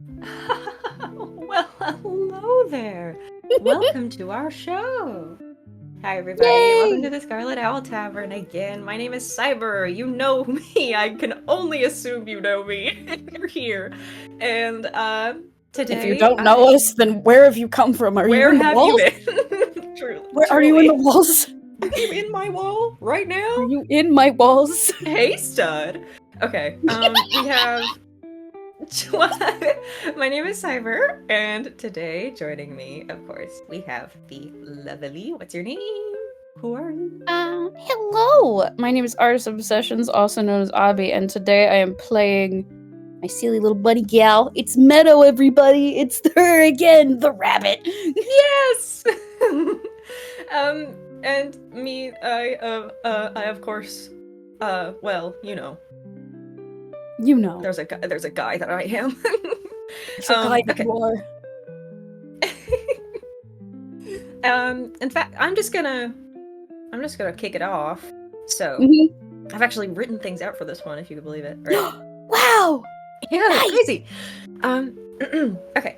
Well, hello there. Welcome to our show. Hi, everybody. Yay! Welcome to the Scarlet Owl Tavern again. My name is Cyber. You know me. I can only assume you know me. You're here. And today, If you don't know us, then where have you come from? Are you in the walls? Where have you been? Truly. Where are you in the walls? Are you in my wall right now? Are you in my walls? Hey, stud. Okay. We have. My name is Cyber, and today joining me, of course, we have the lovely. What's your name? Who are you? Hello! My name is Artist Obsessions, also known as Obby, and today I am playing my silly little bunny gal. It's Meadow, everybody! It's her again, the rabbit! Yes! And me, I of course, well, you know. You know. There's a guy that I am. It's a guy that you are. In fact, I'm just gonna kick it off. So, I've actually written things out for this one, if you can believe it. Right? Wow! Yeah, Nice! crazy. Okay.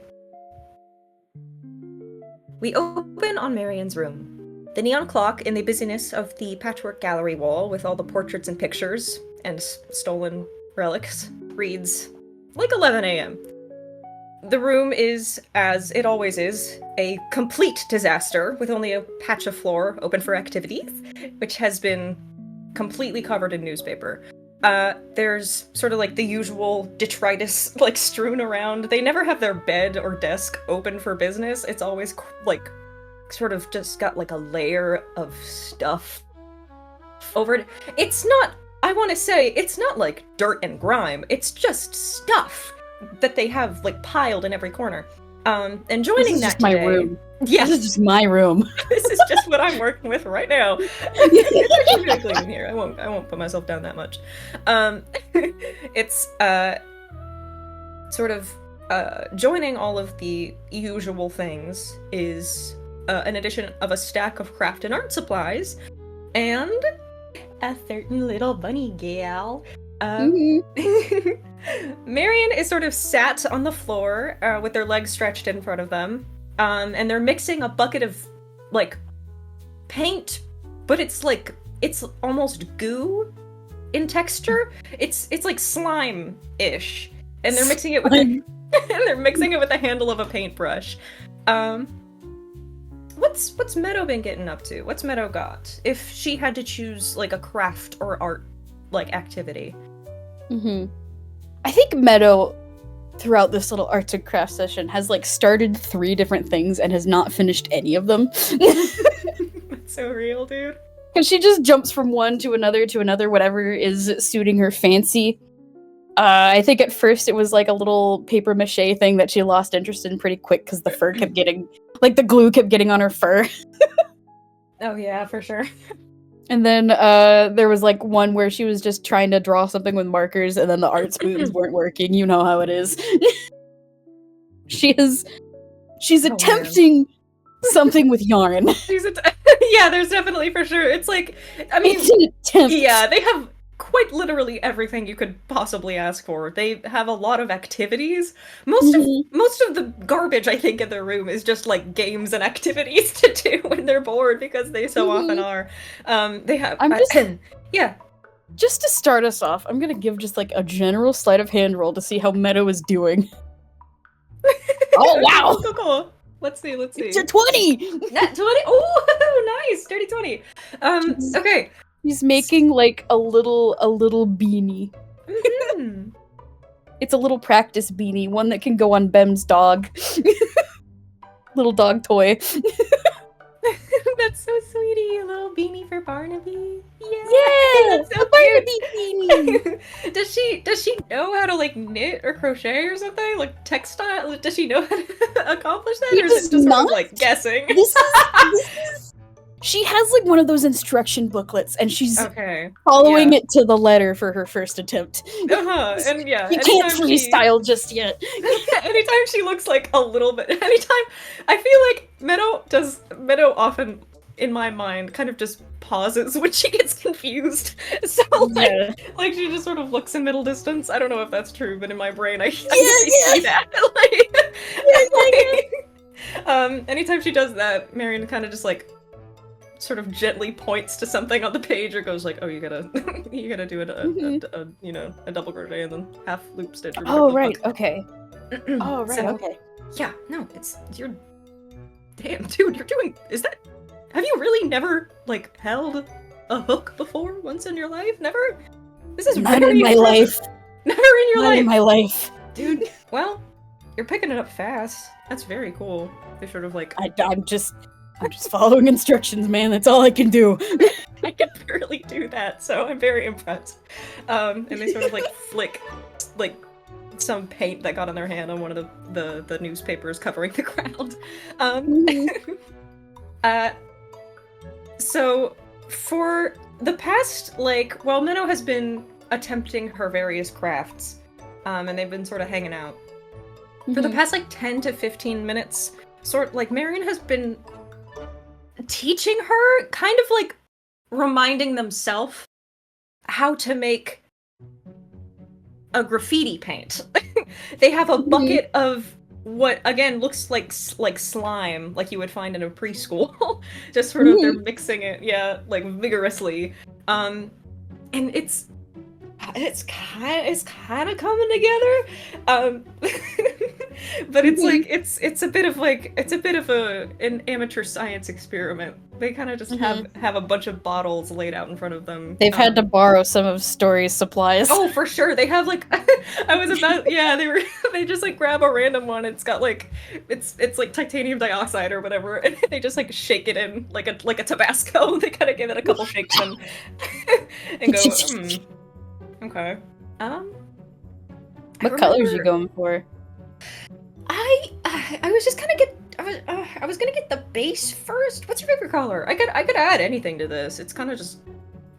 We open on Marion's room. The neon clock in the busyness of the patchwork gallery wall with all the portraits and pictures and stolen relics reads like 11 a.m. The room is, as it always is, a complete disaster with only a patch of floor open for activities, which has been completely covered in newspaper. There's sort of like the usual detritus like strewn around. They never have their bed or desk open for business. It's always like sort of just got like a layer of stuff over it. It's not, I want to say, it's not like dirt and grime. It's just stuff that they have like piled in every corner. And joining This is that just my today, room. yeah, This is just my room. this is just what I'm working with right now. It's actually really clean in here. I won't put myself down that much. It's sort of joining all of the usual things is an addition of a stack of craft and art supplies and a certain little bunny gal. Marion is sort of sat on the floor with their legs stretched in front of them, and they're mixing a bucket of like paint, but it's almost goo in texture. It's like slime-ish, and they're mixing it with the handle of a paintbrush. What's Meadow been getting up to? What's Meadow got? If she had to choose like a craft or art like activity. I think Meadow, throughout this little arts and crafts session, has like started 3 different things and has not finished any of them. That's so real, dude. Because she just jumps from one to another, whatever is suiting her fancy. I think at first it was like a little paper mache thing that she lost interest in pretty quick because the fur kept getting, like the glue kept getting on her fur. Oh yeah, for sure. And then there was like one where she was just trying to draw something with markers and then the art spoons weren't working. You know how it is. She's attempting something with yarn. Yeah, there's definitely for sure. It's like, I mean, it's an attempt. Yeah, they have quite literally everything you could possibly ask for. They have a lot of activities. Most of the garbage I think in their room is just like games and activities to do when they're bored because they so often are. They have. Yeah. Just to start us off, I'm gonna give just like a general sleight of hand roll to see how Meadow is doing. Oh wow! Cool. Let's see. It's a 20. Nat 20. Oh, nice. Dirty 20. Okay. He's making like a little beanie. It's a little practice beanie, one that can go on Bem's dog. Little dog toy. That's so sweetie, a little beanie for Barnaby. Yeah, that's so a Barnaby beanie. Does she know how to like knit or crochet or something? Like textile? Does she know how to accomplish that? He or is it just not. sort of like guessing? This is she has like one of those instruction booklets and she's following it to the letter for her first attempt. And yeah, you can't freestyle just yet. Anytime she looks like a little bit, anytime I feel like Meadow often in my mind, kind of just pauses when she gets confused. So, Yeah. like she just sort of looks in middle distance. I don't know if that's true, but in my brain, I see that. Anytime she does that, Marion kind of just like sort of gently points to something on the page or goes like, "Oh, you gotta do a double crochet and then half loop stitch." Or Oh, right. Okay. Oh, right. Okay. Yeah. No, you're. Damn, dude, you're doing. Have you really never like held a hook before once in your life? Never. This is Not in my life. Never in your Not life. in my life, dude. Well, you're picking it up fast. That's very cool. They sort of like. I'm just following instructions, man. That's all I can do. I can barely do that, so I'm very impressed. And they sort of like flick, like some paint that got on their hand on one of the newspapers covering the ground. So for the past Meadow has been attempting her various crafts, and they've been sort of hanging out. For the past 10 to 15 minutes, Marion has been teaching her, kind of reminding themselves how to make a graffiti paint. They have a bucket of what again looks like slime, like you would find in a preschool. Just sort of they're mixing it, vigorously. And it's kind of coming together. But it's a bit of an amateur science experiment. They kind of just have a bunch of bottles laid out in front of them. They've had to borrow some of Story's supplies. Oh, for sure. They have they just grab a random one. It's got it's titanium dioxide or whatever, and they just shake it in like a Tabasco. They kind of give it a couple shakes and go. Okay. What colors are you going for? I was just gonna get I was gonna get the base first. What's your favorite color? I could add anything to this. It's kind of just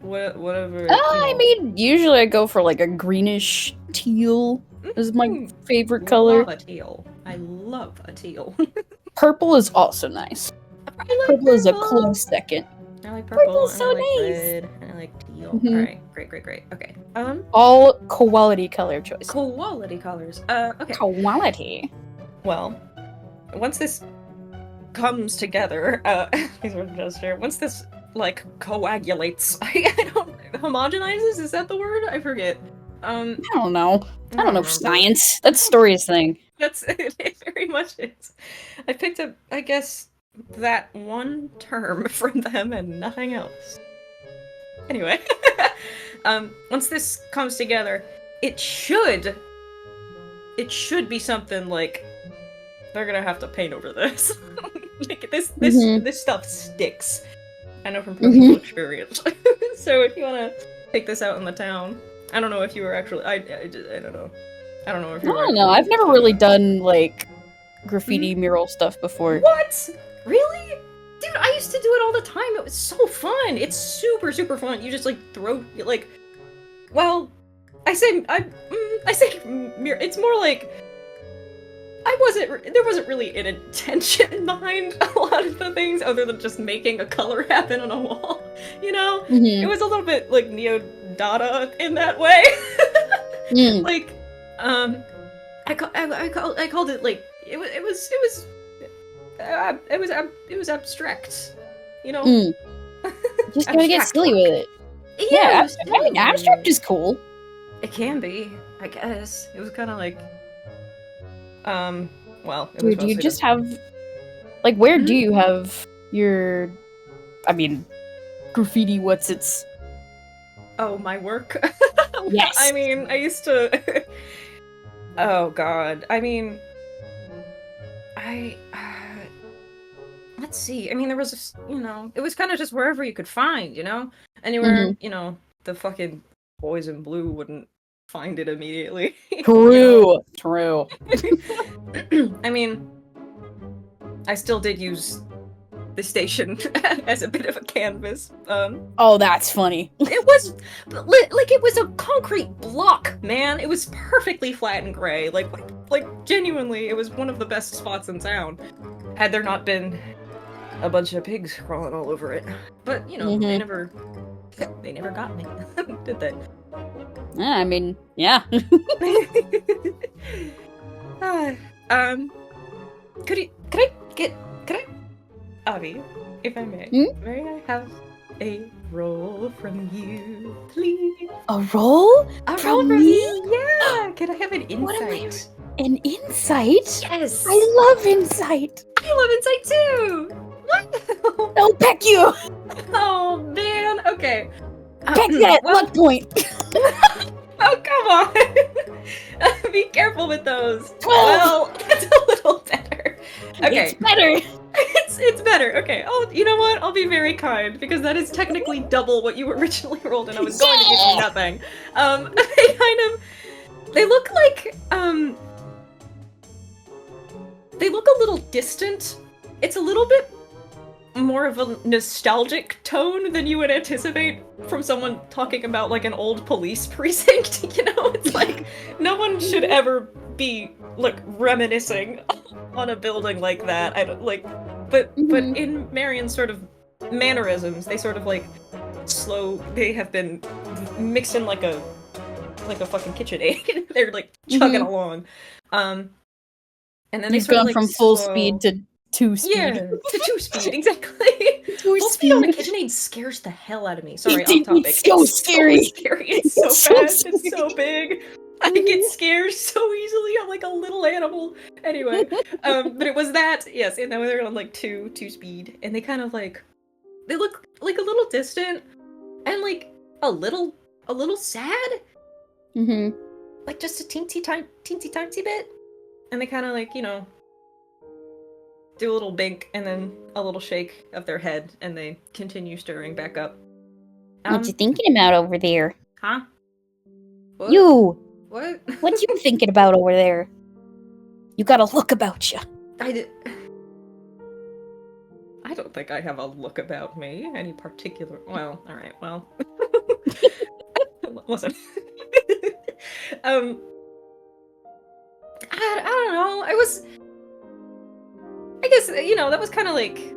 whatever. I mean, usually I go for a greenish teal is my favorite color. I love a teal. Purple is also nice. Purple is a close second. I like purple. Purple's so nice. Red, and I like teal. Alright, great. Okay. All quality color choice. Quality colors. Okay. Quality. Well, once this comes together, once this coagulates, I don't homogenizes. Is that the word? I forget. I don't know. I don't know science. That's Story's thing. It very much is. I picked up, I guess, that one term from them and nothing else. Anyway, once this comes together, it should be something they're gonna have to paint over this. This stuff sticks. I know from personal experience. So if you wanna take this out in the town, I don't know if you were actually. I don't know. I don't know if you. I don't know. I've never really done graffiti mural stuff before. What? Really? Dude, I used to do it all the time. It was so fun. It's super, super fun. You just throw well, I say it's more there wasn't really an intention behind a lot of the things other than just making a color happen on a wall. You know? It was a little bit neo-Dada in that way. I called it it was abstract, you know. Just gotta get silly with it. Yeah, I mean, abstract is cool. It can be, I guess. It was kind of well. It Dude, do you just have where do you have your? I mean, graffiti. What's its? Oh, my work. Yes. I mean, I used to. Oh God. I mean, let's see. I mean, there was this, it was kind of just wherever you could find, anywhere, the fucking boys in blue wouldn't find it immediately. True. I mean, I still did use the station as a bit of a canvas. Oh, that's funny. It was it was a concrete block, man. It was perfectly flat and gray. Like genuinely, it was one of the best spots in town. Had there not been a bunch of pigs crawling all over it. But you know, they never got me, did they? Yeah, I mean, yeah. Could I, Abby, if I may, may I have a roll from you, please? A roll? A from roll from me? you? Yeah. Can I have an insight? An insight? Yes. I love insight. I love insight too. What? I'll peck you. Oh man. Okay. Peck that luck point. Oh, come on! Be careful with those. 12. Well, that's a little better. Okay. It's better. It's better. Okay. Oh, you know what? I'll be very kind because that is technically double what you originally rolled, and I was going to give you nothing. They look like they look a little distant. It's a little bit more of a nostalgic tone than you would anticipate from someone talking about like an old police precinct. You know, it's like no one should ever be like reminiscing on a building like that. I don't like, but in Marion's sort of mannerisms, they sort of like they have been mixed in like a fucking KitchenAid. They're like chugging along, and then You've gone from full speed to 2 speed. Yeah, to 2 speed, exactly. Full speed on a KitchenAid scares the hell out of me. Sorry, off topic. It's so scary. It's so fast. It's so big. I get scared so easily. I'm like a little animal. Anyway, but it was that. Yes, and then they're on like 2 speed, and they kind of like they look like a little distant and like a little sad. Like just a teensy tiny bit, and they kind of like, you know, do a little bink and then a little shake of their head, and they continue stirring back up. What you thinking about over there? Huh? What? You! What? What you thinking about over there? You got a look about you. I don't think I have a look about me. Any particular... Well, alright, well... Listen. I don't know. I guess, you know, that was kind of like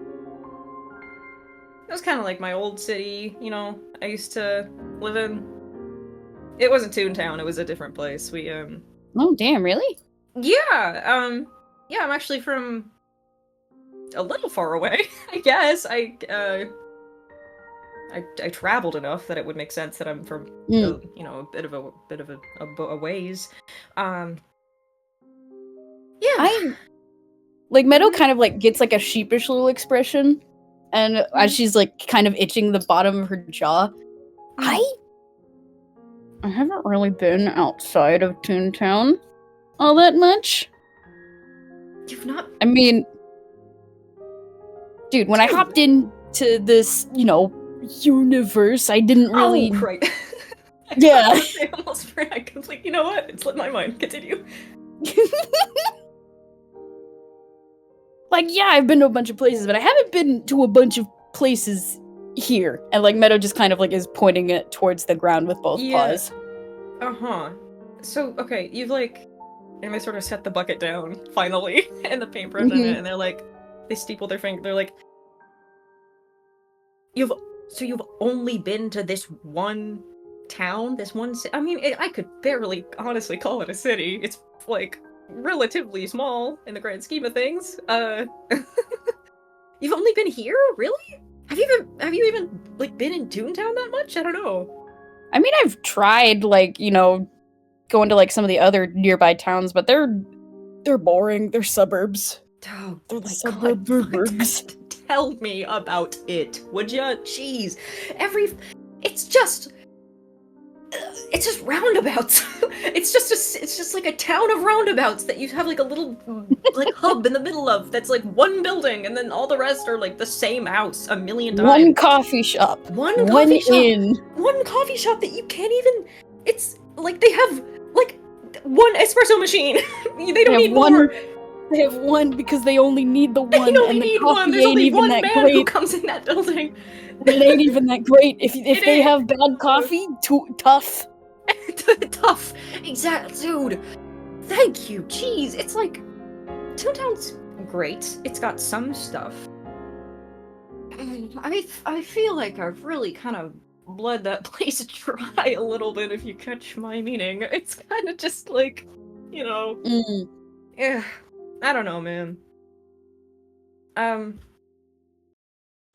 my old city, you know, I used to live in. It wasn't Toontown, it was a different place. Oh, damn, really? Yeah, I'm actually from a little far away, I guess. I traveled enough that it would make sense that I'm from, you know, a bit of a ways. Yeah. Like, Meadow kind of, like, gets, like, a sheepish little expression, and as she's, like, kind of itching the bottom of her jaw, I haven't really been outside of Toontown all that much. You've not? I mean, dude, when I hopped into this, you know, universe, I didn't really... Oh, right. Yeah. I almost forgot. I completely... You know what? It slipped my mind. Continue. Like, yeah, I've been to a bunch of places, but I haven't been to a bunch of places here. And, like, Meadow just kind of, like, is pointing it towards the ground with both paws. Uh-huh. So, okay, you've, like... And they sort of set the bucket down, finally, and the paintbrush in it, and they're like... They steeple their finger, they're like... You've only been to this one town? This one I mean, I could barely, honestly, call it a city. It's, like... relatively small in the grand scheme of things. You've only been here? Really? Have you even like been in Toontown that much? I don't know. I mean, I've tried, like, you know, going to like some of the other nearby towns, but they're boring. They're suburbs. Oh, they're like suburbs. Tell me about it, would ya? Jeez. It's just roundabouts. It's just like a town of roundabouts that you have like a little like hub in the middle of that's like one building, and then all the rest are like the same house a million times. One coffee shop. One coffee shop that you can't even. It's like they have like one espresso machine. They don't need more. They have one because they only need the one. They only and the need coffee one. There's ain't only even one that man great. who comes in that building. It ain't even that great. If they have bad coffee, tough. Tough. Exactly, dude. Thank you. Jeez, it's like Toontown's great. It's got some stuff. I feel like I've really kind of bled that place dry a little bit, if you catch my meaning. It's kind of just like, you know, yeah, I don't know, man. And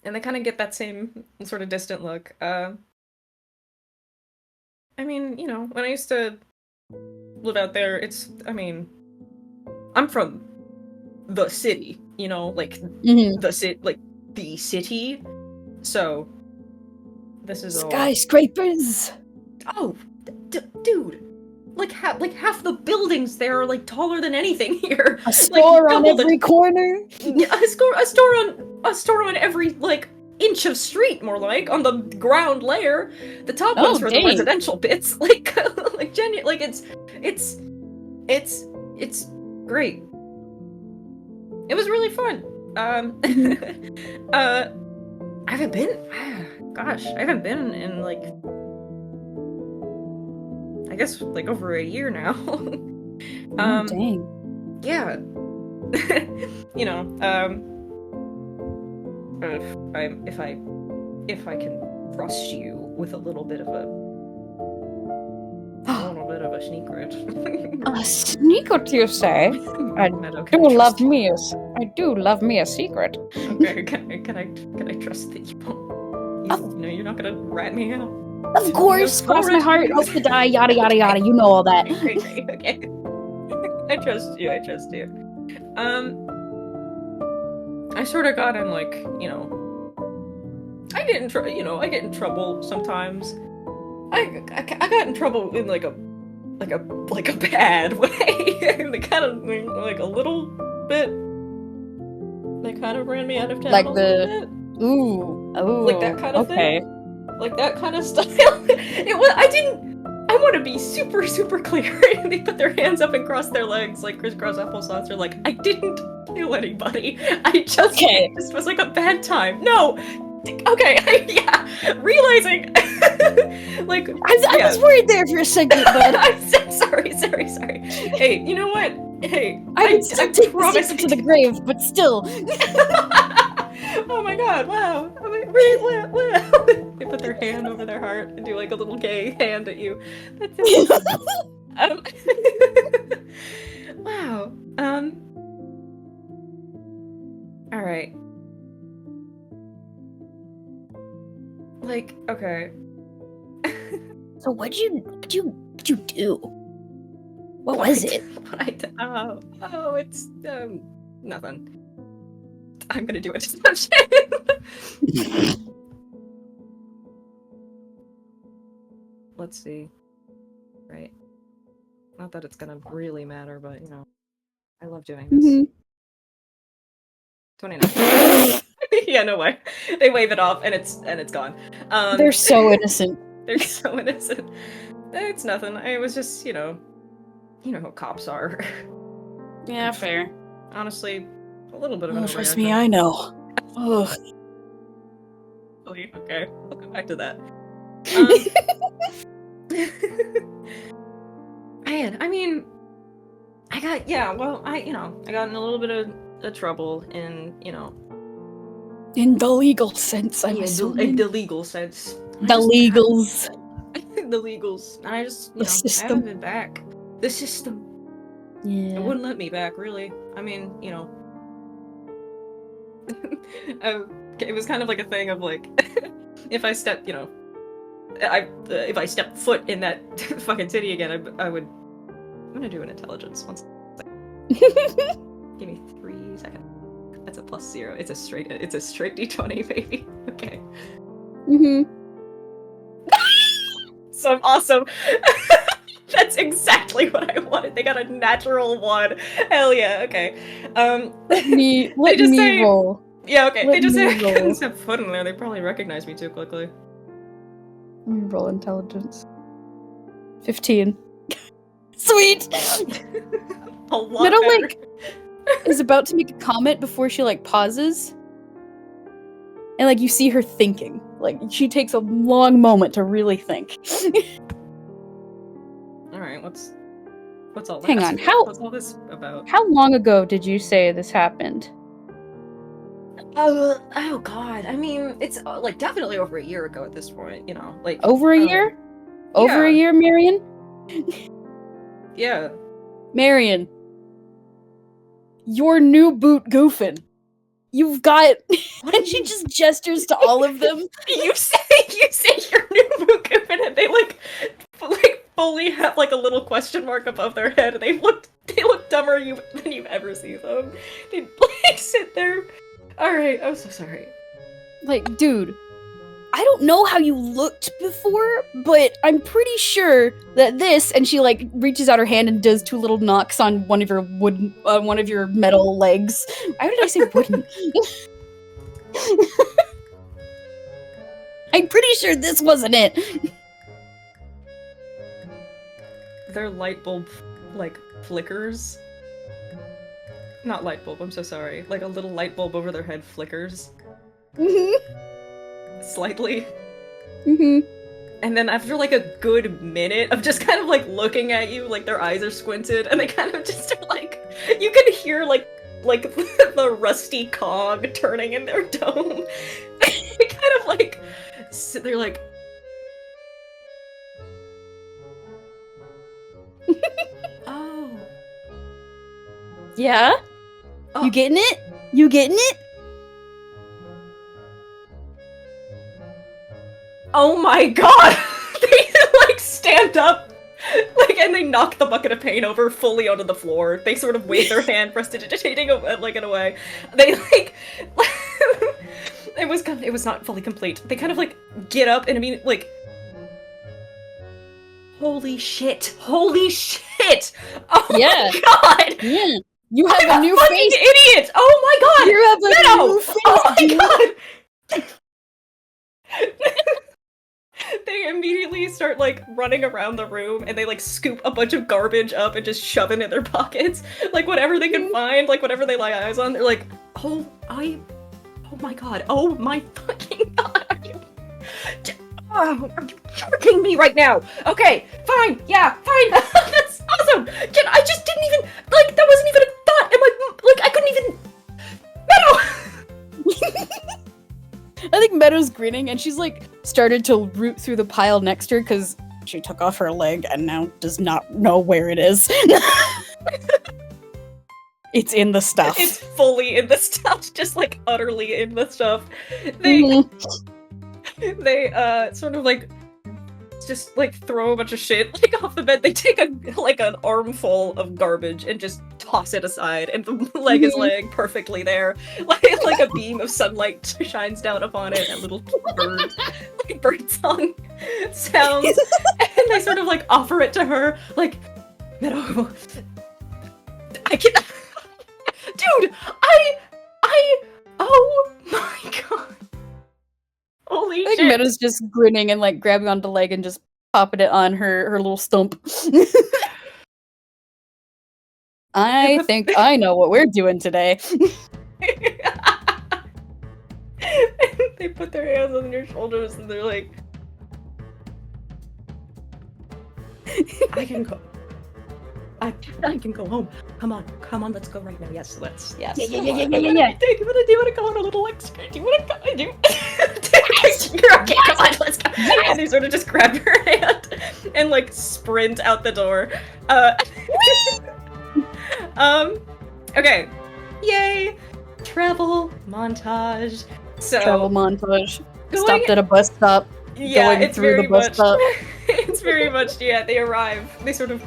they kind of get that same sort of distant look. I mean, you know, when I used to live out there, I mean, I'm from the city, you know, like the city. So this is all skyscrapers. Oh, dude. Like half the buildings there are like taller than anything here. A store on double every corner. A store on every like inch of street, more like on the ground layer. The top ones for the residential bits. Like genuine. Like it's great. It was really fun. I haven't been in like, I guess like over a year now. Dang. Yeah. You know, if I can trust you with a little bit of a secret. A secret, you say? I do love me a secret. Okay, can I trust that you won't? You're not gonna rat me out. Of course, cross my heart, hope to die, yada yada yada. You know all that. Okay. I trust you. I sort of got in like, you know, I get in trouble sometimes. I got in trouble in like a bad way. They kind of like a little bit. They kind of ran me out of town. Like a little bit. Like that kind of thing. Like that kind of style. I want to be super, super clear. They put their hands up and cross their legs like crisscross applesauce. They're like, I didn't kill anybody. It just was like a bad time. No. Okay, yeah. Realizing, like, I was worried there for a second, but I'm sorry. Hey, you know what? Hey, I promise to the grave, but still. Oh my god! Wow! Wow. They put their hand over their heart and do like a little gay hand at you. That's it. Wow. All right. Like, okay. So what'd you do? What was it? Oh, it's nothing. I'm gonna do a deception. Let's see. Right. Not that it's gonna really matter, but you know, I love doing this. 29. Yeah, no way. They wave it off and it's gone. They're so innocent. They're so innocent. It's nothing. I was just, you know how cops are. Yeah, fair. Honestly, a little bit of an trust me, I know. Ugh. Okay, we'll come back to that. Man, I mean, I got in a little bit of trouble in the legal sense, I'm assuming. In the legal sense. The legals. The legals. I just, the system. I haven't been back. The system. Yeah. It wouldn't let me back, really. I mean, it was kind of like a thing of like, if I step, if I step foot in that fucking city again, I would. I'm gonna do an intelligence once. Give me 3 seconds. That's a +0. It's a straight D20, baby. Okay. So awesome. That's exactly what I wanted. They got a natural 1. Hell yeah. Okay. Let me roll. Yeah. Okay. They just say I couldn't step foot in there. They probably recognize me too quickly. Let me roll intelligence. 15. Sweet. A lot Meadow better. is about to make a comment before she pauses, and you see her thinking. She takes a long moment to really think. All right, what's all that? Hang on, what's all this about? How long ago did you say this happened? Oh god. I mean, it's like definitely over a year ago at this point, you know. Like Over a year? Over a yeah. year, Marion? Yeah. Marion. Your new boot goofing. You've got What and do she you just gestures to all of them. you say your new Mukumin and they like fully have like a little question mark above their head and they look dumber than you've ever seen them. They like sit there. Alright, I'm so sorry. Like, dude, I don't know how you looked before, but I'm pretty sure that this, and she like reaches out her hand and does 2 little knocks on one of your one of your metal legs. Why did I say wooden? I'm pretty sure this wasn't it. Their light bulb like flickers. Not light bulb, I'm so sorry. Like a little light bulb over their head flickers. Slightly. And then after like a good minute of just kind of like looking at you, like their eyes are squinted, and they kind of just are like, you can hear like the rusty cog turning in their dome. They kind of like, they're like, oh. Yeah? Oh. You getting it? You getting it? Oh my god! They like stand up, like, and they knock the bucket of paint over fully onto the floor. They sort of wave their hand, prestidigitating like in a way. They like, it was not fully complete. They kind of like get up and immediately like, holy shit! Holy shit! Oh Yeah. my god! Yeah. You have I'm a new fucking face. idiot! Oh my god! You have a Meadow! new face. Oh my dude. god! They immediately start like running around the room and they like scoop a bunch of garbage up and just shove it in their pockets. Like whatever they can find, like whatever they lay eyes on, they're like, oh my god, oh my fucking god, are you joking me right now? Okay, fine, yeah, fine, that's awesome! I just didn't even, like, that wasn't even a thought, and like I couldn't even, Meadow! I think Meadow's grinning and she's like started to root through the pile next to her because she took off her leg and now does not know where it is. It's in the stuff. It's fully in the stuff, just like utterly in the stuff. They sort of like just like throw a bunch of shit like off the bed. They take an armful of garbage and just toss it aside, and the leg is laying perfectly there, like a beam of sunlight shines down upon it, and little bird song sounds, and they sort of like offer it to her, like, Meadow, I can, dude, oh my god. Holy I think shit. Meadow's just grinning and like grabbing onto the leg and just popping it on her little stump. I think I know what we're doing today. They put their hands on your shoulders and they're like, I can go. I can go home. Come on, let's go right now. Yes. Yeah. Do you wanna go on a little excursion? Do you wanna go? You're okay, come on, let's go. And they sort of just grab your hand and like sprint out the door. Okay. Yay! Travel montage. So Travel montage. Going- Stopped at a bus stop. yeah, going it's through very the bus much. stop. It's very much. Yeah, they arrive. They sort of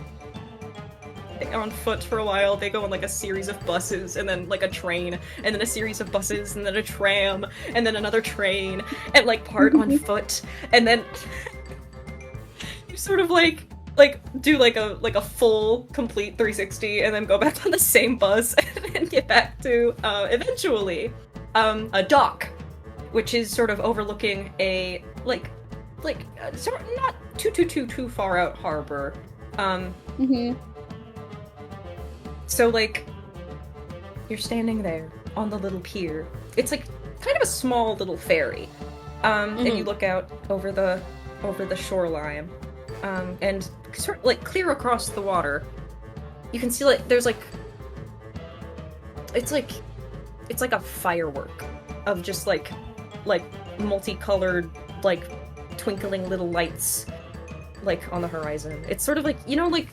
are on foot for a while. They go on like a series of buses, and then like a train, and then a series of buses, and then a tram, and then another train, and like part on foot, and then you sort of like do like a full complete 360, and then go back on the same bus, and then get back to eventually a dock, which is sort of overlooking a sort of not too far out harbor. So like you're standing there on the little pier. It's like kind of a small little ferry. And you look out over the shoreline. And sort of like clear across the water. You can see like there's like it's like a firework of just like multicolored, like twinkling little lights, like on the horizon. It's sort of like, you know, like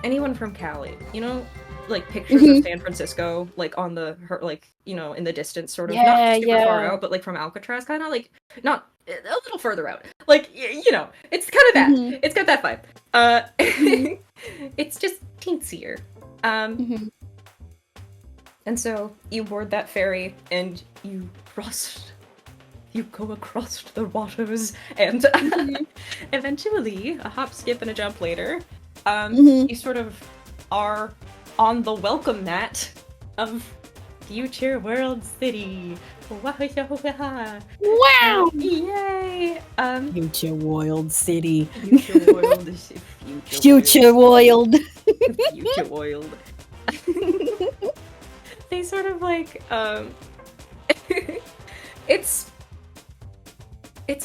anyone from Cali, you know, like pictures of San Francisco, like on the, like, you know, in the distance, sort of, not super far out, but like from Alcatraz, kind of like, not a little further out, like, you know, it's kind of that. It's got that vibe. It's just teensier. And so you board that ferry and you go across the waters, and eventually, a hop, skip, and a jump later, you sort of are on the welcome mat of Futureworld City. Wow! Yay! Futureworld City. Futureworld. Futureworld. Futureworld. They sort of like, it's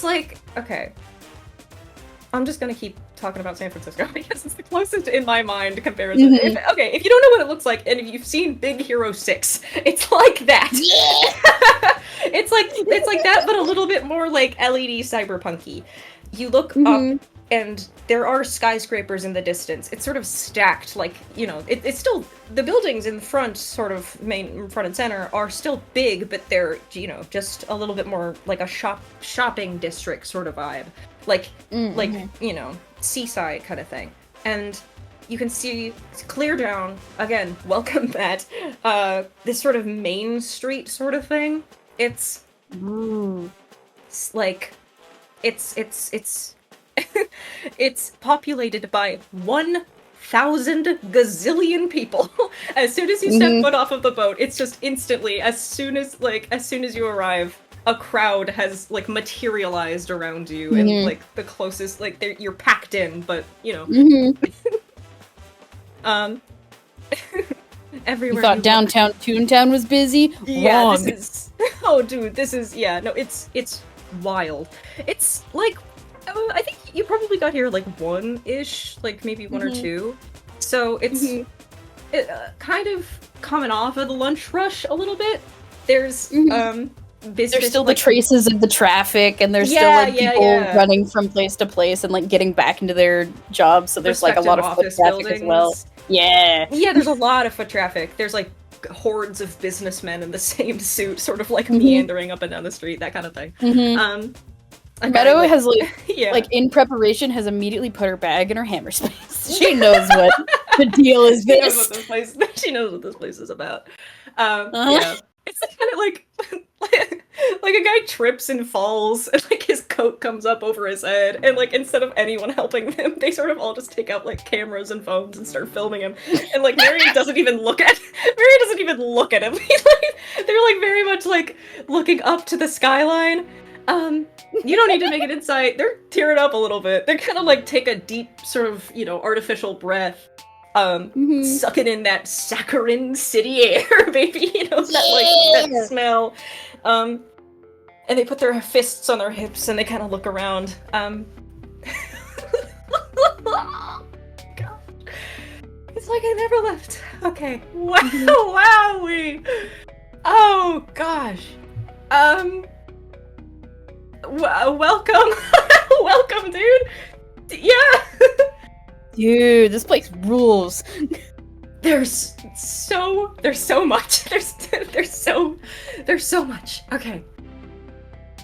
like, okay, I'm just gonna keep talking about San Francisco because it's the closest in my mind comparison. If you don't know what it looks like, and if you've seen Big Hero 6, it's like that. Yeah! it's like that, but a little bit more like LED cyberpunky. You look up, and there are skyscrapers in the distance. It's sort of stacked, like, you know, it's still, the buildings in front, sort of main front and center, are still big, but they're, you know, just a little bit more like a shopping district sort of vibe. Like, you know, seaside kind of thing. And you can see, it's clear down, again, welcome Matt, this sort of main street sort of thing. It's like, it's it's populated by 1,000 gazillion people. As soon as you step foot off of the boat, it's just instantly, as soon as you arrive, a crowd has like materialized around you, and like the closest, like you're packed in, but you know. Everywhere. You thought downtown Toontown was busy? Yeah, Wrong. this is it's wild. It's like, I think you probably got here like one-ish, like maybe one or two. So it's kind of coming off of the lunch rush a little bit. There's business, there's still the traces of the traffic, and there's still like people running from place to place and like getting back into their jobs. So there's like a lot of foot traffic as well. Yeah, there's a lot of foot traffic. There's like hordes of businessmen in the same suit, sort of like meandering up and down the street, that kind of thing. Meadow has like in preparation has immediately put her bag in her hammer space. She knows what the deal is. She knows what this place is about. Yeah, it's kind of like a guy trips and falls, and like his coat comes up over his head, and like instead of anyone helping him, they sort of all just take out like cameras and phones and start filming him. And like Marion doesn't even look at him. They're like very much like looking up to the skyline. You don't need to make an insight. They're tearing up a little bit. They kind of like take a deep sort of, you know, artificial breath, sucking in that saccharine city air, baby. You know, that smell. And they put their fists on their hips and they kind of look around. God. It's like I never left. Okay. Wow. Wowee. Oh gosh. Welcome. Welcome, dude. Yeah. Dude, this place rules. There's so much. There's so much. Okay.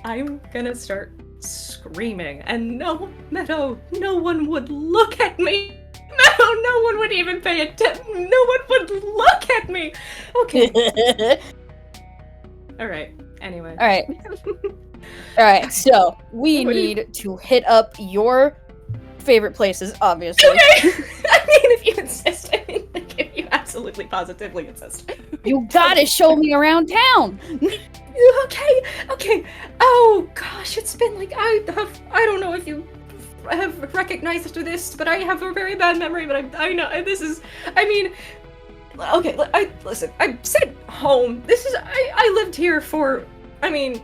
I'm gonna start screaming, and no, Meadow, no one would look at me. No one would even pay attention. No one would look at me. Okay. All right. Anyway. All right. So we need to hit up your favorite places, obviously. Okay. I mean, if you insist. I mean, like, if you absolutely, positively insist. You gotta show me around town. Okay. Oh gosh, it's been like I don't know if you have recognized this, but I have a very bad memory. But I know this is. I mean, okay. Listen. I said home. This is. I lived here for. I mean,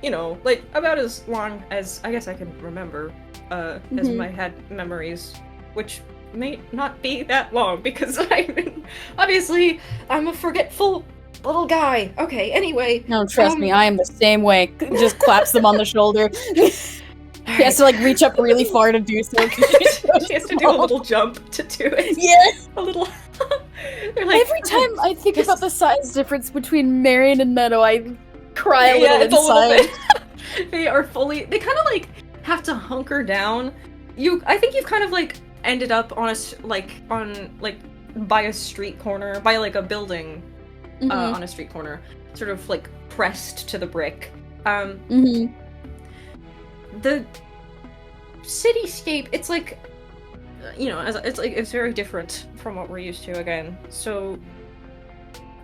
you know, like about as long as I guess I can remember. As I had memories, which may not be that long because obviously I'm a forgetful little guy. Okay, anyway. No, trust me, I am the same way. Just claps them on the shoulder. He has to like reach up really far to do so. She has to do a little jump to do it. Yes! A little... Every time I think about the size difference between Marion and Meadow, I cry a little inside. A little bit. They are fully... They kind of like have to hunker down. I think you've kind of like ended up on by a street corner, by like a building on a street corner, sort of like pressed to the brick. The cityscape, it's like, it's very different from what we're used to again. So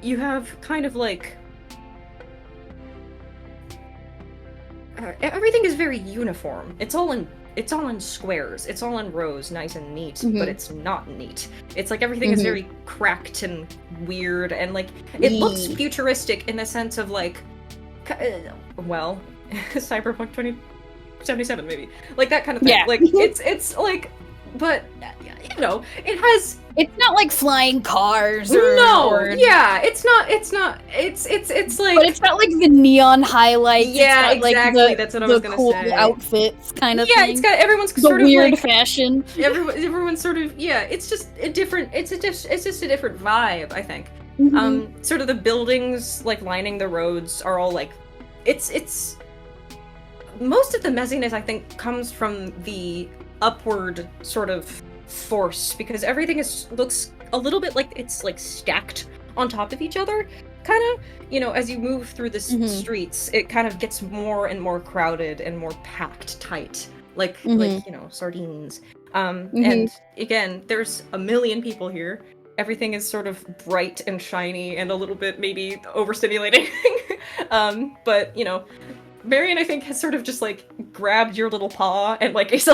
you have kind of like everything is very uniform. It's all in squares. It's all in rows, nice and neat, but it's not neat. It's like everything is very cracked and weird, and like it looks futuristic in the sense of like, well, Cyberpunk 2077 maybe, like that kind of thing. Yeah. Like it's like, but it has. It's not like flying cars. It's not. It's like. But it's not like the neon highlights. Yeah, it's not exactly. Like that's what I was gonna cool say. Outfits kind of. Yeah, thing. it's got everyone's the sort of weird like fashion. Everyone's sort of It's just a different. It's just a different vibe, I think. Sort of the buildings like lining the roads are all like, it's. Most of the messiness, I think, comes from the upward sort of force, because everything looks a little bit like it's like stacked on top of each other, kind of. As you move through the streets, it kind of gets more and more crowded and more packed tight, like sardines. And again, there's a million people here. Everything is sort of bright and shiny and a little bit maybe overstimulating. But Marion, I think, has sort of just like grabbed your little paw and like is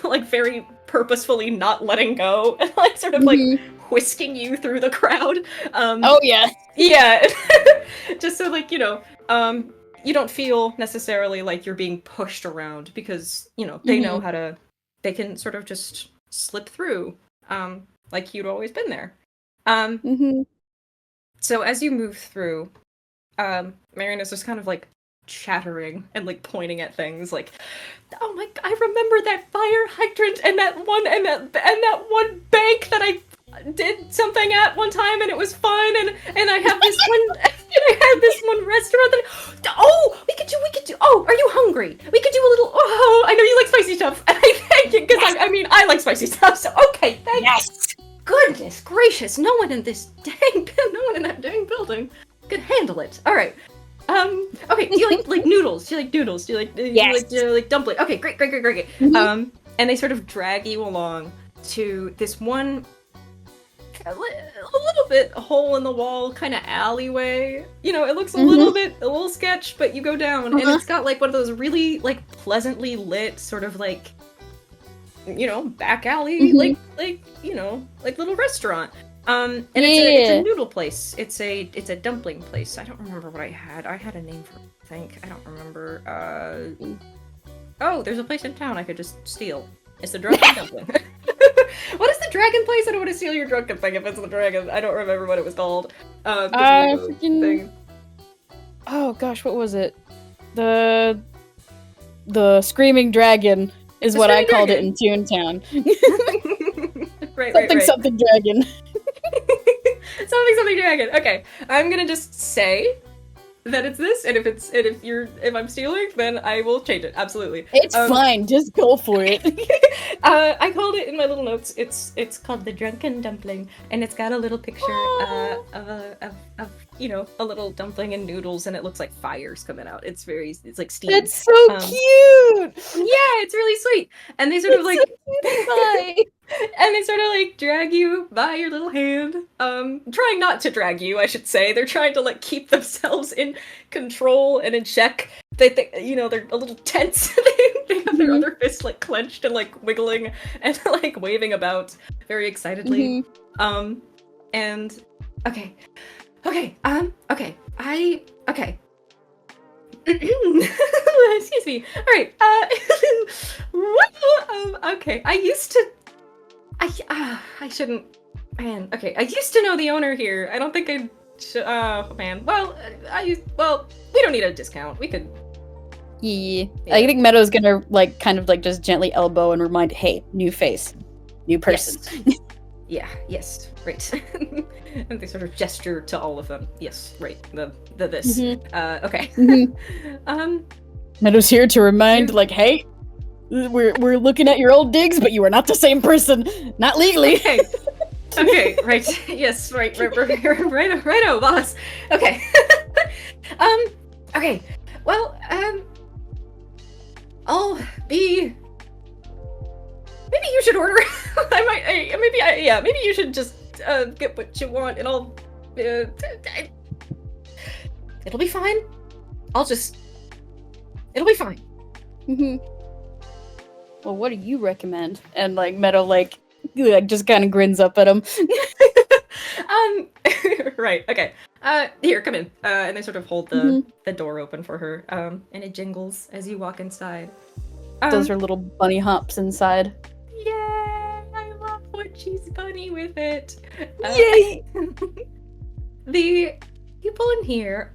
like very purposefully not letting go and like sort of like whisking you through the crowd. Oh yeah. Yeah. Just so like, you don't feel necessarily like you're being pushed around, because, they know how to, they can sort of just slip through, like you'd always been there. So as you move through, Marion is just kind of like chattering and like pointing at things like, oh my, I remember that fire hydrant and that one bank that I did something at one time and it was fun, and I have this one restaurant that we could do, oh, are you hungry? We could do a little, I know you like spicy stuff, and I thank you, because I like spicy stuff, so okay, thank you. Goodness gracious, no one in that dang building could handle it. All right. Okay, do you like noodles? Do you like noodles? Do you like dumpling? Okay, great. And they sort of drag you along to this one, a little bit hole in the wall kind of alleyway. It looks a little sketch, but you go down and it's got like one of those really like pleasantly lit sort of like, back alley, like little restaurant. And it's a noodle place. It's a dumpling place. I don't remember what I had. I had a name for it, I think. I don't remember. Oh, there's a place in town I could just steal. It's the Drunken Dumpling. What is the dragon place? I don't want to steal your drunken thing if it's the dragon. I don't remember what it was called. Thing. Oh gosh, what was it? The Screaming Dragon is what I called it in Toontown. Right. Something dragon. Something dragon. Okay, I'm gonna just say that it's this, and if I'm stealing, then I will change it. Absolutely. It's fine. Just go for it. I called it in my little notes. It's called the Drunken Dumpling, and it's got a little picture of a little dumpling and noodles, and it looks like fire's coming out. It's like steam. That's so cute. Yeah, it's really sweet. And they sort of like and they sort of like drag you by your little hand. Trying not to drag you, I should say. They're trying to like keep themselves in control and in check. They're a little tense. They have their other fists like clenched and like wiggling and like waving about very excitedly. And okay. Excuse me. All right. Okay. I shouldn't. Man. Okay. I used to know the owner here. I don't think Oh man. Well, we don't need a discount. We could. Yeah. I think Meadow's gonna kind of just gently elbow and remind, hey, new face, new person. Yes. Yeah. Yes. Right. And they sort of gesture to all of them. Yes. Right. The this. Mm-hmm. Okay. Mm-hmm. Meadow's here to remind, hey, we're looking at your old digs, but you are not the same person, not legally. Okay. Okay. Right. Yes. Right. Right. Boss. Okay. Okay. Well. I'll be. Maybe you should order. Maybe you should just get what you want, and I'll. It'll be fine. It'll be fine. Mm-hmm. Well, what do you recommend? And Meadow just kind of grins up at him. Right. Okay. Here, come in. And they sort of hold the door open for her. And it jingles as you walk inside. Those are little bunny hops inside. Yeah, I love when she's bunny with it. Yay! The people in here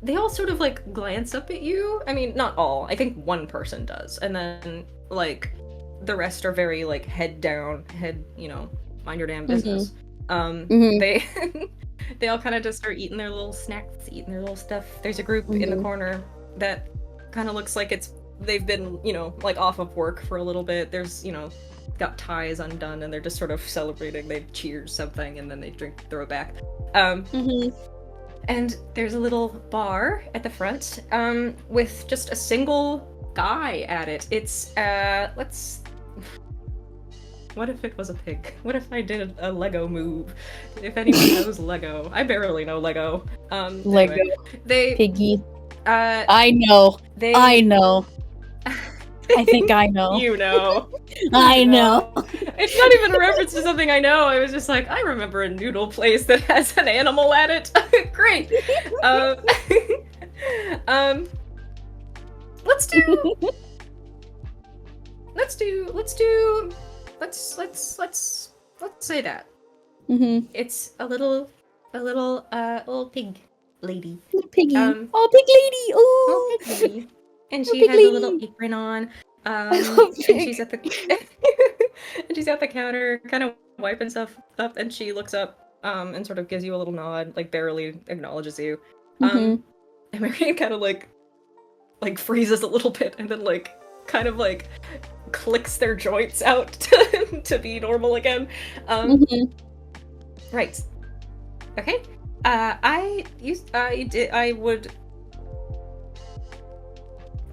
they all sort of glance up at you. I mean, not all. I think one person does. And then the rest are very head down, mind your damn business. They all kind of just start eating their little snacks, eating their little stuff. There's a group in the corner that kind of looks like they've been, off of work for a little bit. There's, got ties undone and they're just sort of celebrating. They cheers something and then they throw it back. And there's a little bar at the front, with just a single guy at it. It's, what if it was a pig? What if I did a Lego move? If anyone knows Lego. I barely know Lego. Lego. Anyway, Piggy. I know. I know. I think I know. You know. I know. It's not even a reference to something I know. I was just I remember a noodle place that has an animal at it. Great. Let's say that. Mm-hmm. It's a little pig lady. Little piggy. Pig lady. Oh. Pig lady. And she has a little apron on. And she's at the and she's at the counter, kind of wiping stuff up, and she looks up, and sort of gives you a little nod, barely acknowledges you. And Marion kind of freezes a little bit, and then kind of clicks their joints out to be normal again. Right. Okay.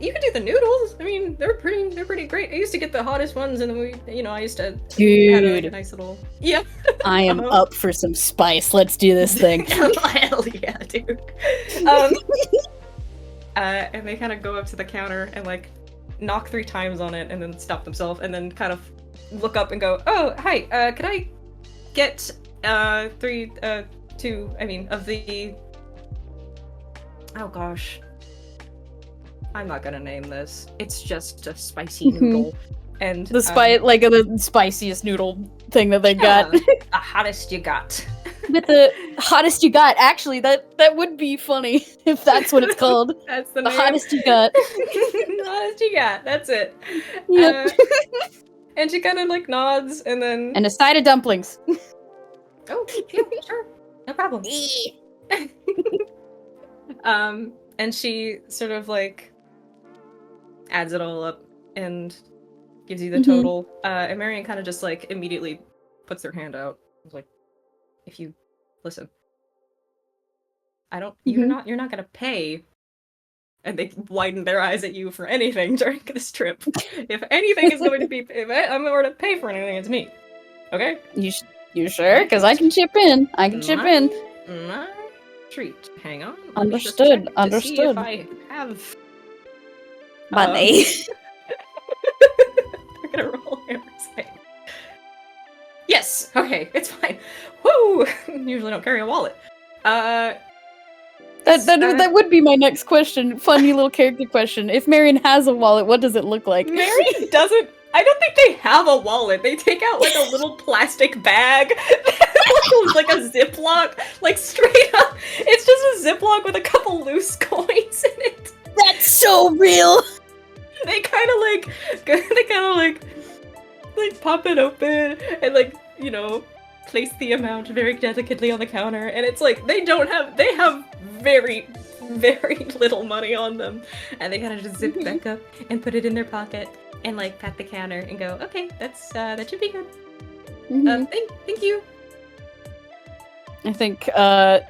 You could do the noodles. I mean, they're pretty great. I used to get the hottest ones, and then I used to have a nice little. Yeah. I am up for some spice. Let's do this thing. Hell yeah, dude. And they kind of go up to the counter and knock 3 times on it, and then stop themselves, and then kind of look up and go, "Oh, hi. Could I get 2? I mean, of the. Oh gosh." I'm not gonna name this. It's just a spicy noodle, and the the spiciest noodle thing that they got. The hottest you got. With the hottest you got. Actually, that would be funny if that's what it's called. That's the name. The hottest you got. The hottest you got. That's it. Yep. And she kind of nods, and then a side of dumplings. Oh, yeah, sure, no problem. And she sort of adds it all up and gives you the total. And Marion kind of just immediately puts their hand out. If you listen, you're not gonna pay. And they widen their eyes at you for anything during this trip. If anything is going to be, if I'm going to pay for anything, it's me. Okay? You sure? Because I can chip in. My treat. Hang on. Understood. To see if I have money. They're gonna roll hammer. Yes. Okay. It's fine. Woo. Usually don't carry a wallet. That would be my next question. Funny little character question. If Marion has a wallet, what does it look like? Marion doesn't. I don't think they have a wallet. They take out a little plastic bag. like a Ziploc, like straight up. It's just a Ziploc with a couple loose coins in it. That's so real. They kind of like pop it open and like, you know, place the amount very delicately on the counter, and it's like they have very, very little money on them, and they kind of just zip it back up and put it in their pocket and like pat the counter and go, okay, that should be good. Thank you. I think,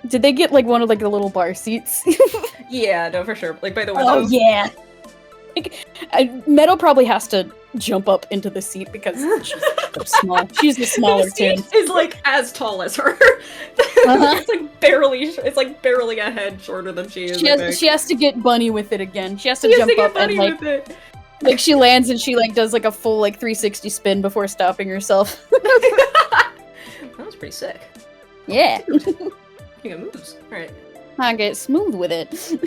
did they get like one of like the little bar seats? Yeah, no, for sure. Like by the window. Oh yeah. Like, Meadow probably has to jump up into the seat because she's so small. She's the smaller seat kid. is like as tall as her. It's like barely a head shorter than she is. She has to get bunny with it again. She has to jump up and like she lands and she like does like a full like 360 spin before stopping herself. That was pretty sick. Yeah. You got moves. Alright. I get smooth with it.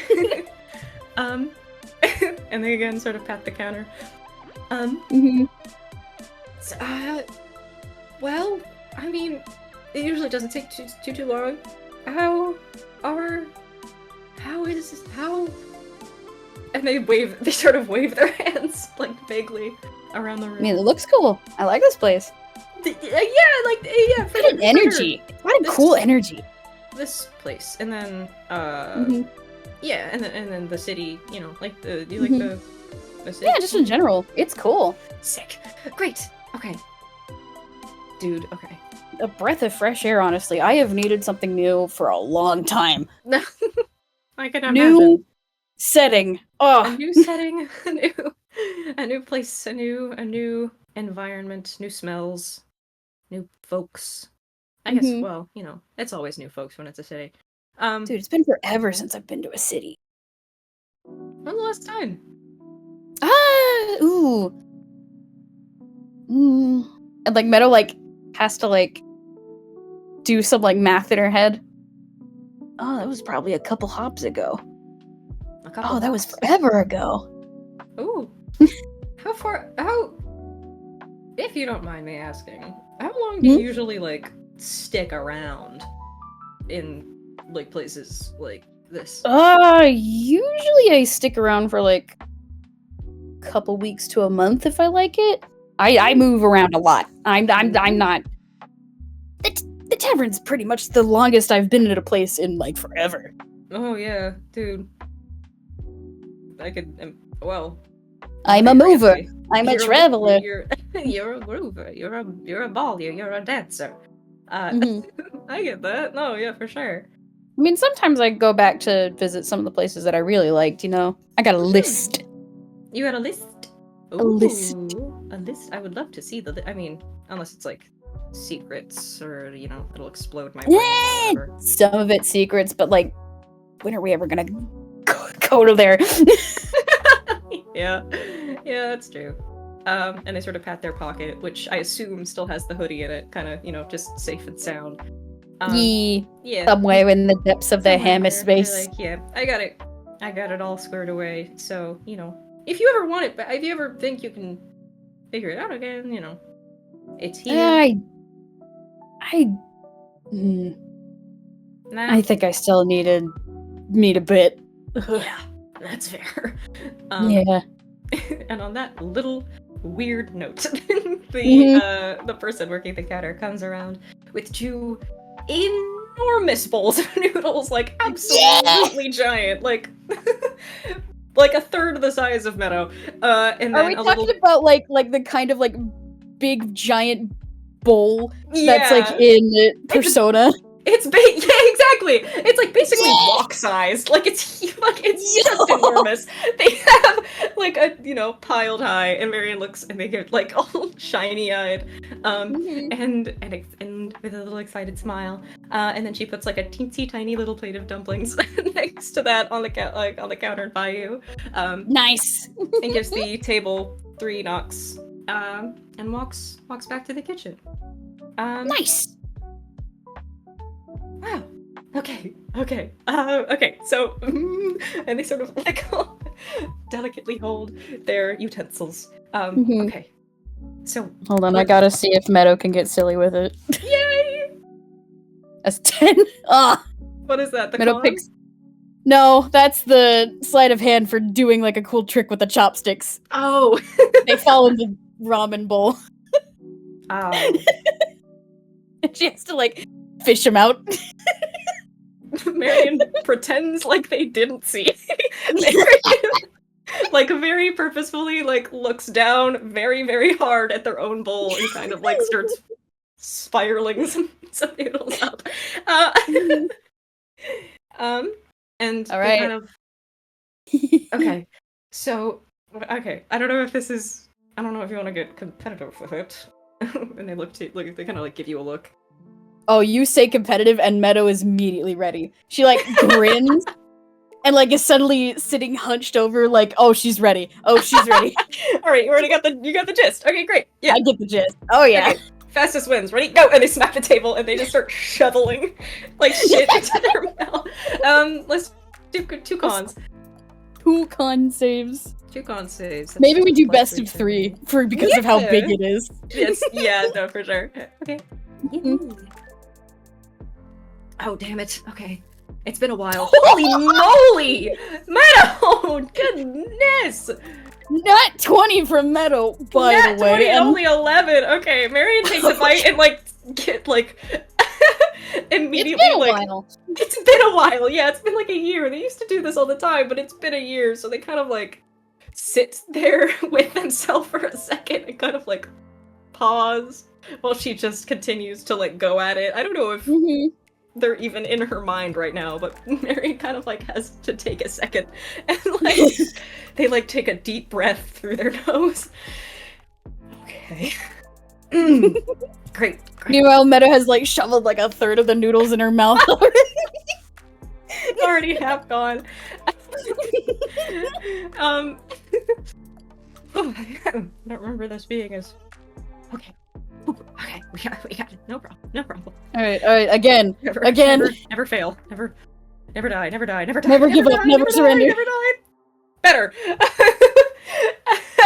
And they again sort of pat the counter. Well, I mean, it usually doesn't take too long. How is this, and they sort of wave their hands, like, vaguely around the room. I mean, it looks cool. I like this place. Yeah, for an energy. What a cool energy. This place, and then, yeah, and then the city, you know, like, do you like the city? Yeah, just in general. It's cool. Sick. Great. Okay. Dude, okay. A breath of fresh air, honestly. I have needed something new for a long time. I can imagine. New setting. Oh. A new setting, a new place, a new environment, new smells, new folks. I guess, well, you know, it's always new folks when it's a city. Dude, it's been forever since I've been to a city. When the last time? Ooh. And like Meadow like has to like do some like math in her head. Oh, that was probably a couple hops ago. That was forever ago. Ooh. If you don't mind me asking, how long do you usually like stick around in like places like this? Usually I stick around for like a couple weeks to a month if I like it. I move around a lot. I'm not. The tavern's pretty much the longest I've been at a place in like forever. Oh yeah, dude. I could. Well. I'm a mover. I'm a traveler. You're a groover. You're a ball. You're a dancer. I get that. No, yeah, for sure. I mean, sometimes I go back to visit some of the places that I really liked. You know, I got a list. You got a list. Ooh, a list. A list. I would love to see I mean, unless it's like secrets or you know, it'll explode my brain. Some of it's secrets, but like, when are we ever gonna go to there? Yeah, that's true. And they sort of pat their pocket, which I assume still has the hoodie in it, kind of, you know, just safe and sound. Yeah. Somewhere in the depths of their hammer space. Like, yeah, I got it all squared away. So, you know, if you ever want it, but if you ever think you can figure it out again, you know, it's here. I think I still need a bit. Yeah, that's fair. Yeah. And on that little weird note, the person working the counter comes around with two enormous bowls of noodles, like absolutely giant, like like a third the size of Meadow. And are we talking about like the kind of like big giant bowl that's like in Persona? It's exactly. It's like basically wok sized. Like it's just enormous. They have like a piled high, and Marion looks and they get like all shiny eyed, and with a little excited smile. And then she puts like a teensy tiny little plate of dumplings next to that on the counter by you. Nice. And gives the table 3 knocks. And walks back to the kitchen. Nice. Wow. Okay. So, and they sort of like delicately hold their utensils. Okay. So hold on, I gotta see if Meadow can get silly with it. Yay! As 10. Ah, What is that? The Meadow con? picks. No, that's the sleight of hand for doing like a cool trick with the chopsticks. Oh. They fell in the ramen bowl. Oh. And she has to like fish them out. Marion pretends like they didn't see. Marion, like, very purposefully, like, looks down very, very hard at their own bowl and kind of, like, starts spiraling some noodles up. And All they right. kind of... Okay, so... Okay, I don't know if you want to get competitive with it. And they they kind of, like, give you a look. Oh, you say competitive, and Meadow is immediately ready. She like grins and like is suddenly sitting hunched over, like, oh, she's ready. Oh, she's ready. All right, you got the gist. Okay, great. Yeah, I get the gist. Oh yeah. Okay. Fastest wins. Ready? Go! And they smack the table and they just start shoveling like shit into their mouth. Let's do 2 cons. 2 con saves. 2 con saves. Maybe we do best of 3 because of how big it is. Yes. Yeah. No, for sure. Okay. Oh, damn it. Okay. It's been a while. Holy moly! Meadow! Goodness! Not 20 from Meadow, by Nat the way. 20, only 11. Okay, Marion takes a bite and, like, get, like, immediately, It's been a like... while. It's been a while, yeah, it's been, like, a year. They used to do this all the time, but it's been a year, so they kind of, like, sit there with themselves for a second and kind of, like, pause while she just continues to, like, go at it. I don't know if they're even in her mind right now, but Marion kind of, like, has to take a second and, like, they, like, take a deep breath through their nose. Okay. Great. Meanwhile, Meadow has like shoveled like a third of the noodles in her mouth. Already half gone. Oh, I don't remember this being as... Okay. Okay, we got it. No problem. All right, again. Never fail. Never die. Never give up, never surrender. Never die. Better.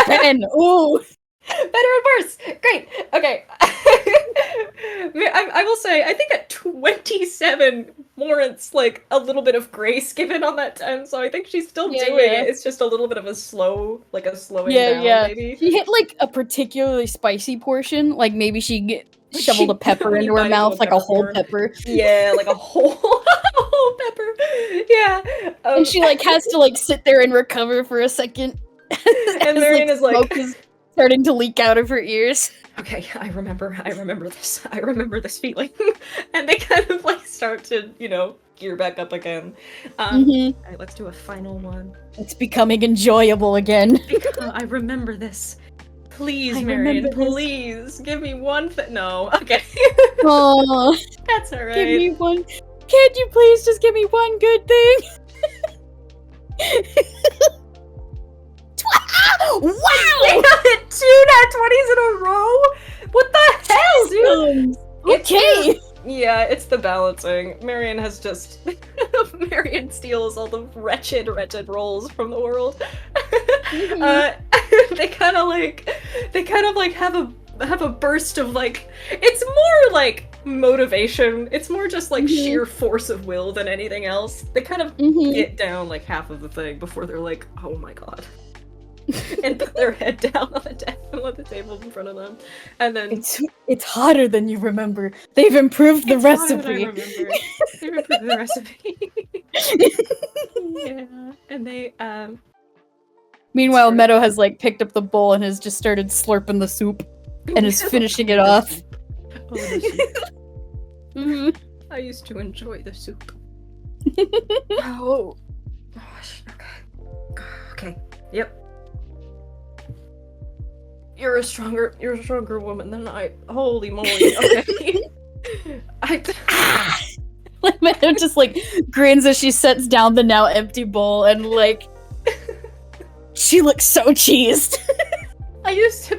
10. Ooh. Better and worse. Great. Okay. I will say, I think at 27 warrants like a little bit of grace given on that 10, so I think she's still doing it. It's just a little bit of a slowing down, maybe. She hit like a particularly spicy portion, like maybe she shoveled a pepper into her mouth, like a whole pepper. Yeah, like a whole pepper. Yeah. And she like has to like sit there and recover for a second. And Marion is like, smoke is starting to leak out of her ears. Okay, I remember this. I remember this feeling. And they kind of like start to, gear back up again. Alright, let's do a final one. It's becoming enjoyable again. I remember this. Please, Marion, please give me one No, okay. Oh, that's alright. Give me one. Can't you please just give me one good thing? Wow! They got it 2 nat 20s in a row? What the hell, dude? Okay. It's the balancing. Marion has just... Marion steals all the wretched rolls from the world. They kind of like have a burst of like... It's more like motivation. It's more just like sheer force of will than anything else. They kind of get down like half of the thing before they're like, oh my god. And put their head down on the desk and let the table in front of them. And then it's hotter than you remember. They've improved the recipe. They've improved the recipe. Yeah. And they Meanwhile, Meadow has like picked up the bowl and has just started slurping the soup and is finishing it off. Oh, the soup. I used to enjoy the soup. Oh gosh. Okay. Yep. You're a stronger woman than I. Holy moly. Okay. Like Meadow just like grins as she sets down the now empty bowl and like she looks so cheesed. I used to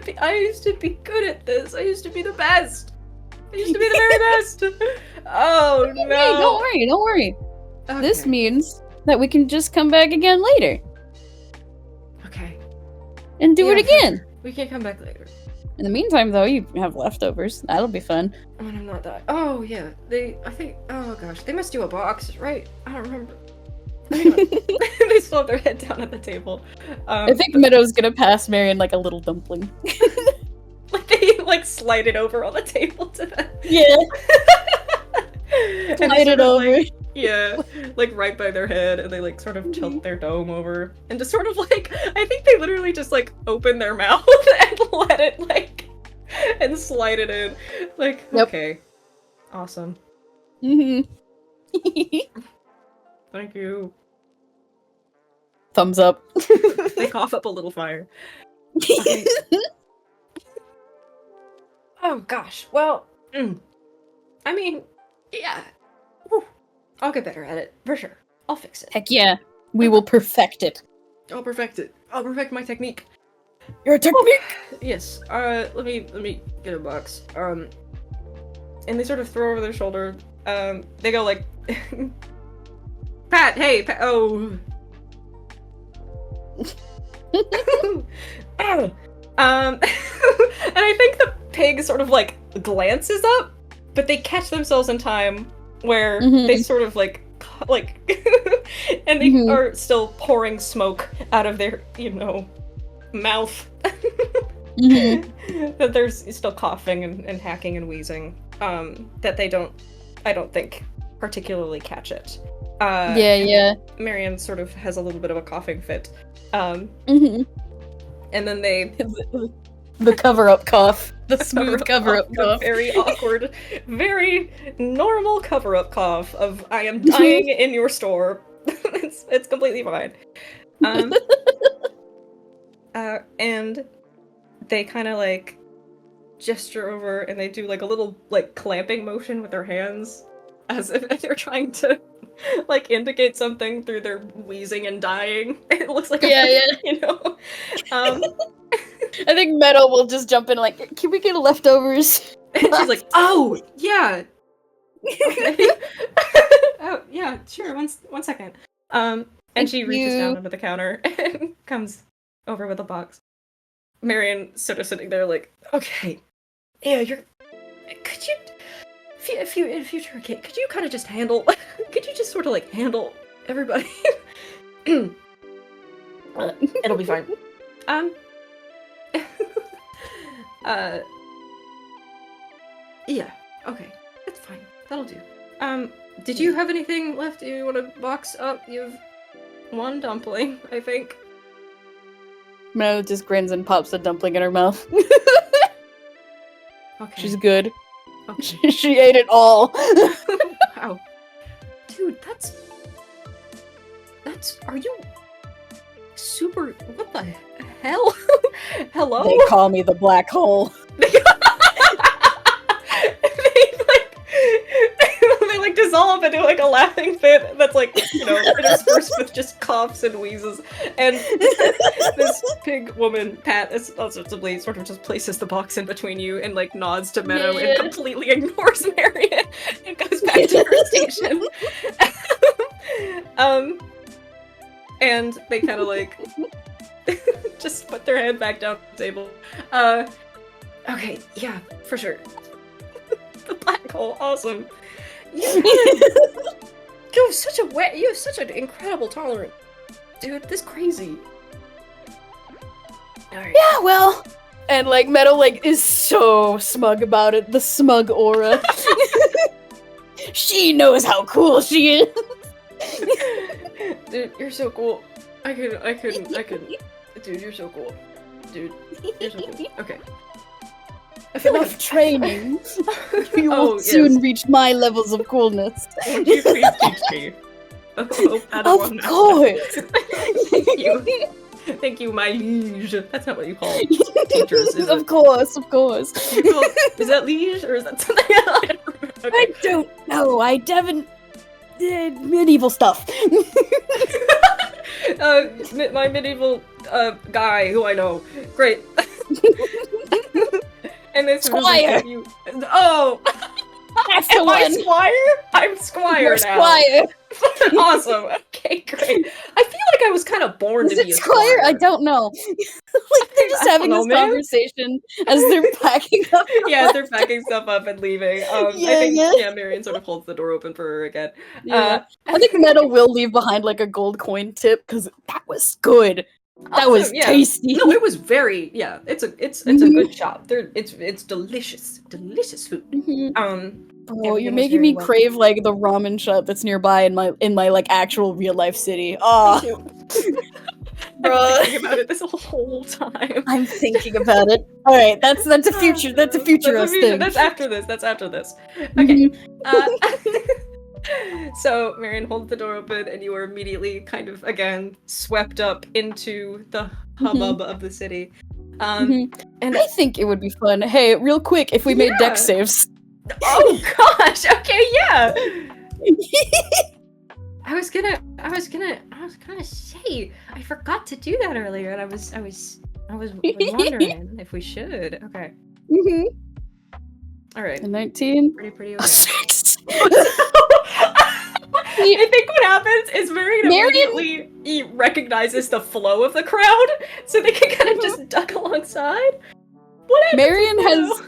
be good at this. I used to be the best. I used to be the very best. Oh no. Hey, don't worry. Okay. This means that we can just come back again later. Okay. And do it again. We can come back later. In the meantime, though, you have leftovers. That'll be fun. When I'm not dying. Oh, yeah. Oh gosh, they must do a box, right? I don't remember. They still have their head down at the table. I think Meadow's gonna pass Marion like a little dumpling. Like they like slide it over on the table to them. Yeah. Slide it over. Like, yeah, like right by their head, and they like sort of tilt their dome over, and just sort of like, I think they literally just like open their mouth and let it like, and slide it in. Like, yep. Okay. Awesome. Mm-hmm. Thank you. Thumbs up. They cough up a little fire. Okay. Oh gosh. Well, I mean, yeah. Whew. I'll get better at it for sure. I'll fix it. Heck yeah, we will perfect it. I'll perfect it. I'll perfect my technique. Your technique. Yes. Let me get a box. And they sort of throw over their shoulder. They go like, Pat. Hey, Pat. Oh. And I think the pig sort of like glances up, but they catch themselves in time where they sort of like and they are still pouring smoke out of their, mouth. That they're still coughing and hacking and wheezing. That I don't think particularly catch it. Yeah. Marion sort of has a little bit of a coughing fit. And then they... The cover-up cough. The smooth cover-up cough. Very awkward, very normal cover-up cough of, I am dying in your store. It's completely fine. And they kind of, like, gesture over, and they do, like, a little, like, clamping motion with their hands, as if they're trying to, like, indicate something through their wheezing and dying. It looks like I think Meadow will just jump in like, can we get leftovers? And she's like, oh, yeah. Okay. Oh, yeah, sure, one second. And she reaches down under the counter and comes over with a box. Marion sort of sitting there like, okay, yeah, could you, in future, kid, could you kind of just handle, could you just sort of like handle everybody? It'll be fine. Yeah, okay, that's fine. That'll do. Did you have anything left you want to box up? You have one dumpling, I think. Meadow just grins and pops a dumpling in her mouth. Okay. She's good. Okay. She ate it all. Wow. Dude, are you super, what the hell? Hello? They call me the black hole. They like dissolve into like a laughing fit that's like, interspersed with just coughs and wheezes. And this pig woman, Pat, ostensibly sort of just places the box in between you and like nods to Meadow and completely ignores Marion and goes back to her station. And they kind of like just put their head back down the table. Okay, yeah, for sure. The black hole, awesome. You have such an incredible tolerance. Dude, this is crazy. Alright. Yeah, well. And like Meadow like is so smug about it, the smug aura. She knows how cool she is. Dude, you're so cool. I couldn't. Dude, you're so cool. Dude, you're so cool. Okay. I feel like training. You will yes. soon reach my levels of coolness. Won't you please teach me? Of course. Thank you. Thank you, my liege. That's not what you call teachers, is Of it? course. Is that liege, or is that something else? Okay. I don't know. I haven't medieval stuff. My medieval guy who I know. Great. And this Squire. You... Oh, that's the am one. I Squire? I'm Squire You're now. Squire. Awesome. Okay, great. I feel like I was kind of born Is to it be a Squire? I don't know. Like just I having don't this know, man. conversation as they're packing up. Yeah, they're packing stuff up and leaving. I think Marion sort of holds the door open for her again. Yeah. I think Meadow will leave behind like a gold coin tip because that was good. That was tasty. No, it was very It's a good shop. It's delicious food. Oh, you're making me crave like the ramen shop that's nearby in my like actual real life city. Oh, I'm thinking about it this whole time. I'm thinking about it. All right, that's a future. That's a future thing. That's after this. Okay. So Marion holds the door open, and you are immediately kind of again swept up into the hubbub of the city. And I think it would be fun. Hey, real quick, if we made deck saves. Oh gosh. Okay. Yeah. I was gonna say I forgot to do that earlier, and I was wondering if we should. Okay. All right. A 19. Pretty okay. A 6. I think what happens is Marion immediately recognizes the flow of the crowd, so they can kind of just duck alongside. What happens? Marion has.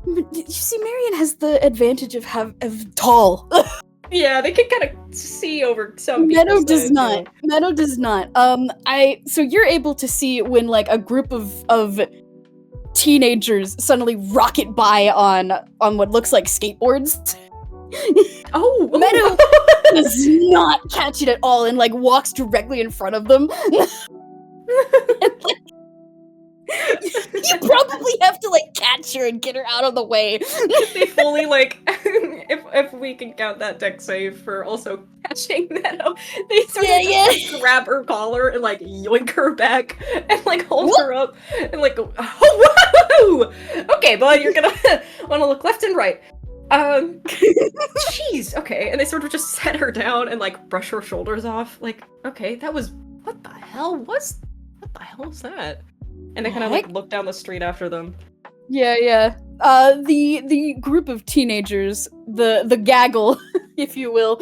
You see, Marion has the advantage of tall. Yeah, they can kind of see over some. Meadow does not. Meadow does not. So you're able to see when like a group of teenagers suddenly rocket by on what looks like skateboards. Oh, Meadow does not catch it at all and like walks directly in front of them. You probably have to like catch her and get her out of the way. They fully like, if we can count that deck save for also catching Meadow, they sort of just, like, grab her collar and like yoink her back and like hold her up and like go, oh, whoa! Okay, bud, you're gonna want to look left and right. Jeez, okay, and they sort of just set her down and like brush her shoulders off. Like, okay, that was what the hell was that? And they kind of like look down the street after them. Yeah. The group of teenagers, the gaggle, if you will.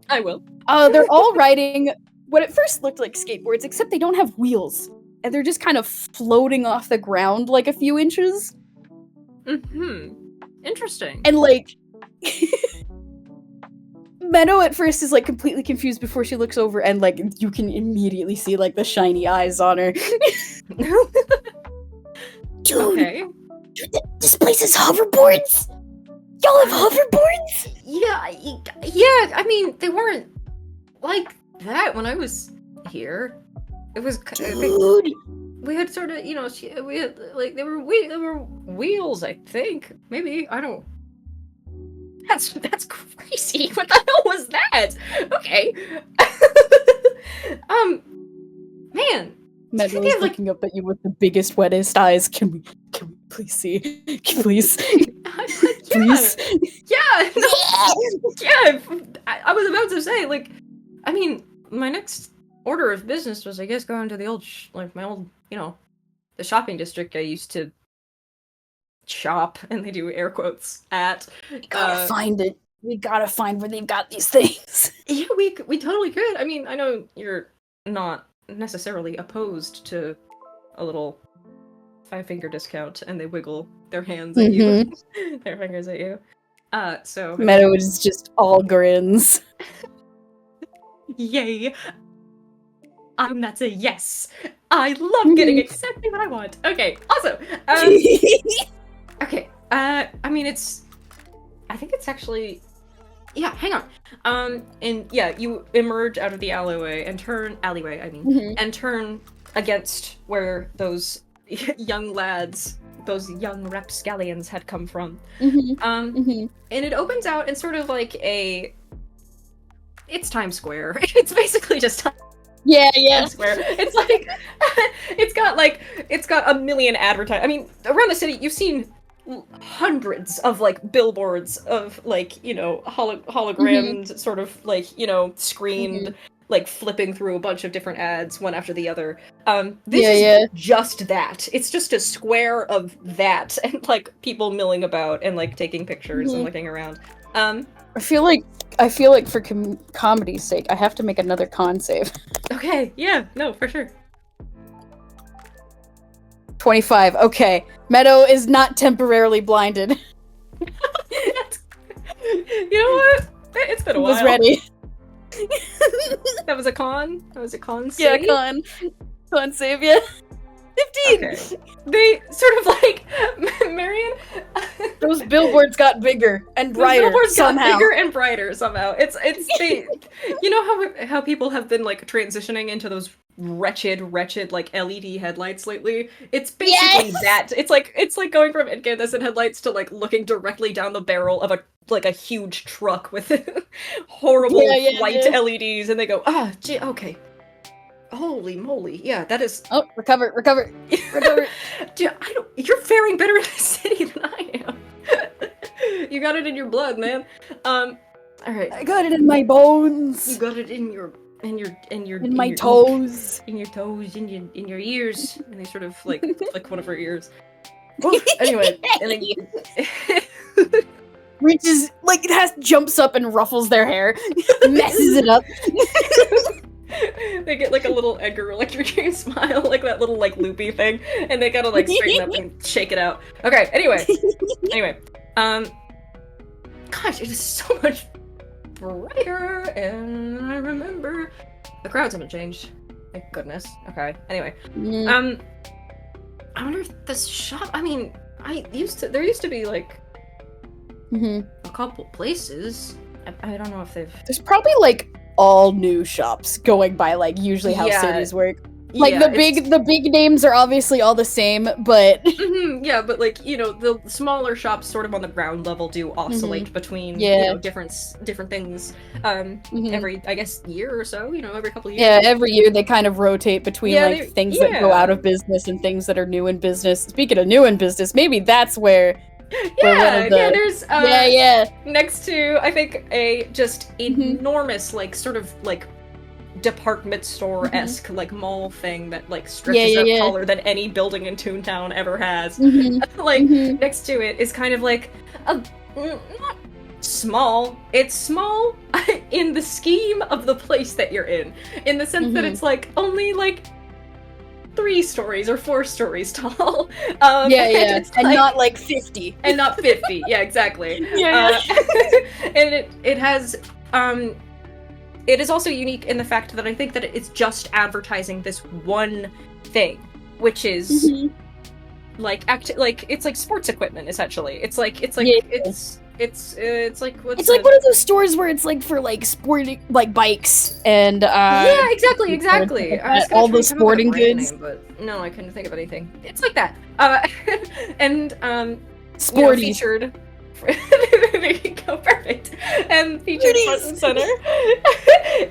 I will. They're all riding what at first looked like skateboards, except they don't have wheels, and they're just kind of floating off the ground like a few inches. Interesting. And like Meadow at first is like completely confused before she looks over, and like you can immediately see like the shiny eyes on her. Dude, okay. This place has hoverboards. Y'all have hoverboards? Yeah. I mean, they weren't like that when I was here. It was dude. We had sort of, we had like there were wheels. I think maybe I don't. That's crazy. What the hell was that? Okay. Man. Meadow is looking up at you with the biggest, wettest eyes. Can we please see? Please. Please. Yeah. No, yeah. I was about to say, like, I mean, my next order of business was, I guess, going to the old, the shopping district I used to shop, and they do air quotes at. We gotta find it. We gotta find where they've got these things. Yeah, we totally could. I mean, I know you're not necessarily opposed to a little 5-finger discount, and they wiggle their hands at you, their fingers at you. So Meadow is just all grins. Yay! That's a yes. I love getting exactly what I want. Okay, awesome. Okay. I mean, I think it's actually. Yeah, hang on. And yeah, you emerge out of the alleyway and turn and turn against where those young lads, those young rapscallions had come from. And it opens out in sort of like it's Times Square. It's basically just Times Square. It's like it's got a million advertise. I mean, around the city, you've seen hundreds of like billboards of like hologrammed sort of like screened like flipping through a bunch of different ads one after the other. This is just that. It's just a square of that and like people milling about and like taking pictures and looking around. I feel like for comedy's sake, I have to make another con save. Okay, yeah, no, for sure. 25. Okay. Meadow is not temporarily blinded. You know what? It's been a while. Was ready. That was a con? That was a con Yeah, save? con save, yeah. 15! Okay. They sort of like, Marion... Those billboards got bigger and brighter billboards somehow. got bigger and brighter somehow. It's they, you know how people have been like transitioning into those wretched like LED headlights lately. It's basically that. It's like going from incandescent headlights to like looking directly down the barrel of a huge truck with horrible white LEDs, and they go, gee, okay. Holy moly! Yeah, that is. Oh, recover. Dude, you're faring better in the city than I am. You got it in your blood, man. All right. I got it in my bones. You got it in your my toes. In your toes, in your ears, and they sort of like flick one of her ears. Well, anyway, and then reaches like jumps up and ruffles their hair, messes it up. They get like a little Edgar Electric smile, like that little like loopy thing, and they gotta like straighten up and shake it out. Okay, anyway, gosh, it is so much brighter, and I remember the crowds haven't changed. Thank goodness. Okay, anyway, I wonder if this shop. I mean, there used to be like a couple places. I don't know if they've. There's probably like all new shops going by like usually how cities work. Like the big names are obviously all the same, but yeah, but like, you know, the smaller shops sort of on the ground level do oscillate between you know, different things every, I guess, year or so, you know, every couple of years. Yeah, every year they kind of rotate between like things that go out of business and things that are new in business. Speaking of new in business, maybe that's where there's next to, I think, a just enormous like sort of like department store-esque like mall thing that like stretches out taller than any building in Toontown ever has. Like next to it is kind of like not small. It's small in the scheme of the place that you're in the sense that it's like only like 3 stories or 4 stories tall. And not like 50. And not 50. Yeah, exactly. And it has it is also unique in the fact that I think that it's just advertising this one thing, which is like it's like sports equipment essentially. It's like like what's it's like one of those stores where it's like for like sporting like bikes and exactly. All the sporting goods. Name, but no, I couldn't think of anything. It's like that. And sporty, you know, featured. There you go, perfect. And featured front and center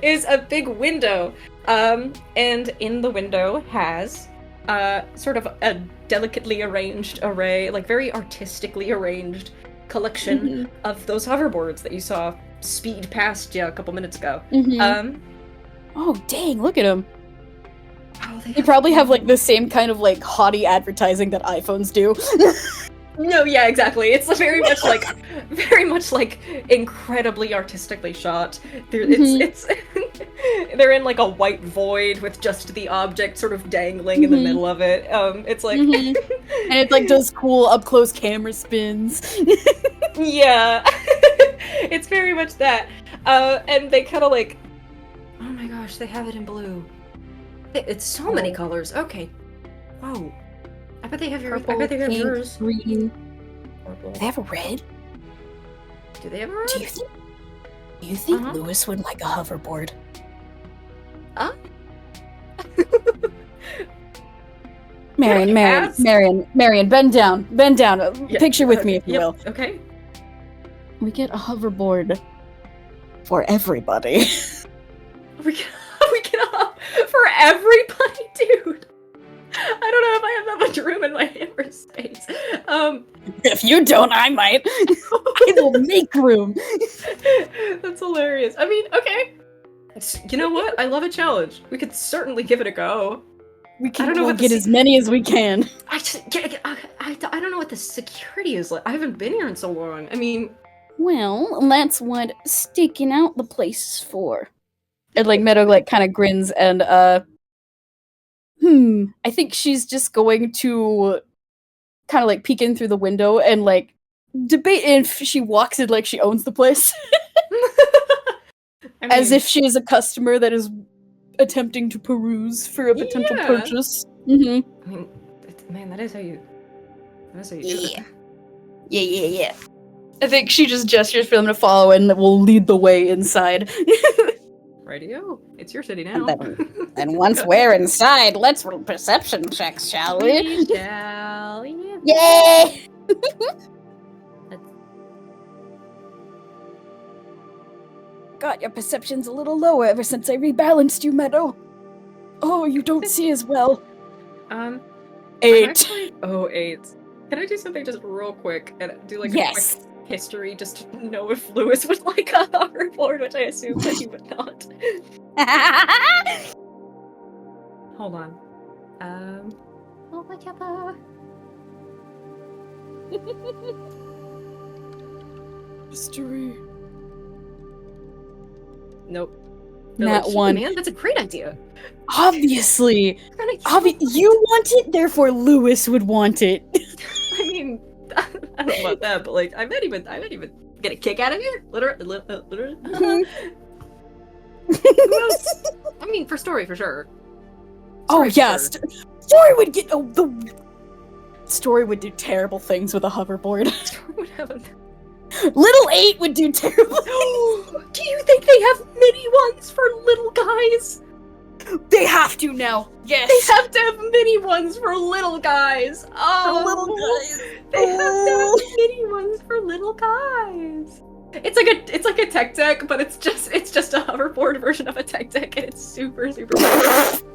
is a big window, and in the window has sort of a delicately arranged array, like very artistically arranged collection of those hoverboards that you saw speed past a couple minutes ago. Oh dang, look at them. Oh, they probably have like the same kind of like haughty advertising that iPhones do. No, yeah, exactly. It's very much like incredibly artistically shot. It's they're in like a white void with just the object sort of dangling in the middle of it. It's like and it like does cool up close camera spins. Yeah, it's very much that. And they kind of like, oh my gosh, they have it in blue. It's so many colors. Okay, whoa. I bet they have your. Purple, I bet they have pink, yours. Green. Purple. Do they have a red? Do they have a red? Do you think Lewis would like a hoverboard? Marion, bend down. Yeah. Picture with me, if you will. Okay. We get a hoverboard for everybody. we get for everybody, dude. I don't know if I have that much room in my hammer space. If you don't, I might. I will make room. That's hilarious. I mean, okay. You know what? I love a challenge. We could certainly give it a go. We can get as many as we can. I don't know what the security is like. I haven't been here in so long. I mean... Well, that's what staking out the place is for. And like Meadow like kind of grins and I think she's just going to kind of like peek in through the window and like debate if she walks in like she owns the place. I As mean, if she is a customer that is attempting to peruse for a potential yeah. purchase. I mean, man, that is how you do it. Yeah. I think she just gestures for them to follow and will lead the way inside. Radio, it's your city now. And once we're inside, let's roll perception checks, shall we? We shall. Yeah. Yay! God, your perception's a little lower ever since I rebalanced you, Meadow. Oh, you don't see as well. 8. 8. Can I do something just real quick and do like a Yes. quick history just to know if Lewis would like a hoverboard, which I assume that he would not. Hold on. Oh my kappa. History. Nope. Nat Like, 1. Man, that's a great idea. Obviously. Gonna You want it, therefore Lewis would want it. I mean, I don't know about that, but like, I might even get a kick out of it. Literally. Who knows? I mean, for story, for sure. Oh Story, yeah, for sure. Story would get the Story would do terrible things with a hoverboard. Story would have a... Little 8 would do terrible. Do you think they have mini ones for little guys? They have to now. Yes. They have to have mini ones for little guys. Oh, little guys. They have to have mini ones for little guys. It's like a tech deck, but it's just a hoverboard version of a tech deck, and it's super powerful.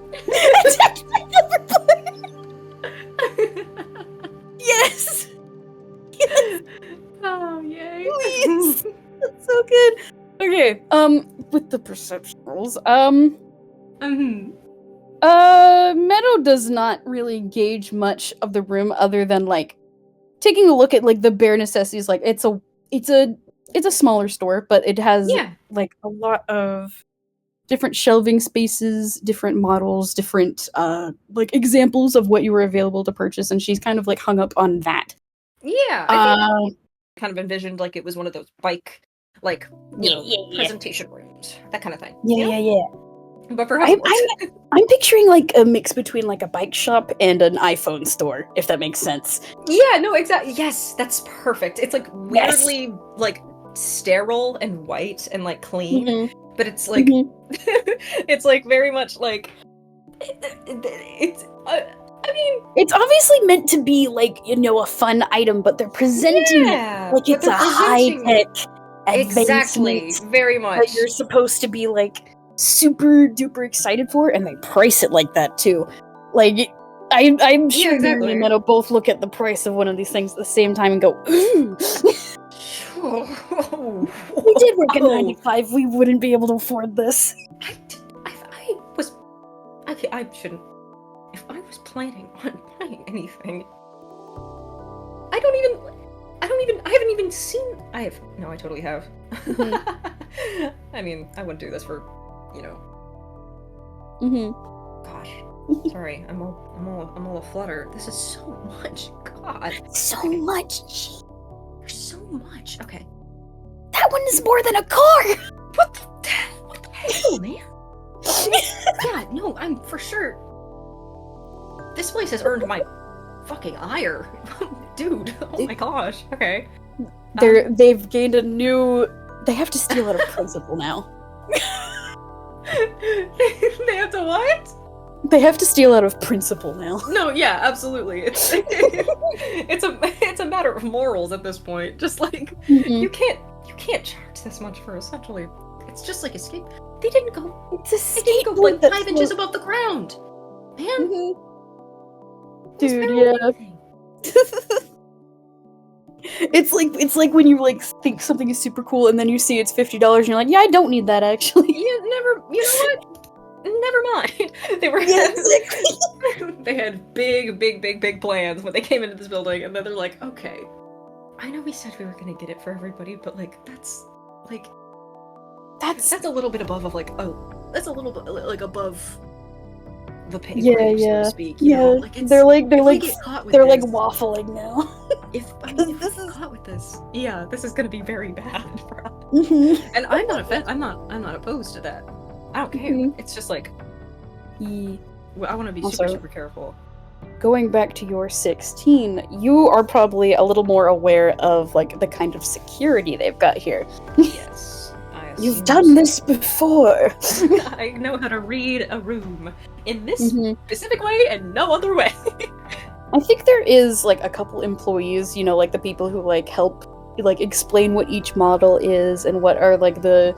Yes. Oh yay! Please. That's so good. Okay. With the perception rolls, Meadow does not really gauge much of the room other than like taking a look at like the bare necessities. Like it's a smaller store, but it has like a lot of different shelving spaces, different models, different like examples of what you were available to purchase, and she's kind of like hung up on that. Yeah, I think I kind of envisioned like it was one of those bike like presentation rooms, that kind of thing. Yeah. But for I'm picturing like a mix between like a bike shop and an iPhone store, if that makes sense. Yeah, no, exactly. Yes, that's perfect. It's like weirdly like sterile and white and like clean, but it's like it's like very much like it's. I mean, it's obviously meant to be like, you know, a fun item, but they're presenting it like it's a high-tech exactly, very much that you're supposed to be like super duper excited for, and they price it like that too. Like, I'm sure Marion and Meadow both look at the price of one of these things at the same time and go, ooh. If we did work at 95, we wouldn't be able to afford this. I shouldn't. If I was planning on buying anything, I haven't even seen. I totally have. I mean, I wouldn't do this for, you know. Gosh, sorry, I'm all aflutter. This is so much. God, so much. There's so much. Okay, that one is more than a car. What the hell, man? God, no, I'm for sure. This place has earned my fucking ire. Dude, oh my gosh. Okay. They've gained a new... They have to steal out of principle now. They have to what? They have to steal out of principle now. No, yeah, absolutely. It's it's a matter of morals at this point. Just like you can't charge this much for essentially. It's just like escape. They didn't go. They didn't go like 5 inches above the ground, man. Dude, yeah. It's like when you like think something is super cool and then you see it's $50 and you're like, yeah, I don't need that actually. You know what? Never mind. They were they had big plans when they came into this building, and then they're like, okay, I know we said we were gonna get it for everybody, but like that's a little bit above of like, oh, that's a little bit like above the paper, so to speak. You know, like they're if we get caught with they're this, waffling now. if we get caught with this, yeah, this is gonna be very bad for us. Mhm. And I'm not opposed to that. I don't care. Mhm. It's just like Yeah. I want to be Also- super careful. Going back to your 16, you are probably a little more aware of like the kind of security they've got here. Yes, You've done this before. I know how to read a room in this Mhm. specific way and no other way. I think there is like a couple employees, you know, like the people who like help like explain what each model is and what are like the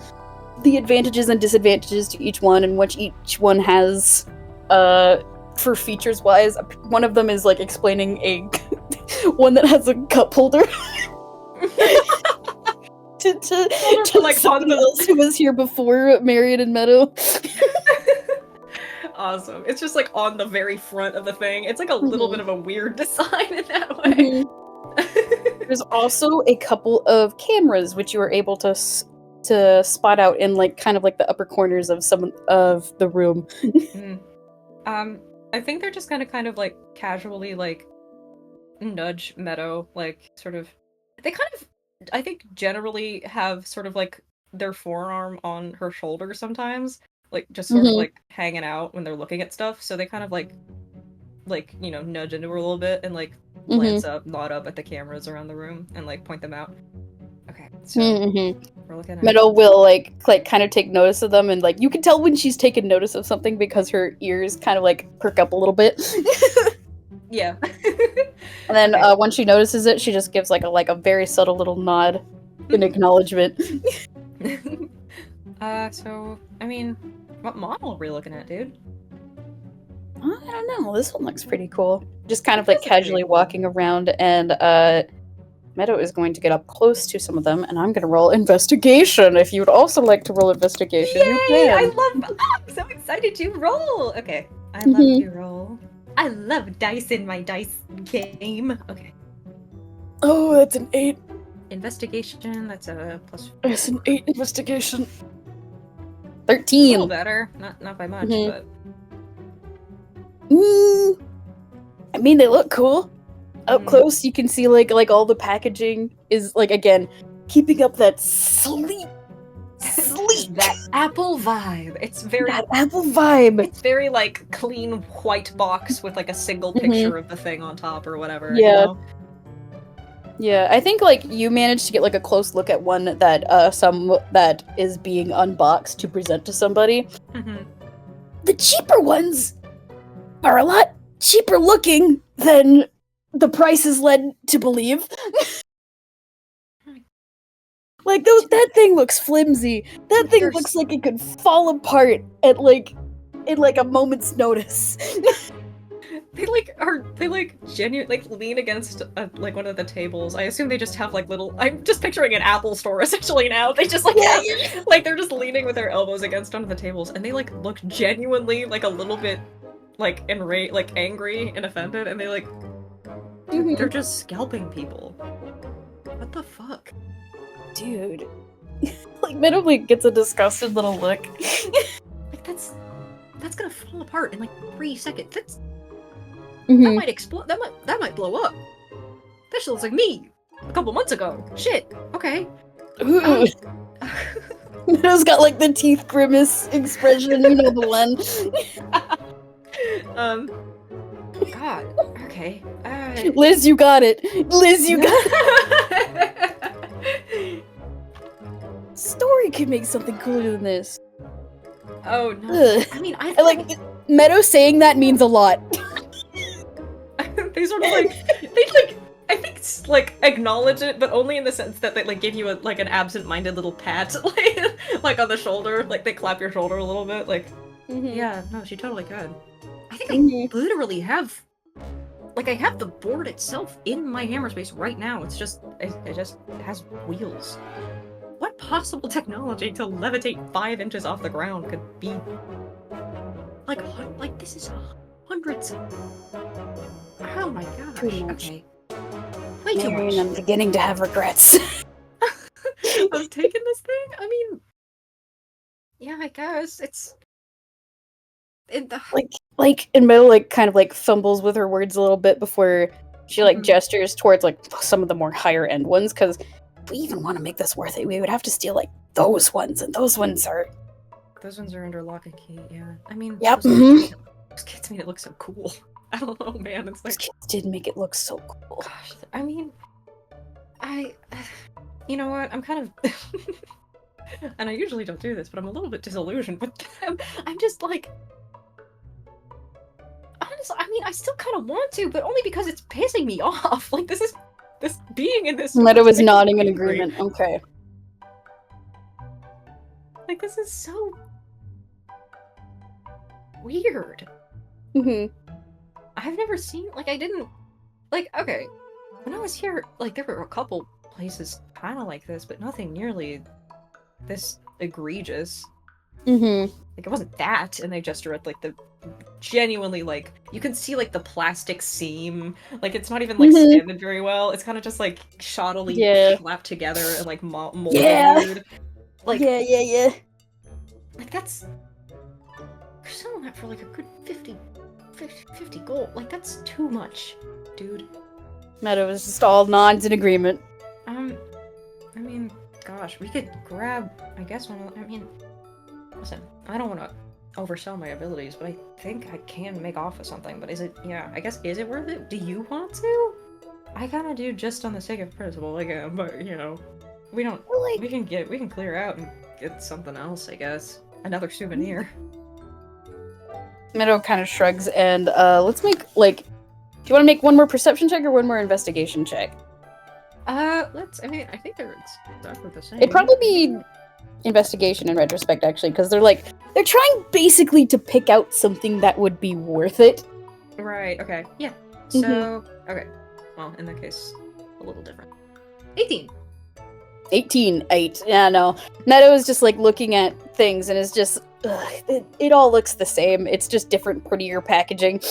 advantages and disadvantages to each one and what each one has for features wise. One of them is like explaining a one that has a cup holder to like, somebody else who was here before Marion and Meadow. Awesome. It's just like on the very front of the thing. It's like a little bit of a weird design in that way. Mhm. There's also a couple of cameras which you are able to spot out in like kind of like the upper corners of some of the room. I think they're just gonna kind of like casually like nudge Meadow, like sort of. They kind of, I think, generally have sort of like their forearm on her shoulder sometimes, like just sort of like hanging out when they're looking at stuff. So they kind of like you know, nudge into her a little bit and like glance up, nod up at the cameras around the room and like point them out. Okay, so we're looking at Meadow will like kind of take notice of them, and like you can tell when she's taken notice of something because her ears kind of like perk up a little bit. Yeah. And then when she notices it, she just gives like a very subtle little nod in acknowledgement. So I mean, what model are we looking at, dude? I don't know. This one looks pretty cool. Just kind of like casually walking around, and Meadow is going to get up close to some of them, and I'm going to roll investigation. If you would also like to roll investigation, you can. I'm so excited to roll! Okay. I love to roll. I love dice in my dice game. Okay. Oh, that's an 8. Investigation, that's a plus. That's an 8 investigation. A 13. little better. Not by much, but. I mean, they look cool. Up close, you can see like all the packaging is like again keeping up that sleek that Apple vibe. It's very that Apple vibe. It's very like clean white box with like a single picture of the thing on top or whatever. Yeah. You know? Yeah, I think like you managed to get like a close look at one that that is being unboxed to present to somebody. The cheaper ones are a lot cheaper looking than the price is led to believe. Like that thing looks flimsy. That thing looks like it could fall apart at like in like a moment's notice. They genuine like lean against like one of the tables. I assume they just have like little. I'm just picturing an Apple store essentially now. They just like have, like they're just leaning with their elbows against one of the tables, and they like look genuinely like a little bit like enraged, like angry and offended, and they like they're just scalping people. What the fuck, dude? Like Meadow gets a disgusted little look. Like that's gonna fall apart in like 3 seconds. That might explode. That might blow up. That shit looks like me a couple months ago. Shit. Okay. Meadow's got like the teeth grimace expression, you know the one. God. Okay. Liz, you got it. Liz, you got it. Story could make something cooler than this. Oh no. Ugh. I mean, I like Meadow saying that means a lot. They sort of like I think like acknowledge it, but only in the sense that they like give you a like an absent-minded little pat like on the shoulder, like they clap your shoulder a little bit, like yeah, no, she totally could. I think I literally have like I have the board itself in my hammer space right now. It's just it just has wheels. What possible technology to levitate 5 inches off the ground could be like this is hundreds. Oh my gosh. Pretty much. Okay. Way too much. I'm beginning to have regrets. Of taking this thing? I mean, yeah, I guess it's And Meadow like kind of like fumbles with her words a little bit before she like gestures towards like some of the more higher end ones, because if we even want to make this worth it, we would have to steal like those ones, and those ones are under lock and key. Yeah, I mean, yep. those kids made it look so cool. I don't know, man. It's like Those kids did make it look so cool. Gosh, I mean, you know what? I'm kind of, and I usually don't do this, but I'm a little bit disillusioned with them. I'm just like, honestly, I mean, I still kind of want to, but only because it's pissing me off. Like, this being in this. Meadow was nodding in agreement. Okay. Like, this is so weird. I've never seen, like, I didn't, like, okay, when I was here, like, there were a couple places kind of like this, but nothing nearly this egregious. Like, it wasn't that, and they gesture at, like, the genuinely, like, you can see, like, the plastic seam, like, it's not even, like, sanded very well, it's kind of just, like, shoddily slapped together and, like, molded. Like, yeah. Like, that's, you're selling that for, like, a good 50 gold. Like, that's too much, dude. Meadow was just all nods in agreement. I mean, gosh, we could grab, I guess, listen, I don't want to oversell my abilities, but I think I can make off with something, but is it worth it? Do you want to? I kinda do, just on the sake of principle, like, but, you know, we can clear out and get something else, I guess. Another souvenir. Meadow kind of shrugs, and let's make, like, do you want to make one more perception check or one more investigation check? I think they're exactly the same. It'd probably be investigation in retrospect, actually, because they're trying basically to pick out something that would be worth it. Right, okay. Yeah. So, okay. Well, in that case, a little different. 18! 8. Yeah, no. Meadow is just, like, looking at things, and is just, it all looks the same. It's just different, prettier packaging.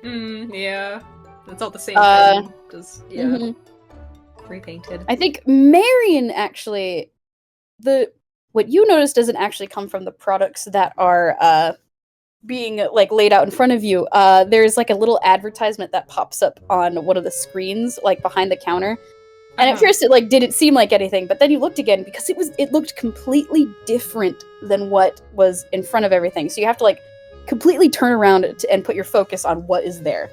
Yeah. It's all the same thing. Just, yeah. Repainted. I think Marion, actually, what you noticed doesn't actually come from the products that are, being, like, laid out in front of you. There's, like, a little advertisement that pops up on one of the screens, like, behind the counter. And at first it, like, didn't seem like anything, but then you looked again, because it looked completely different than what was in front of everything. So you have to, like, completely turn around and put your focus on what is there.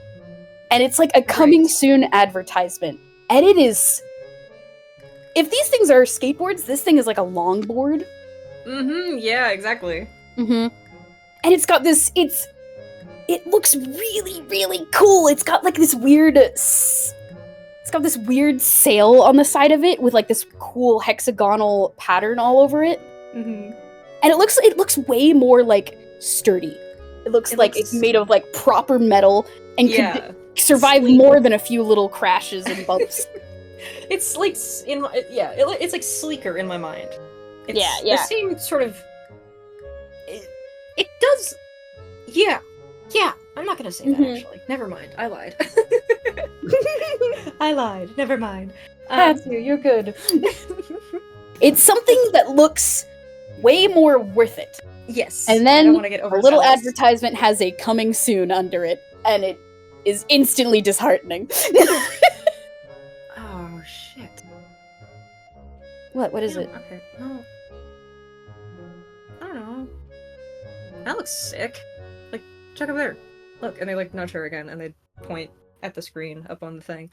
And it's, like, a coming soon advertisement. And it is... If these things are skateboards, this thing is, like, a longboard. Yeah, exactly. And it's got this... It looks really, really cool. It's got, like, this weird... It's got this weird sail on the side of it with, like, this cool hexagonal pattern all over it. And it looks way more, like, sturdy. It looks like it's made of, like, proper metal and could survive more than a few little crashes and bumps. It's like it's like sleeker in my mind. It's the same sort of. It does. Yeah. I'm not gonna say that actually. Never mind. I lied. I lied. Never mind. That's you. You're good. It's something that looks way more worth it. Yes. And then a little advertisement has a coming soon under it, and it is instantly disheartening. Oh shit. What is it? Okay. No. I don't know. That looks sick. Like, check over there. Look, and they, like, nudge her again, and they point at the screen up on the thing.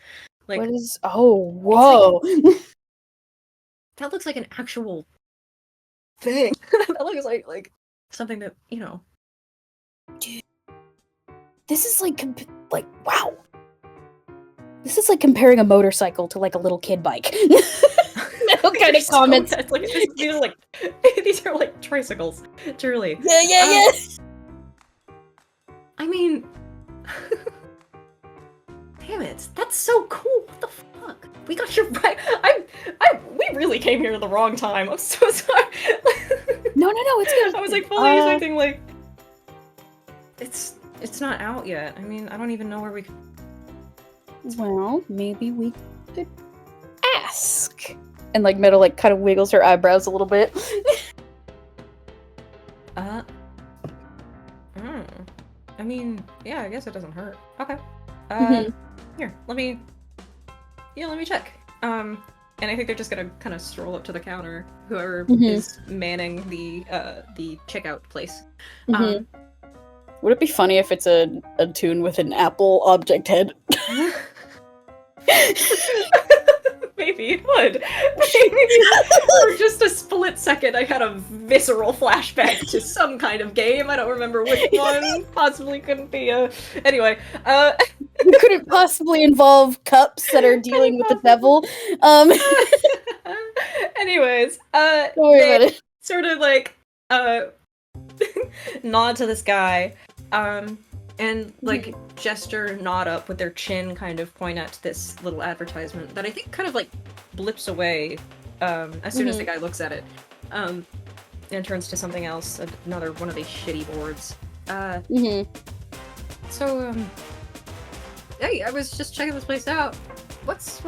Like, what is... Oh, whoa. Like, that looks like an actual thing. That looks like something that, you know. Dude. This is like wow. This is like comparing a motorcycle to, like, a little kid bike. No kind of comments. So like, these are like tricycles. Truly. Yeah. I mean, damn it, that's so cool. What the fuck? We got your right. We really came here at the wrong time. I'm so sorry. No, it's good. I was like fully expecting, like, it's not out yet. I mean, I don't even know where we could. Well, maybe we could ask. And, like, Meadow, like, kind of wiggles her eyebrows a little bit. mean, yeah, I guess it doesn't hurt. Okay. Mhm. Here, let me check. And I think they're just gonna kind of stroll up to the counter, whoever Mhm. is manning the checkout place. Mhm. Would it be funny if it's a tune with an apple object head? Maybe it would. Maybe for just a split second, I had a visceral flashback to some kind of game. I don't remember which one. Possibly couldn't be a. Anyway, It couldn't possibly involve cups that are dealing with the devil. Anyways, Don't worry they about it. sort of like nod to this guy, and like gesture nod up with their chin, kind of point at this little advertisement that I think kind of like blips away as soon as the guy looks at it, and turns to something else, another one of these shitty boards. So hey, I was just checking this place out. What's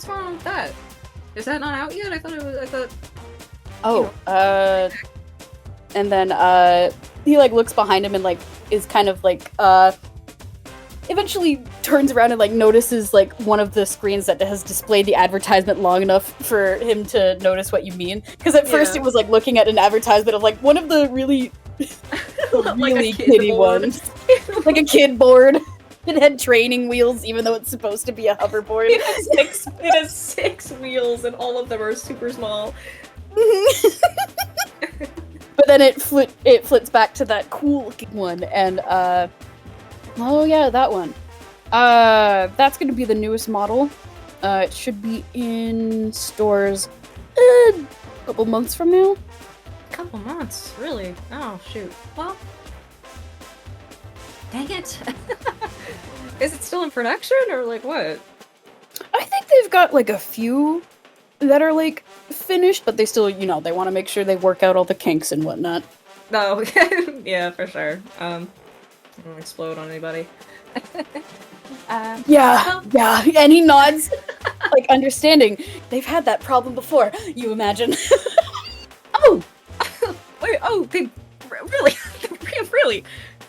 wrong with that? Is that not out yet? I thought. Oh, and then he like looks behind him and like is kind of like eventually turns around and like notices like one of the screens that has displayed the advertisement long enough for him to notice what you mean. Because at first it was like looking at an advertisement of like one of the really really kiddie ones, like a kid board. It had training wheels, even though it's supposed to be a hoverboard. It has six wheels, and all of them are super small. But then it flips back to that cool looking one, and oh yeah, that one. That's gonna be the newest model. It should be in stores a couple months from now. Couple months, really? Oh shoot. Well, dang it. Is it still in production, or like what? I think they've got like a few that are like finished, but they still, they want to make sure they work out all the kinks and whatnot. No, yeah, for sure. I don't explode on anybody. Yeah, and he nods, like understanding. They've had that problem before. You imagine? Oh, wait. Oh, they really, really.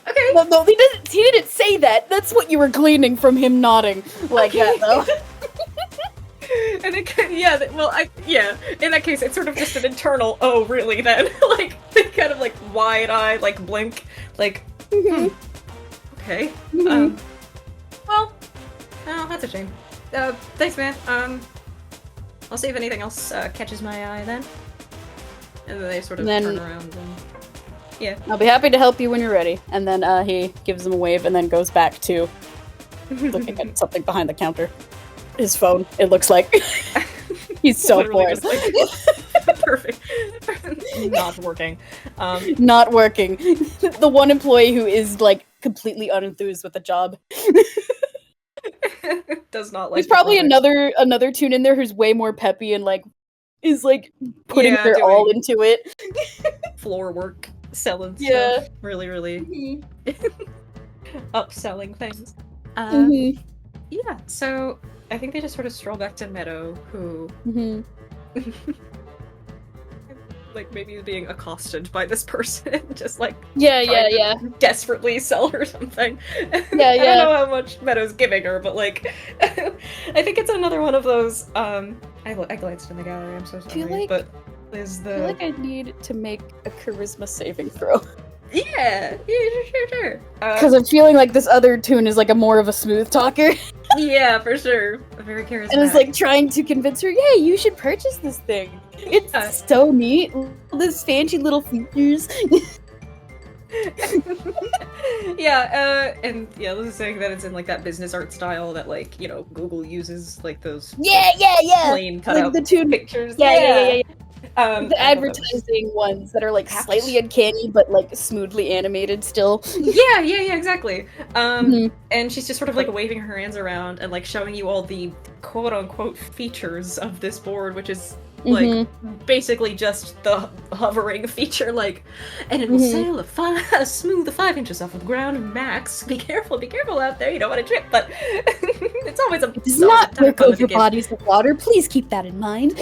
Okay. No, he didn't say that. That's what you were gleaning from him nodding like that, though. And in that case, it's sort of just an internal, oh, really, then? Like, they kind of, like, wide-eyed, like, blink, like, okay. Well, oh, that's a shame. Thanks, man. I'll see if anything else, catches my eye, then. And then they sort of turn around and... Yeah. I'll be happy to help you when you're ready. And then, he gives him a wave and then goes back to looking at something behind the counter. His phone, it looks like. He's so bored. Perfect. Not working. Not working. The one employee who is, like, completely unenthused with the job. Does not like. There's probably another tune in there who's way more peppy and, like, is, like, putting their all into it. Floor work, selling stuff. Really, really upselling things. Yeah, so I think they just sort of stroll back to Meadow, who like maybe is being accosted by this person, just like desperately sell her something. I don't know how much Meadow's giving her, but like I think it's another one of those. I glanced in the gallery. I'm so sorry, but is the. I feel like I need to make a charisma saving throw. Yeah, sure. Because I'm feeling like this other tune is like a more of a smooth talker. Yeah, for sure. Very charismatic. And it's like trying to convince her, yeah, you should purchase this thing. It's so neat. This fancy little features. And this is saying that it's in like that business art style that like, Google uses, like those plain cut out the tune pictures. Yeah. The advertising ones that are like slightly uncanny but like smoothly animated still. Yeah, exactly. And she's just sort of like waving her hands around and like showing you all the quote unquote features of this board, which is like basically just the hovering feature, like, and it will sail a smooth 5 inches off of the ground max. Be careful out there, you don't want to trip, but it's always a does not work over bodies of water. Please keep that in mind.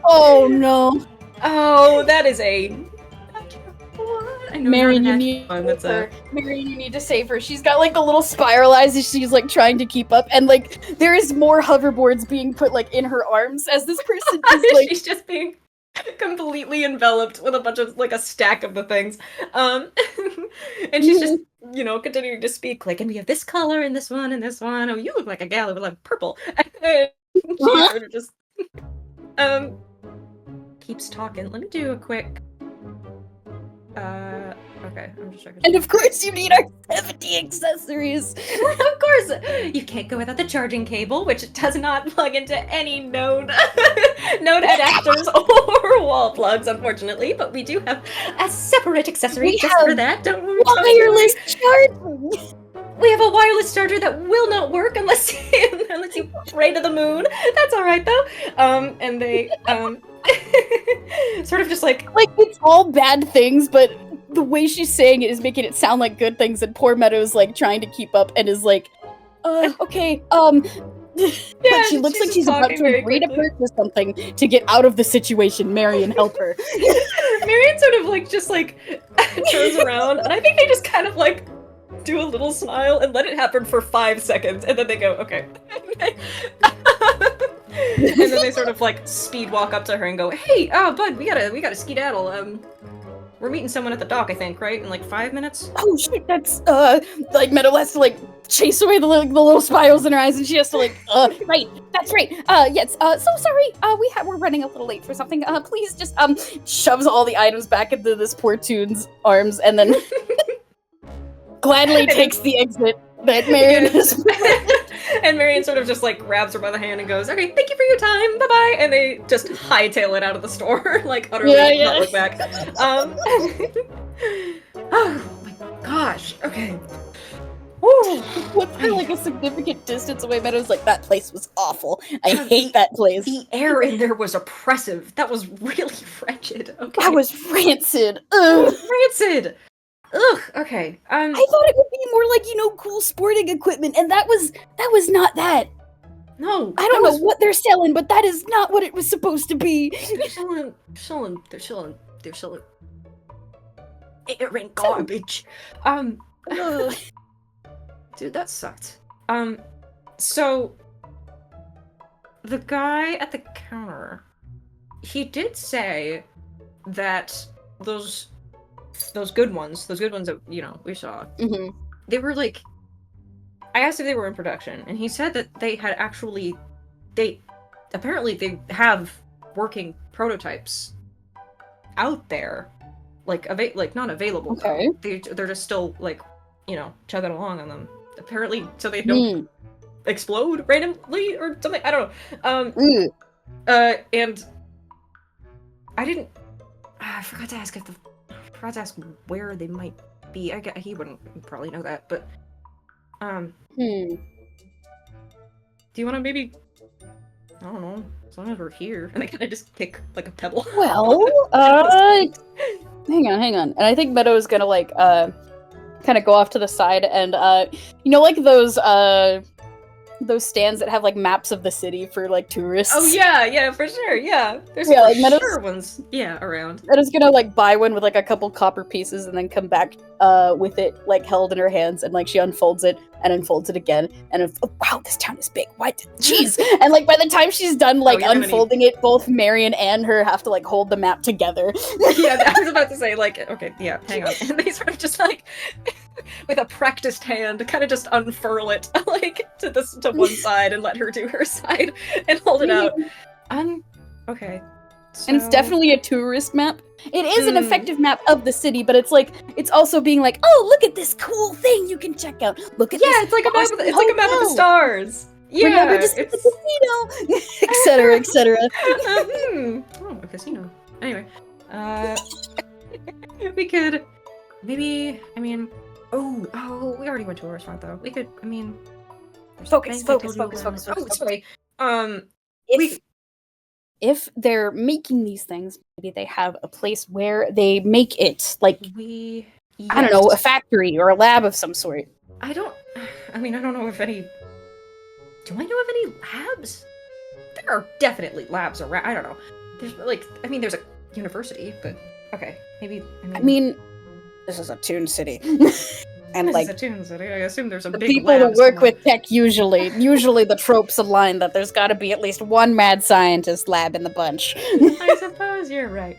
Oh no. Oh, that is I know Marion, not you an need actual one that's a... Marion, you need to save her. She's got like a little spiral eyes as she's like trying to keep up, and like there is more hoverboards being put like in her arms as this person is like She's just being completely enveloped with a bunch of like a stack of the things. And she's just, you know, continuing to speak like, and we have this color and this one and this one. Oh, you look like a gal with like purple. And she sort of just keeps talking. Let me do a quick okay, I'm just checking. And of course you need our 70 accessories. Of course! You can't go without the charging cable, which does not plug into any node adapters or wall plugs, unfortunately, but we do have a separate accessory just for that. Don't worry. Wireless charging! We have a wireless charger that will not work unless you pray to the moon. That's alright though. And they sort of just like it's all bad things, but the way she's saying it is making it sound like good things, and poor Meadow's like trying to keep up and is like, okay, yeah, but she looks like she's about to agree to purchase something to get out of the situation. Marion, help her. Marion sort of like just like turns around, and I think they just kind of like do a little smile and let it happen for 5 seconds, and then they go, okay. And then they sort of like speed walk up to her and go, hey, bud, we gotta skedaddle. We're meeting someone at the dock, I think, right? In like 5 minutes? Oh shit, that's like Meadow has to like chase away the little spirals in her eyes, and she has to like right, that's right. Yes, so sorry. We're running a little late for something. Please just shoves all the items back into this poor Toon's arms, and then gladly takes the exit that Marion is. And Marion sort of just like grabs her by the hand and goes, okay, thank you for your time, bye-bye, and they just hightail it out of the store, like utterly not look back. Oh my gosh, okay. Woo. What's like a significant distance away? Meadow's like, that place was awful. I hate that place. The air in there was oppressive. That was really wretched. Okay. That was rancid. Ugh. Rancid. Ugh. Okay. I thought it would be more like, you know, cool sporting equipment, and that was not that. No. I don't know what they're selling, but that is not what it was supposed to be. They're selling air and garbage. Dude, that sucked. So the guy at the counter, he did say that those good ones that, you know, we saw, they were like, I asked if they were in production, and he said that they had actually, apparently they have working prototypes out there, like not available. Okay. They're just still like, you know, chugging along on them. Apparently, so they don't explode randomly or something. I don't know. And I forgot to ask where they might be. He wouldn't probably know that, but do you want to maybe, I don't know, as long as we're here, and they kind of just kick like a pebble. Well, hang on, and I think Meadow is gonna like kind of go off to the side, and you know, like those stands that have like maps of the city for like tourists. Oh yeah, for sure, yeah. There's like sure ones, around. Meadow's gonna like buy one with like a couple copper pieces, and then come back with it like held in her hands, and like she unfolds it and unfolds it again, and oh wow, this town is big. What? Jeez! And like by the time she's done like unfolding it, both Marion and her have to like hold the map together. Yeah, I was about to say like, okay, yeah, hang on, and they sort of just like, with a practiced hand, kind of just unfurl it like to one side and let her do her side and hold it out. Okay. So... And it's definitely a tourist map. It is an effective map of the city, but it's like it's also being like, oh, look at this cool thing you can check out. Look at this. It's like a map. It's like a map of the stars. Yeah, remember to see the casino, etc., etc. Oh, a casino. Anyway, we could maybe. I mean, oh, we already went to a restaurant though. We could. I mean, focus. Oh, sorry. If they're making these things, maybe they have a place where they make it, like I don't know, a factory or a lab of some sort. I don't know if any. Do I know of any labs? There are definitely labs around. I don't know. There's there's a university, but okay, maybe. I mean, this is a Toon City. And This like is a Toon City. I assume there's a the big people who lab work somewhere. with tech usually the tropes align that there's got to be at least one mad scientist lab in the bunch. I suppose you're right.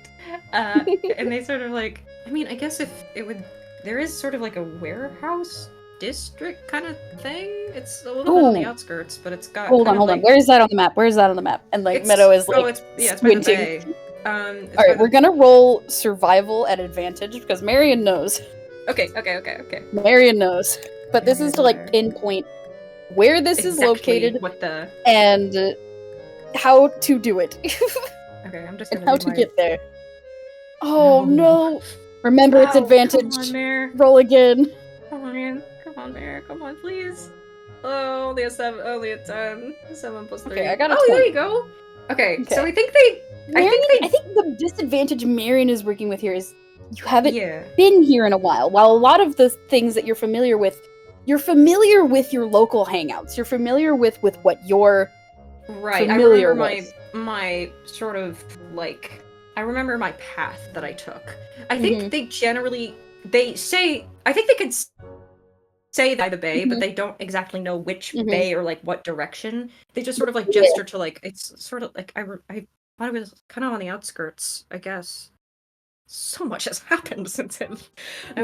And they sort of like, I mean, I guess if it would, there is sort of like a warehouse district kind of thing. It's a little bit on the Ooh. outskirts, but it's got Hold kind on. of like, Where is that on the map? Where is that on the map? And like Meadow is like it's by the squinting. bay. It's All by right, we're gonna roll survival at advantage because Marion knows. Okay. Marion knows, but this is to like pinpoint where this is located What the? and how to do it Okay, I'm just and gonna how do to my... get there. Oh no! Remember, it's Ow, advantage. Come on, Mare. Roll again. Come on, Mare. Come on, please. Oh, only a 7, only a 10. 7 plus 3. Okay, I got a Oh, 20. there you go. Okay, so Okay. I think they... I think the disadvantage Marion is working with here is you haven't Yeah. been here in a while. While a lot of the things that you're familiar with your local hangouts. You're familiar with what you're Right, familiar I remember with. my sort of, like... I remember my path that I took. I think they generally... They say... I think they could say by the bay, but they don't exactly know which bay or, like, what direction. They just sort of, like, gesture to, like... It's sort of, like... I thought it was kind of on the outskirts, I guess. So much has happened since I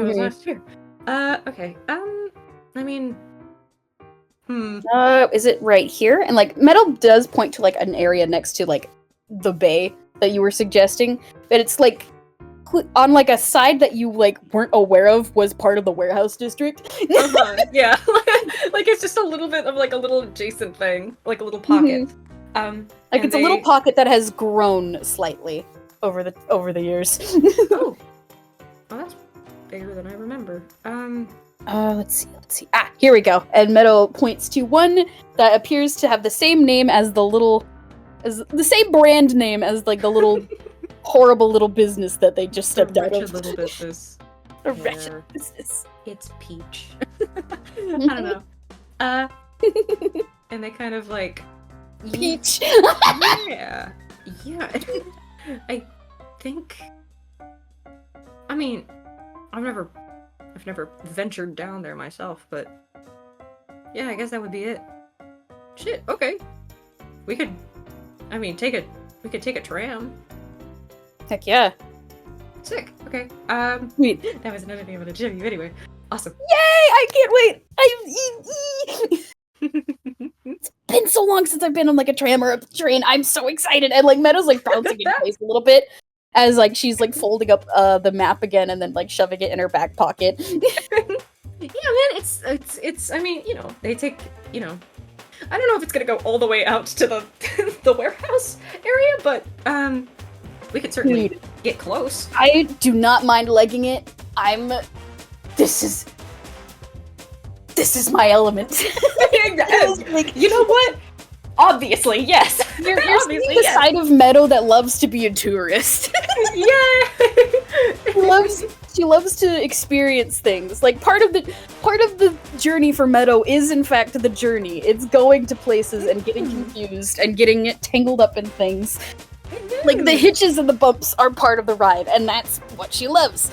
was last here. Okay. I mean... Is it right here? And, like, Metal does point to, like, an area next to, like, the bay that you were suggesting. But it's, like, on, like, a side that you, like, weren't aware of was part of the warehouse district. Yeah. Like, it's just a little bit of, like, a little adjacent thing. Like, a little pocket. Like, it's a little pocket that has grown slightly over the years. Oh, that's bigger than I remember. Let's see. Ah, here we go. And Meadow points to one that appears to have the same name as the same brand name as like the little horrible little business that they just stepped out of. Little business. A wretched business. It's Peach. I don't know. And they kind of like Peach. Yeah. I think. I mean, I've never ventured down there myself, but yeah, I guess that would be it. Shit. Okay. We could take a tram. Heck yeah. Sick. Okay. Wait. That was another name of the gym. Anyway. Awesome. Yay! I can't wait. It's been so long since I've been on like a tram or a train. I'm so excited, and like Meadow's like bouncing in place a little bit as like she's like folding up the map again and then like shoving it in her back pocket. Yeah, man, it's. I mean, they take. I don't know if it's gonna go all the way out to the the warehouse area, but we could certainly get close. I do not mind legging it. This is my element. Like, you know what? Obviously, yes. You're seeing the side of Meadow that loves to be a tourist. Yeah. She loves to experience things. Like part of the journey for Meadow is in fact the journey. It's going to places and getting confused and getting tangled up in things. Like the hitches and the bumps are part of the ride, and that's what she loves.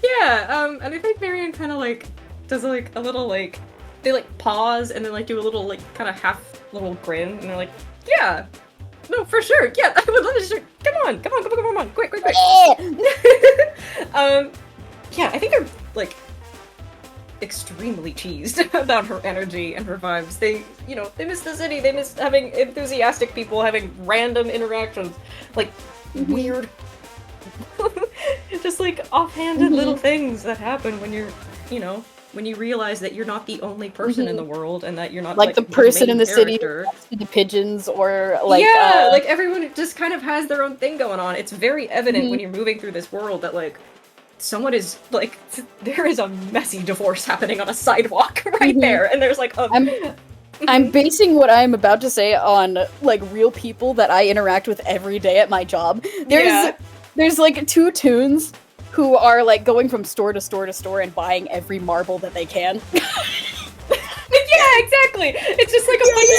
Yeah, and I think Marion kind of like does like a little like they like pause and then like do a little like kind of half little grin, and they're like, yeah, no, for sure, yeah, I would love to share. Come on, quick. Yeah, I think they're like extremely cheesed about her energy and her vibes. They miss the city. They miss having enthusiastic people having random interactions, like weird, just like offhanded little things that happen when you're, when you realize that you're not the only person in the world and that you're not like the person main in the character. city, the pipigeons, or like like everyone just kind of has their own thing going on. It's very evident when you're moving through this world that like someone is like there is a messy divorce happening on a sidewalk right there, and there's like I'm basing what I'm about to say on like real people that I interact with every day at my job. There's like two tunes who are like going from store to store to store and buying every marble that they can. Yeah, exactly. It's just like a bunch of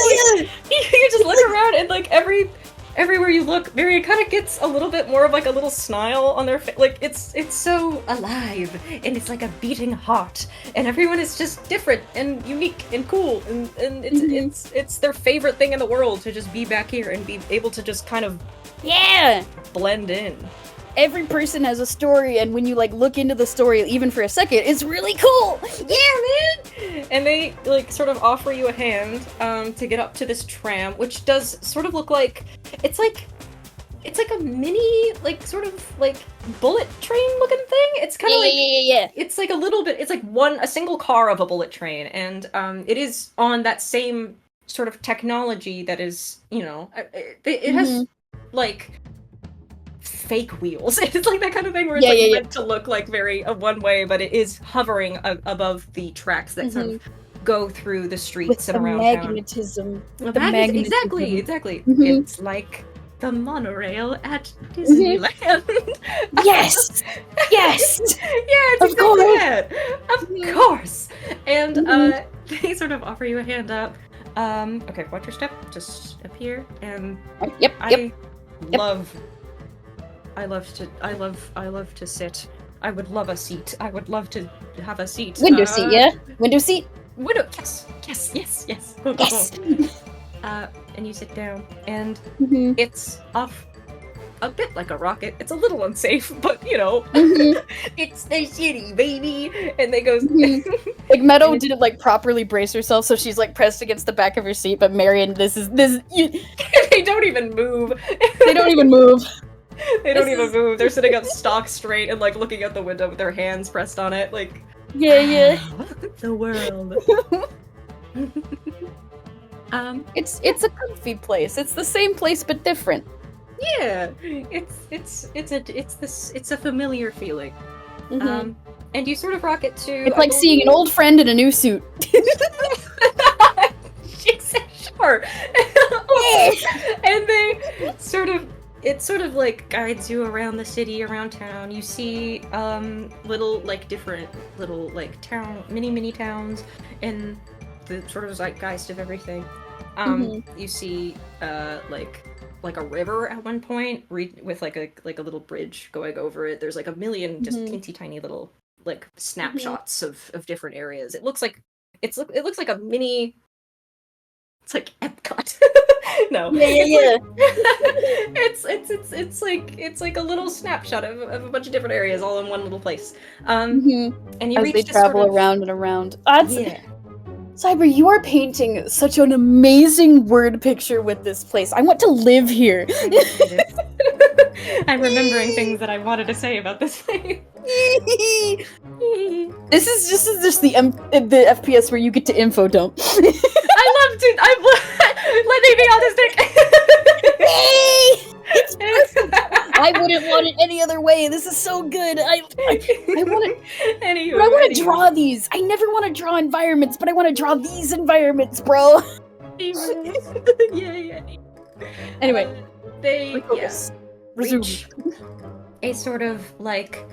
like, you just look around and like every everywhere you look, Marion kind of gets a little bit more of like a little smile on their face. Like it's so alive, and it's like a beating heart, and everyone is just different and unique and cool, and it's their favorite thing in the world to just be back here and be able to just kind of blend in. Every person has a story, and when you like look into the story even for a second, it's really cool. Yeah, man. And they like sort of offer you a hand to get up to this tram, which does sort of look like it's like a mini like sort of like bullet train looking thing. It's kind of yeah. It's like a little bit. It's like a single car of a bullet train, and it is on that same sort of technology that is, you know, it has like fake wheels. It's like that kind of thing where it's meant to look like very one way, but it is hovering above the tracks that sort of go through the streets and around magnetism. town. With the magnetism. Exactly. It's like the monorail at Disneyland. Yes! Yes! Yeah, it's exactly that. Of course. And they sort of offer you a hand up. Okay, watch your step. Just up here. And I love to sit. I would love a seat. I would love to have a seat. Window seat, yeah? Window seat? Window, yes. Go. Yes! And you sit down, and it's off a bit like a rocket. It's a little unsafe, but you know, it's the city, baby. And they go. Like Meadow didn't like properly brace herself, so she's like pressed against the back of her seat. But Marion, this. They don't even move. They don't even move. They don't even move. They're sitting up stock straight and like looking out the window with their hands pressed on it, like. Yeah. The world. It's a comfy place. It's the same place but different. Yeah, it's a familiar feeling. And you sort of rock it to. It's like seeing an old friend in a new suit. Sure. And they sort of like guides you around the city, around town. You see little like different little like mini towns and the sort of zeitgeist of everything. You see like a river at one point with like a little bridge going over it. There's like a million just teensy tiny little like snapshots of different areas. It looks like it looks like a mini. It's like Epcot. No. Yeah. It's like a little snapshot of a bunch of different areas all in one little place. And you as reach they travel sort of, around and around. Cyber, you are painting such an amazing word picture with this place. I want to live here. I'm remembering things that I wanted to say about this place. This is just the FPS where you get to info dump. Let me be autistic. It's perfect. I wouldn't want it any other way. This is so good. I want to. Anyway, I want to draw these. I never want to draw environments, but I want to draw these environments, bro. Yeah. Anyway, they resume. reach a sort of like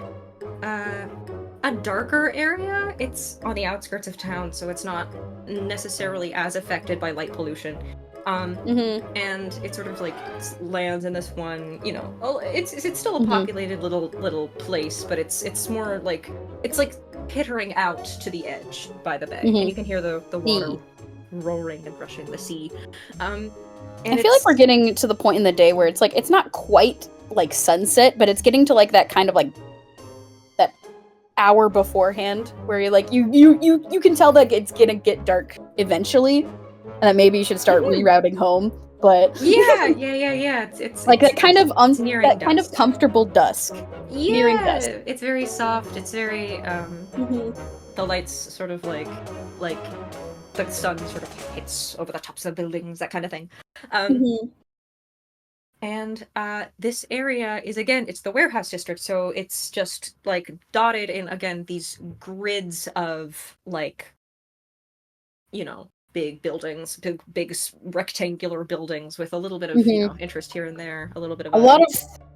a darker area. It's on the outskirts of town, so it's not necessarily as affected by light pollution. And it sort of like lands in this one, you know, it's still a populated little place, but it's more like it's like pittering out to the edge by the bay, and you can hear the water roaring and rushing, the sea. And I feel like we're getting to the point in the day where it's like it's not quite like sunset, but it's getting to like that kind of like that hour beforehand where you're like you can tell that it's gonna get dark eventually. And that maybe you should start rerouting home, but yeah. It's like that kind of nearing kind of comfortable dusk. Yeah, nearing dusk. It's very soft. It's very the lights sort of like the sun sort of hits over the tops of the buildings, that kind of thing. And this area is, again, it's the warehouse district, so it's just like dotted in, again, these grids of like, you know, big buildings, big rectangular buildings with a little bit of you know, interest here and there, a little bit of a lot of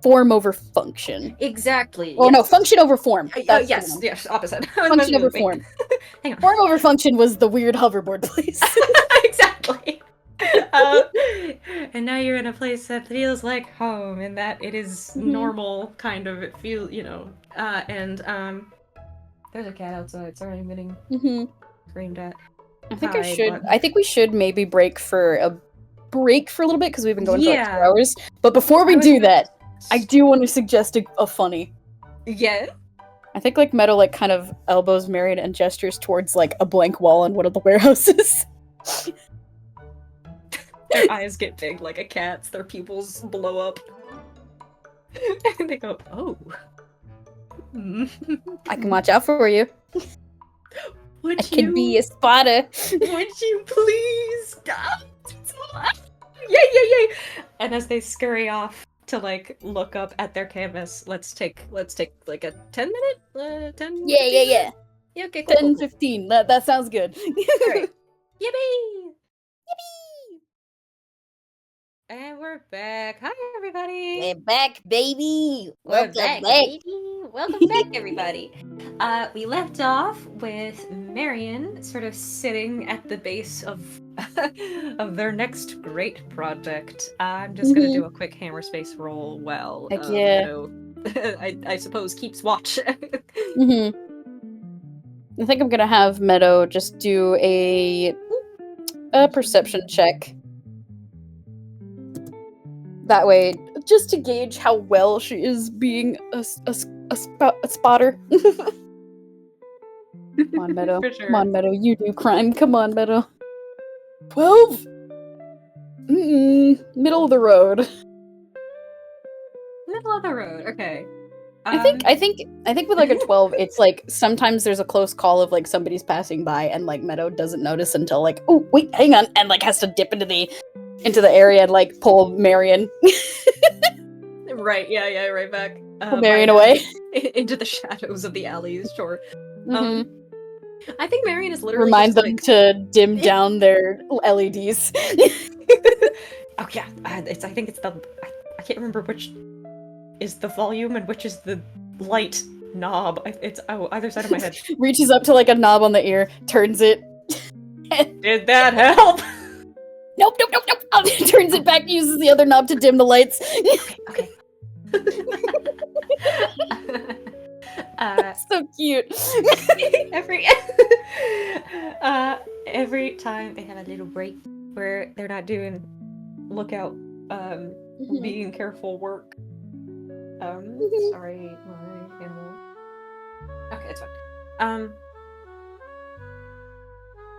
form over function. Exactly. Oh no, function over form. Yes, opposite. Function over form. Hang on. Form over function was the weird hoverboard place. Exactly. uh, and now you're in a place that feels like home, and that it is normal, kind of. It feels, and there's a cat outside. Sorry, I'm getting screamed at. I think Hi, but I think we should maybe break for a little bit because we've been going for like 2 yeah, hours. But before we do that, I do want to suggest a funny. Yeah. I think like Meadow like kind of elbows Marion and gestures towards like a blank wall in one of the warehouses. Their eyes get big like a cat's. Their pupils blow up. And they go, oh. I can watch out for you. I can be a spotter. Would you please stop? Yay! And as they scurry off to like look up at their canvas, let's take like a 10-minute? 10? Yeah. Yeah, okay, cool. 10, 15. That sounds good. Alright. Yippee! And we're back. Hi, everybody. We're back, baby. Welcome back, baby. Welcome back, everybody. We left off with Marion sort of sitting at the base of of their next great project. I'm just gonna do a quick hammer space roll while Meadow, I suppose, keeps watch. I think I'm gonna have Meadow just do a perception check. That way, just to gauge how well she is being a spotter. Come on, Meadow. For sure. Come on, Meadow. You do crime. Come on, Meadow. 12. Middle of the road. Middle of the road. Okay. I think with like a 12, it's like sometimes there's a close call of like somebody's passing by and like Meadow doesn't notice until like, oh wait, hang on, and like has to dip into the area and like pull Marion. Right, yeah, right back. Pull Marion away. Into the shadows of the alleys, sure. I think Marion is literally remind them like... to dim down their LEDs. Oh yeah, I think it's the... I can't remember which is the volume and which is the light knob. It's either side of my head. Reaches up to like a knob on the ear, turns it. Did that help? Nope. Turns it back, uses the other knob to dim the lights. Okay. So cute. Every time they have a little break where they're not doing lookout, being careful work. Sorry, my animal. Okay, it's fine.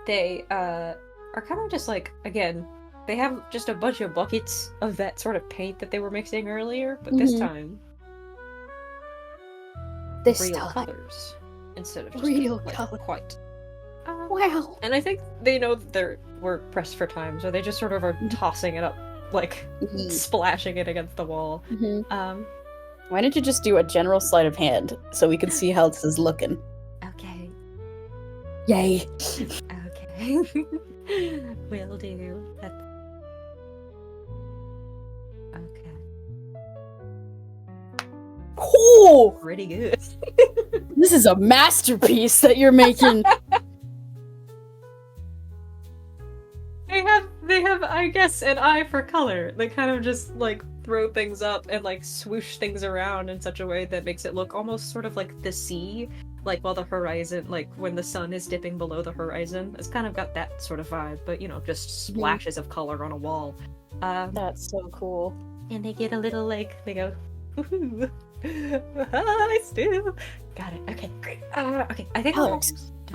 They are kind of just like, again, they have just a bunch of buckets of that sort of paint that they were mixing earlier, but this time real colors instead of just real like, color. White. Wow. And I think they know that we're pressed for time, so they just sort of are tossing it up, like splashing it against the wall. Why don't you just do a general sleight of hand so we can see how this is looking? Okay. Yay. Okay. Will do. That's... Okay. Oh! Pretty good. This is a masterpiece that you're making. They have, I guess, an eye for color. They kind of just, like, throw things up and, like, swoosh things around in such a way that makes it look almost sort of like the sea. Like, while the horizon, like, when the sun is dipping below the horizon. It's kind of got that sort of vibe, but, you know, just splashes of color on a wall. That's so cool. And they get a little, like, they go, woohoo, I still got it. Okay, great. Okay, I think that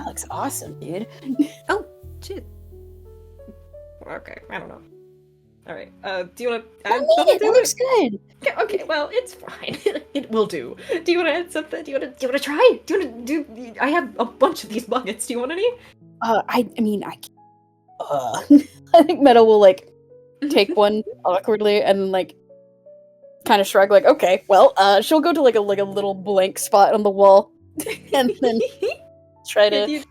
looks awesome, dude. Oh, shit. Okay, I don't know. Alright, do you want to add something to it? That looks good. Okay, well, it's fine. It will do. Do you want to add something? Do you want to try? Do you want to do... I have a bunch of these buckets. Do you want any? I think Meadow will, like, take one awkwardly and, like, kind of shrug, like, okay, well, she'll go to, like a little blank spot on the wall and then try to...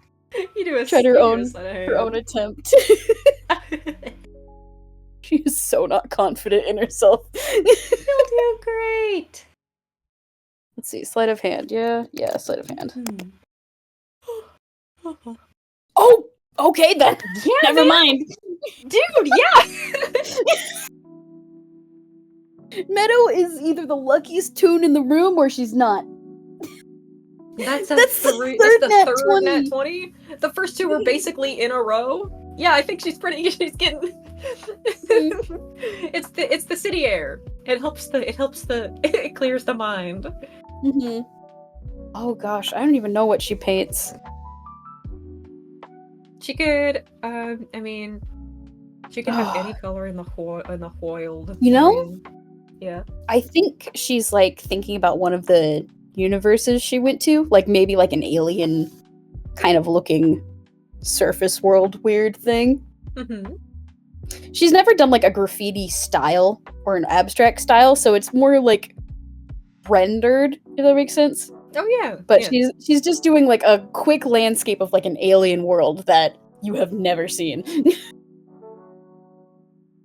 You do her own attempt. She is so not confident in herself. You'll do great. Let's see, sleight of hand. Yeah, sleight of hand. Oh, Okay, then. Yeah, Never man. mind. Dude, yeah! Meadow is either the luckiest toon in the room or she's not. That's the third third nat nat 20. The first two were basically in a row. Yeah, I think she's getting it's the city air. It clears the mind. Mm-hmm. Oh gosh, I don't even know what she paints. She could she could have any color in the foiled. You know? Yeah. I think she's like thinking about one of the universes she went to, like maybe like an alien kind of looking surface world weird thing. Mm-hmm. She's never done like a graffiti style or an abstract style, so it's more like rendered, if that makes sense. Oh yeah. But yeah. she's just doing like a quick landscape of like an alien world that you have never seen.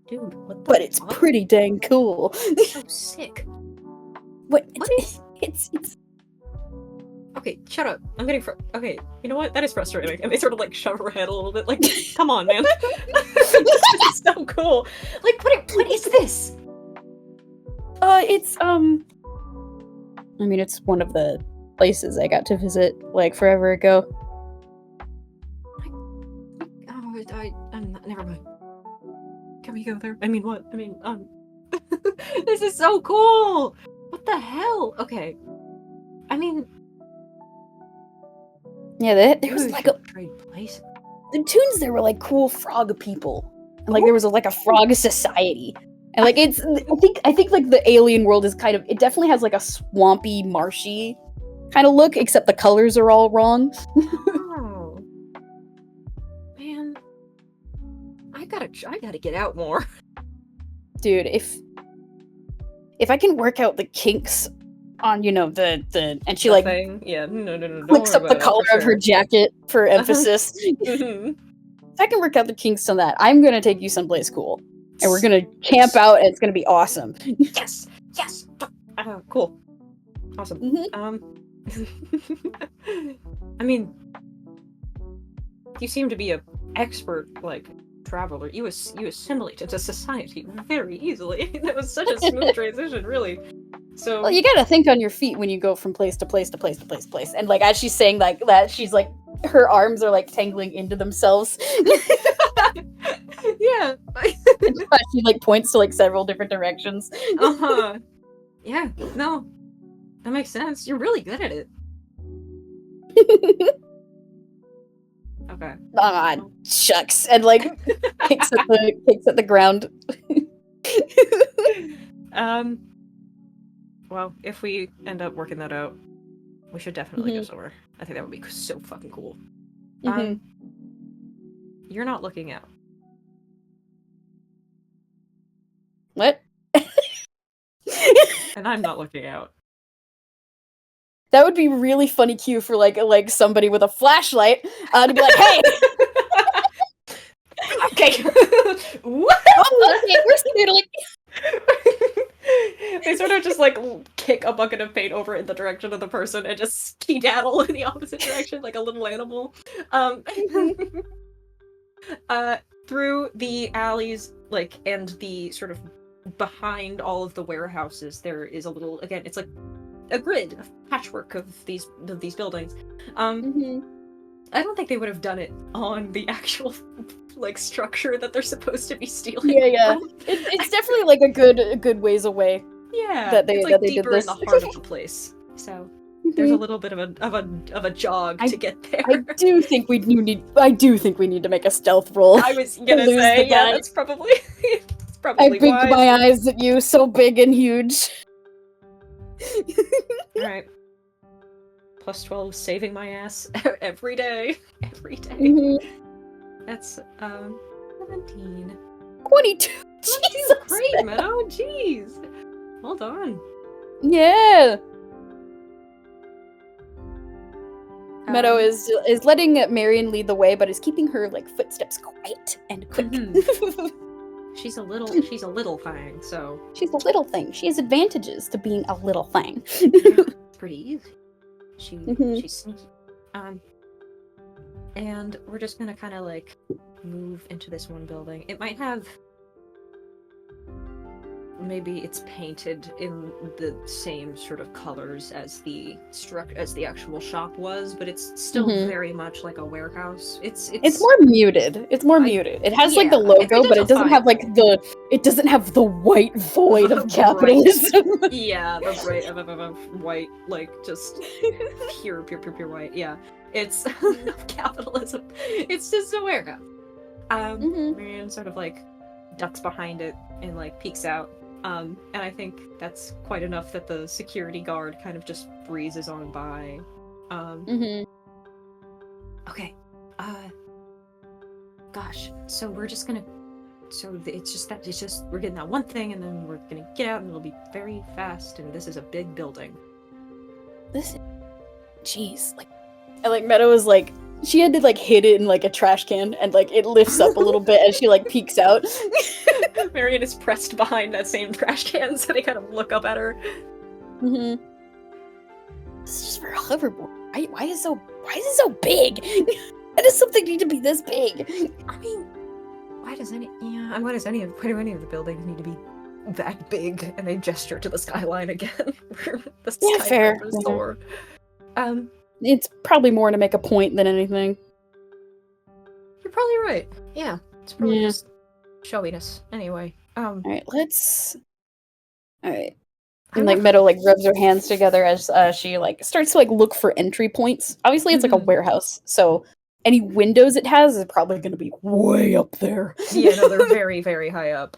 Dude, what the But it's fuck? pretty dang cool. So sick. What is it's Okay, shut up. I'm getting okay, you know what? That is frustrating. And they sort of like shove her head a little bit. Like, come on, man. This is so cool. Like, what is this? It's I mean, it's one of the places I got to visit like forever ago. Never mind. Can we go there? I mean, what? I mean, this is so cool. What the hell? Okay. I mean, yeah, there was like trade place. The tunes there were like cool frog people, and like there was like a frog society, and like it's I think like the alien world is kind of, it definitely has like a swampy, marshy kind of look, except the colors are all wrong. Oh man, I gotta get out more, dude. If I can work out the kinks on, you know, the and she like thing. Yeah, no, clicks up the collar of her jacket for emphasis. Mm-hmm. If I can work out the kinks on that, I'm gonna take you someplace cool, and we're gonna camp out, and it's gonna be awesome. Yes. Cool. Awesome. Mm-hmm. I mean, you seem to be an expert, like, traveler. You assimilate into society very easily. That was such a smooth transition, really. So, well, you gotta think on your feet when you go from place to place to place to place to place. And like as she's saying like that, she's like her arms are like tangling into themselves. yeah. And she like points to like several different directions. Uh-huh. Yeah, no. That makes sense. You're really good at it. Okay. Shucks. And like kicks at the ground. Well, if we end up working that out, we should definitely go somewhere. I think that would be so fucking cool. You're not looking out. What? And I'm not looking out. That would be really funny cue for like somebody with a flashlight to be like, hey! Okay. What? Oh, okay, we're skedaddling. They sort of just like kick a bucket of paint over in the direction of the person and just skedaddle in the opposite direction like a little animal. Through the alleys, like, and the sort of behind all of the warehouses, there is a little, again, it's like a grid, a patchwork of these buildings. I don't think they would have done it on the actual like structure that they're supposed to be stealing. Yeah. It's definitely like a good ways away. Yeah, that they it's like they deeper did this. in the heart of the place. So there's a little bit of a jog to get there. I do think we need to make a stealth roll. I was gonna say, yeah, that's probably I blinked my eyes at you, so big and huge. All right. Plus 12, saving my ass every day. That's 17. 22. Jesus, great, Meadow. Jeez, well done. Yeah. Meadow is letting Marion lead the way, but is keeping her like footsteps quiet and quick. She's a little thing, so she's a little thing. She has advantages to being a little thing. It's pretty easy. She's sneaky. And we're just gonna kind of like move into this one building. It might have, maybe it's painted in the same sort of colors as the actual shop was, but it's still very much like a warehouse. It's more muted. It's more muted. It has like the logo, but it doesn't have like the white void of capitalism. Yeah, the bright white, like just pure white. Yeah, it's capitalism. It's just a warehouse. Marion sort of like ducks behind it and like peeks out. And I think that's quite enough that the security guard kind of just breezes on by. Okay. Gosh. So we're just gonna. So it's just we're getting that one thing, and then we're gonna get out, and it'll be very fast. And this is a big building. Jeez, like Meadow is like. She had to like hid it in like a trash can, and like it lifts up a little bit as she like peeks out. Marion is pressed behind that same trash can, so they kind of look up at her. This is just for a hoverboard. Why is it so big? Why does something need to be this big? I mean, why do any of the buildings need to be that big? And they gesture to the skyline again. Fair. Door. It's probably more to make a point than anything. You're probably right. Yeah, it's probably just showiness. Anyway, Alright, Alright. And like Meadow like rubs her hands together as she like starts to like look for entry points. Obviously, it's like a warehouse, so any windows it has is probably going to be way up there. Yeah, no, they're very, very high up.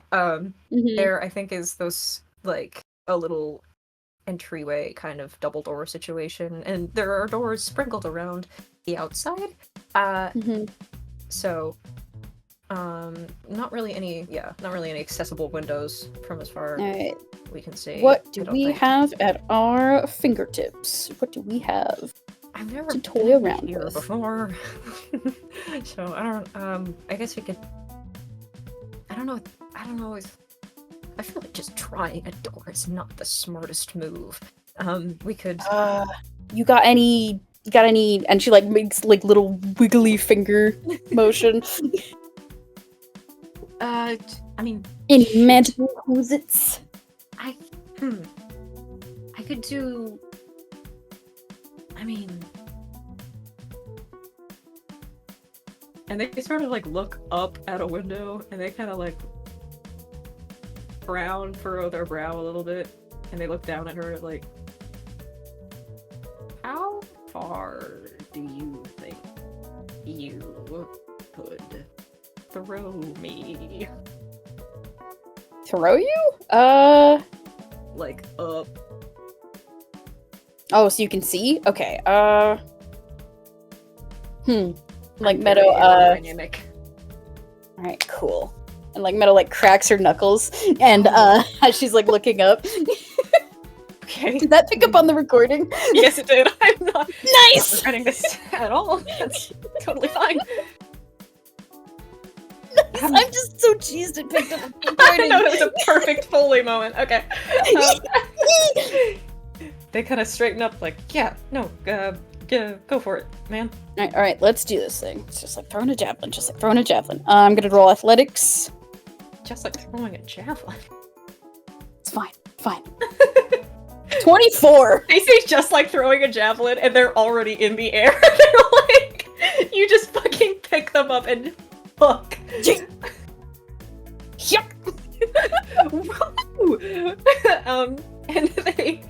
There, I think, is those like a little entryway kind of double door situation, and there are doors sprinkled around the outside. So not really any accessible windows from as far as we can see. What do we have at our fingertips? What do we have? I've never to toy around here with before. So I don't I guess we could, I don't know if I feel like just trying a door is not the smartest move. We could. You got any? And she like makes like little wiggly finger motion. I mean, any magical whoosits? I could do. I mean, and they sort of like look up at a window, and they kind of like furrow their brow a little bit, and they look down at her like, how far do you think you could throw me? Throw you? Like up. Oh, so you can see? Okay, like I'm Meadow, dynamic. Alright, cool. And like Meadow like cracks her knuckles, and as she's like looking up. Okay. Did that pick up on the recording? Yes, it did. I'm not Nice! regretting this at all. That's totally fine. I'm just so cheesed it picked up on the recording. No, it was a perfect Foley moment. Okay. They kind of straighten up like, yeah, no, go for it, man. Alright, let's do this thing. It's just like throwing a javelin, I'm gonna roll athletics. Just like throwing a javelin. It's fine. 24! They say just like throwing a javelin, and they're already in the air. They're like, you just fucking pick them up and hook. And they,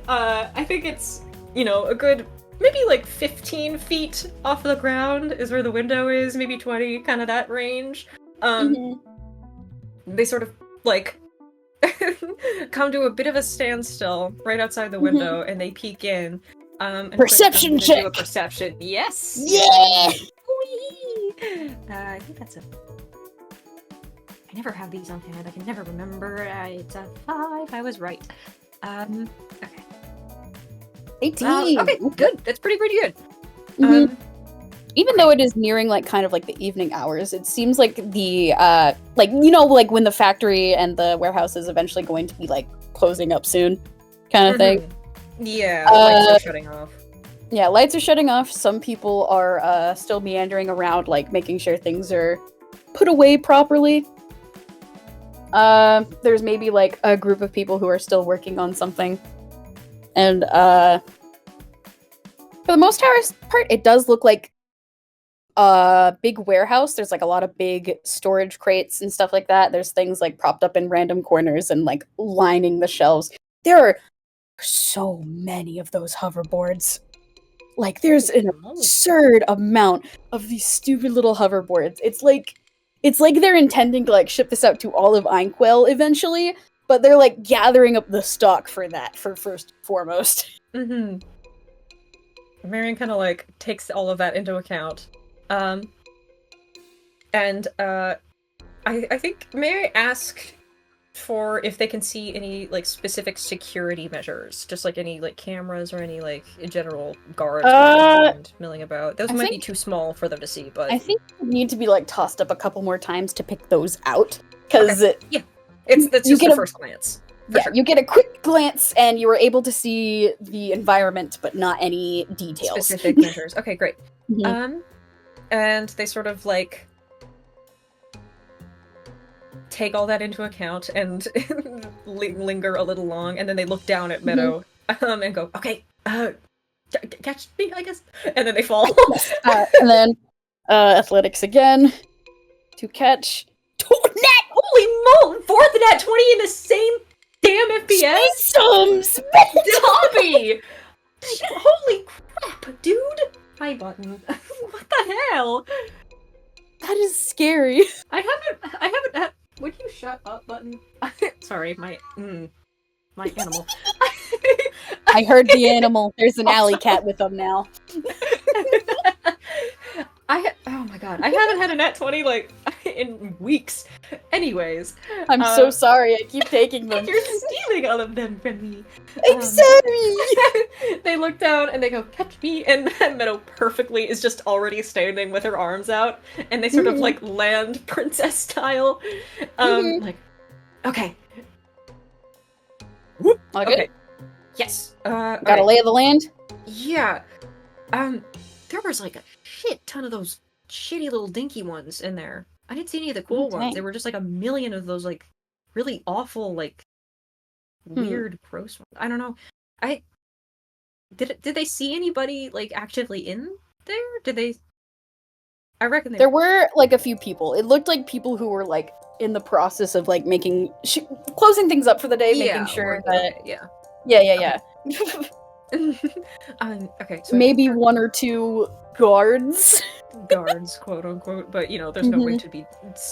I think it's, a good, maybe like 15 feet off the ground is where the window is, maybe 20, kind of that range. They sort of, like, come to a bit of a standstill right outside the window, and they peek in. And perception check! Do a perception. Yes! Yeah! I think that's a... I never have these on hand. I can never remember. It's a 5. I was right. Okay. 18! Okay, good. That's pretty good. Even though it is nearing, like, kind of, like, the evening hours, it seems like the, like, when the factory and the warehouse is eventually going to be, like, closing up soon, kind of thing. Yeah, the lights are shutting off. Yeah, lights are shutting off. Some people are still meandering around, like making sure things are put away properly. There's maybe like a group of people who are still working on something. And for the most part, it does look like a big warehouse. There's like a lot of big storage crates and stuff like that. There's things like propped up in random corners and like lining the shelves. There are so many of those hoverboards. Like there's an absurd amount of these stupid little hoverboards. It's like they're intending to like ship this out to all of Einquell eventually, but they're like gathering up the stock for that for first and foremost. Mm-hmm. Marion kind of like takes all of that into account. I think, may I ask for if they can see any like specific security measures, just like any like cameras or any like general guards milling about. Those might be too small for them to see, but I think you need to be like tossed up a couple more times to pick those out because it's just the first glance. You get a quick glance and you are able to see the environment, but not any details. Specific measures. Okay, great. Mm-hmm. And they sort of like take all that into account and linger a little long, and then they look down at Meadow and go, "Okay, catch me, I guess." And then they fall. And then athletics again to catch. Net! Holy moly! Fourth net 20 in the same damn FPS? Dobby! Holy crap, dude! Hi button. What the hell? That is scary. I haven't had... Would you shut up button? Sorry, my animal. I heard the animal. There's an alley cat with them now. Oh my god, I haven't had a nat 20 like in weeks. Anyways, I'm so sorry. I keep taking them. You're stealing all of them from me. I'm sorry. They look down and they go, "Catch me!" And Meadow perfectly is just already standing with her arms out, and they sort of like land princess style. Like, okay. Whoop. Okay. Yes. Got a lay of the land? Yeah. There was like a shit ton of those shitty little dinky ones in there. I didn't see any of the cool ones. There were just like a million of those like really awful, like weird, gross ones. I don't know. Did they see anybody like actively in there? Did they? I reckon there were like a few people. It looked like people who were like in the process of like making closing things up for the day, making sure that yeah. Okay, so maybe one or two guards, quote unquote, but you know, there's no way to be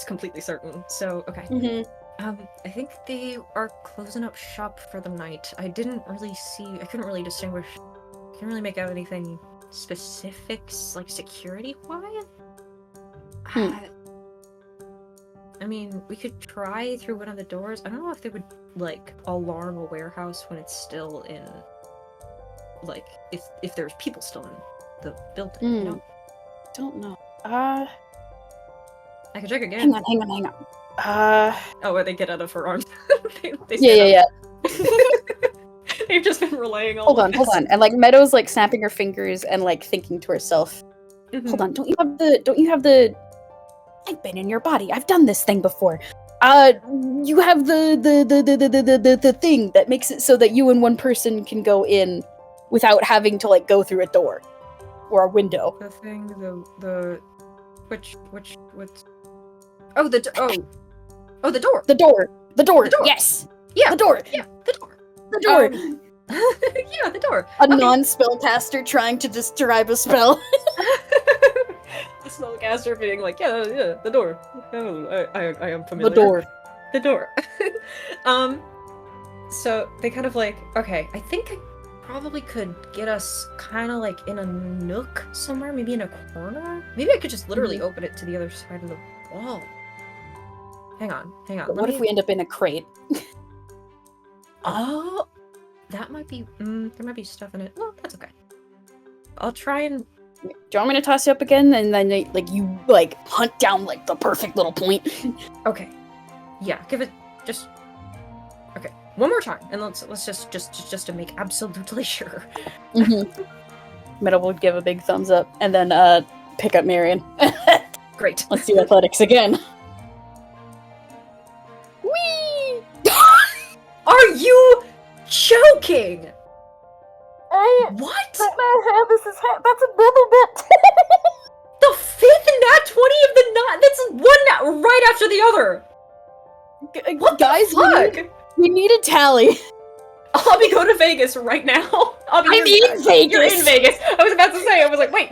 completely certain. So okay, I think they are closing up shop for the night. I couldn't really distinguish. I couldn't really make out anything specifics like security wise. I mean, we could try through one of the doors. I don't know if they would like alarm a warehouse when it's still in. Like, if there's people still in the building, you know? Don't know. I can check again. Hang on. Oh, where they get out of her arms. they yeah. They've just been relaying all Hold on. And like Meadow's like snapping her fingers and like thinking to herself, hold on, don't you have the I've been in your body. I've done this thing before. You have the thing that makes it so that you and one person can go in without having to like go through a door or a window. The thing, which oh the door. The door. Yes. Yeah. The door. Yeah. The door. Yeah, the door. A non-spellcaster trying to describe a spell. The spellcaster being like, yeah, the door. Oh, I am familiar. The door. So they kind of like, okay, I think I probably could get us kind of like in a nook somewhere, maybe in a corner. Maybe I could just literally open it to the other side of the wall. Hang on. What if we end up in a crate? Oh, that might be. There might be stuff in it. Well, that's okay. I'll try and. Do you want me to toss you up again, and then like you like hunt down like the perfect little point? Okay. Yeah, give it just. Okay, one more time, and let's just to make absolutely sure. Meadow will give a big thumbs up, and then pick up Marion. Great. Let's do athletics again. Whee! Are you joking? What? That's a double bit. The fifth nat 20 of the nut. That's one right after the other. What Guys, the fuck? we need a tally. Obby, go to Vegas right now. Obby, I'm in Vegas. You're in Vegas. I was about to say. I was like, wait,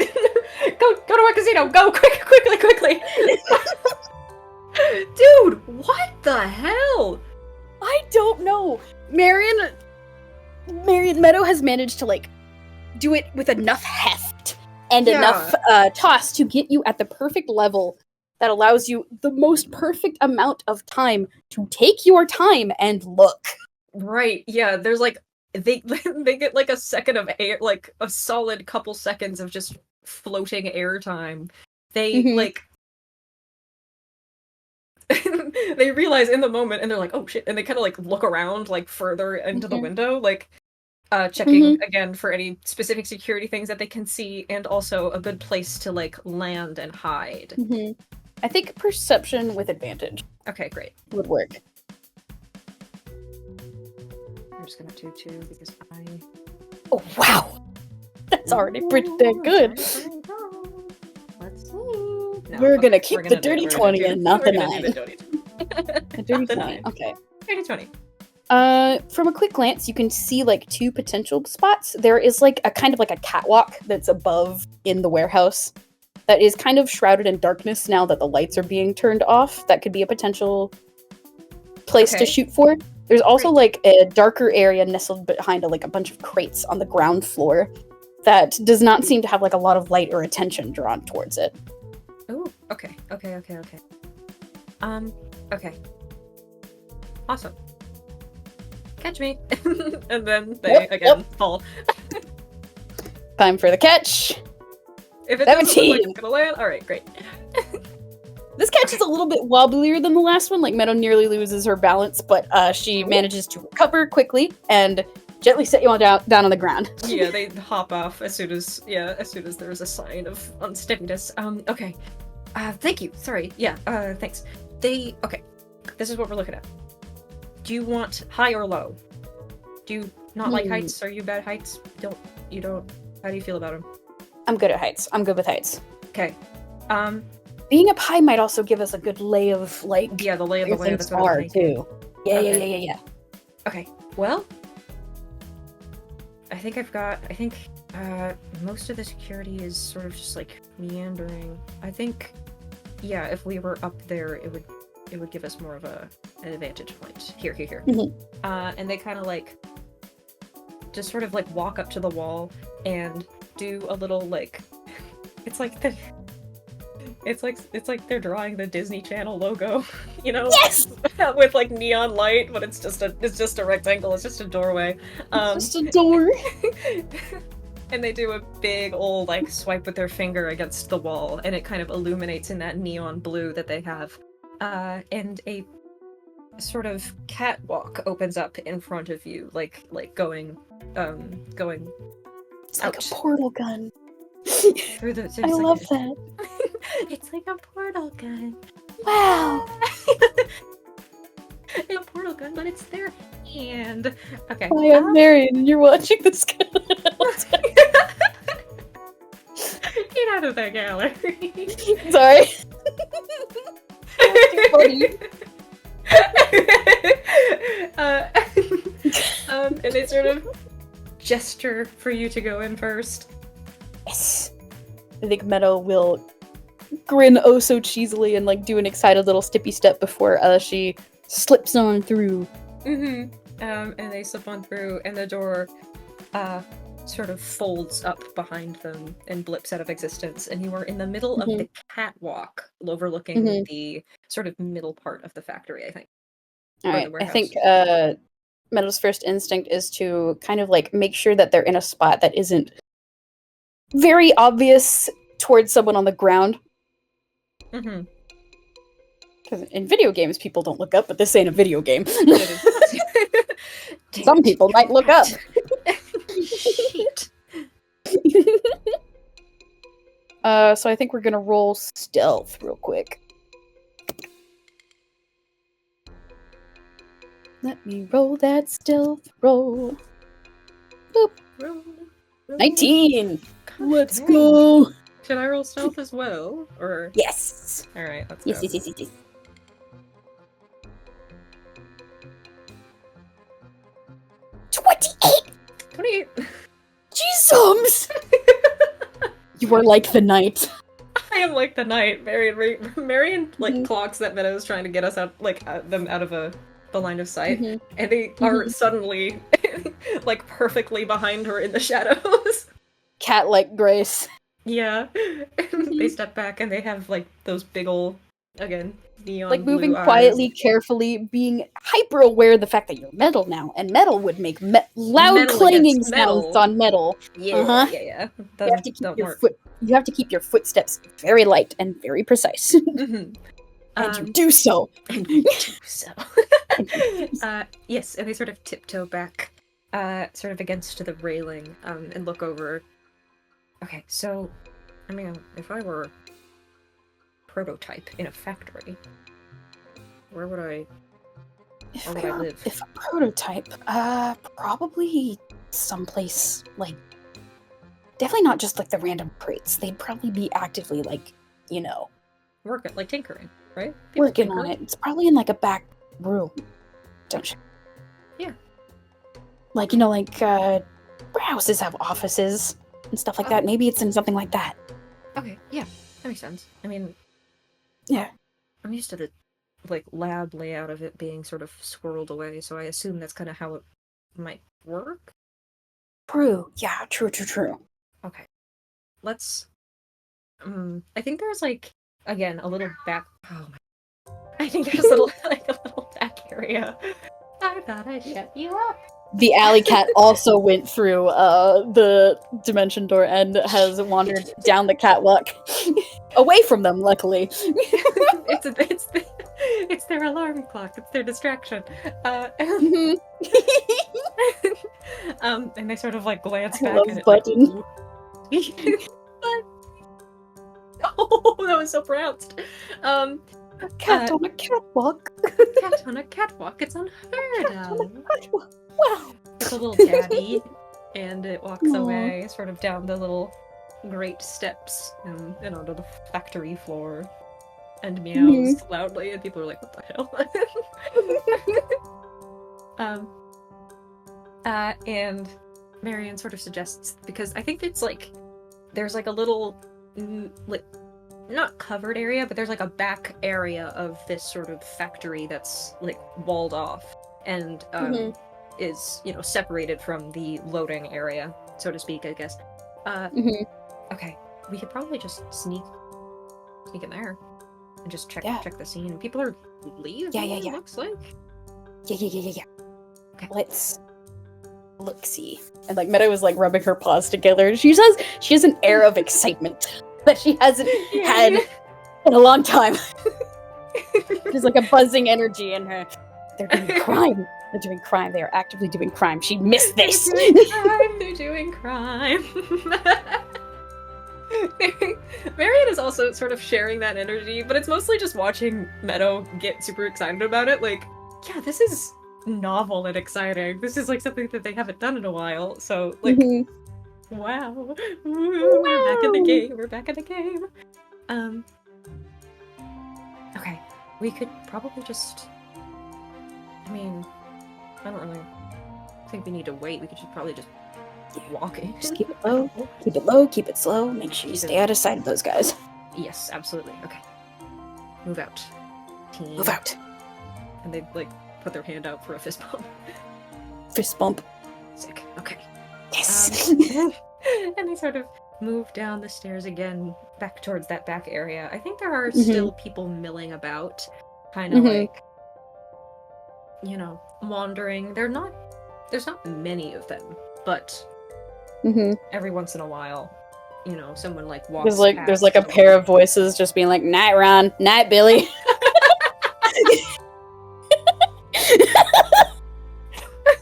go to our casino. Go quickly. Dude, what the hell? I don't know. Marion Meadow has managed to like do it with enough heft and enough toss to get you at the perfect level that allows you the most perfect amount of time to take your time and look. Right, yeah, there's like, they get like a second of air, like a solid couple seconds of just floating air time. They, like, they realize in the moment, and they're like, oh shit, and they kind of like look around, like, further into the window, like, checking again for any specific security things that they can see, and also a good place to, like, land and hide. I think perception with advantage. Okay, great. Would work. I'm just gonna do 2 because I... Oh, wow! That's already pretty dang good. Let's see. No, we're gonna keep the dirty 20 and not the 9. The dirty 9. Okay. Dirty 20. From a quick glance, you can see like 2 potential spots. There is like a kind of like a catwalk that's above in the warehouse that is kind of shrouded in darkness now that the lights are being turned off. That could be a potential place to shoot for. There's also like a darker area nestled behind a bunch of crates on the ground floor that does not seem to have like a lot of light or attention drawn towards it. Oh, okay. Okay. Awesome. Catch me. And then they fall. Time for the catch. If it doesn't look like it's gonna land, alright, great. This catch is a little bit wobblier than the last one. Like, Meadow nearly loses her balance, but she manages to recover quickly and gently set you all down on the ground. Yeah, they hop off as soon as there's a sign of unsteadiness. Okay. Thank you. Sorry. Yeah, thanks. Okay. This is what we're looking at. Do you want high or low? Do you not like heights? Are you bad at heights? You don't? How do you feel about them? I'm good at heights. I'm good with heights. Okay. Being up high might also give us a good lay of, like... Yeah, the lay of the land, that's what I'm thinking. Too. Yeah. Okay, well... I think most of the security is sort of just, like, meandering. I think, yeah, if we were up there, it would give us more of an advantage point. Here. And they kind of, like, just sort of, like, walk up to the wall and do a little, like... It's like they're drawing the Disney Channel logo, you know? Yes! With like neon light, but it's just a rectangle, it's just a doorway. It's just a door. And they do a big old like swipe with their finger against the wall, and it kind of illuminates in that neon blue that they have. And a sort of catwalk opens up in front of you, like going It's like a portal gun. I love that. It's like a portal gun. Wow. It's a portal gun, but it's their hand. Okay. Hi, I'm Marion, and you're watching this. Get out of the gallery. Sorry. And they sort of gesture for you to go in first. Yes. I think Meadow will grin oh so cheesily and like do an excited little stippy step before she slips on through. And they slip on through, and the door sort of folds up behind them and blips out of existence, and you are in the middle of the catwalk overlooking the sort of middle part of the factory, I think. Alright, I think Meadow's first instinct is to kind of like make sure that they're in a spot that isn't very obvious towards someone on the ground. Because in video games, people don't look up, but this ain't a video game. Some people might look up. Shit. So I think we're gonna roll stealth real quick. Let me roll that stealth roll. Boop. Roll. 19! Gosh, Let's dang. go! Should I roll stealth as well? Or Yes! alright, let's Yes, go. yes. 28! 28. Jesus! You are like the knight. I am like the knight. Marion like Mhm. clocks that Meadow's trying to get us out, like them out of the line of sight, Mhm. and they are suddenly like perfectly behind her in the shadows. Cat-like grace. Yeah, they step back and they have like those big ol' again neon Like blue moving eyes. quietly, carefully, being hyper aware of the fact that you're metal now, and metal would make loud Metal clanging against sounds metal. on metal. Yeah, Uh-huh. yeah. You have to keep Don't your work. You have to keep your footsteps very light and very precise. Mhm. And you do so. And we do so. Yes, and they sort of tiptoe back, sort of against the railing, and look over. Okay, so, I mean, if I were a prototype in a factory, where would I live? If a prototype, probably someplace like, definitely not just like the random crates. They'd probably be actively like, Working, like tinkering, right? People working tinker. on it. It's probably in like a back room, don't you? Yeah. Like warehouses have offices and stuff like that. Maybe it's in something like that. Okay, yeah, that makes sense. I mean, Yeah. I'm used to the, like, lab layout of it being sort of squirreled away, so I assume that's kind of how it might work. True. Yeah. True. Okay. Let's. I think there's like again a little back. Oh my! I think there's a little back area. I thought I'd shut you up. The alley cat also went through the dimension door and has wandered down the catwalk, away from them. Luckily, it's their alarm clock. It's their distraction. And they sort of like glance back love at it. button. Like, oh, that was so pronounced. Cat on a catwalk. Cat on a catwalk. It's unheard of. Wow. It's a little tabby, and it walks Aw. away, sort of down the little great steps and onto the factory floor, and meows loudly, and people are like, "What the hell?" And Marion sort of suggests, because I think it's like there's like a little like not covered area, but there's like a back area of this sort of factory that's like walled off and is separated from the loading area, so to speak, I guess. Okay, we could probably just sneak in there and just check the scene. People are leaving. Yeah. It looks like. Yeah. Okay. Let's look-see. And like Meadow was like rubbing her paws together. She has an air of excitement that she hasn't had in a long time. There's like a buzzing energy in her. They're doing crime. They're doing crime. They are actively doing crime. She missed this. They're doing crime. Marion is also sort of sharing that energy, but it's mostly just watching Meadow get super excited about it. Like, yeah, this is novel and exciting. This is like something that they haven't done in a while. So, like, wow. Woo, we're back in the game. We're back in the game. Okay. We could probably just... I mean, I don't really think we need to wait. We could just probably just walk in. Just keep it low. Keep it low. Keep it slow. Make sure you stay out of sight of those guys. Yes, absolutely. Okay. Move out. Team. Move out. And they, like, put their hand out for a fist bump. Fist bump. Sick. Okay. Yes. And they sort of move down the stairs again, back towards that back area. I think there are still people milling about, kind of like, wandering. There's not many of them, but every once in a while, someone like walks past. There's like a pair of voices just being like, "Night, Ron. Night, Billy."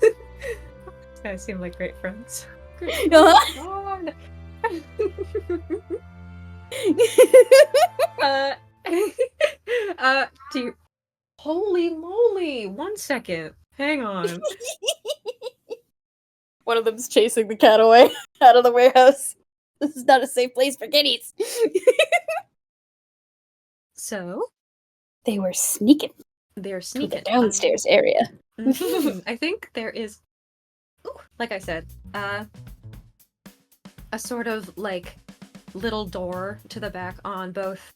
These guys seem like great friends. Uh, do you... Holy moly! 1 second. Hang on. One of them's chasing the cat away out of the warehouse. This is not a safe place for kitties. So, They were sneaking they're to sneaking. the downstairs area. I think there is, ooh, like I said, a sort of, like, little door to the back on both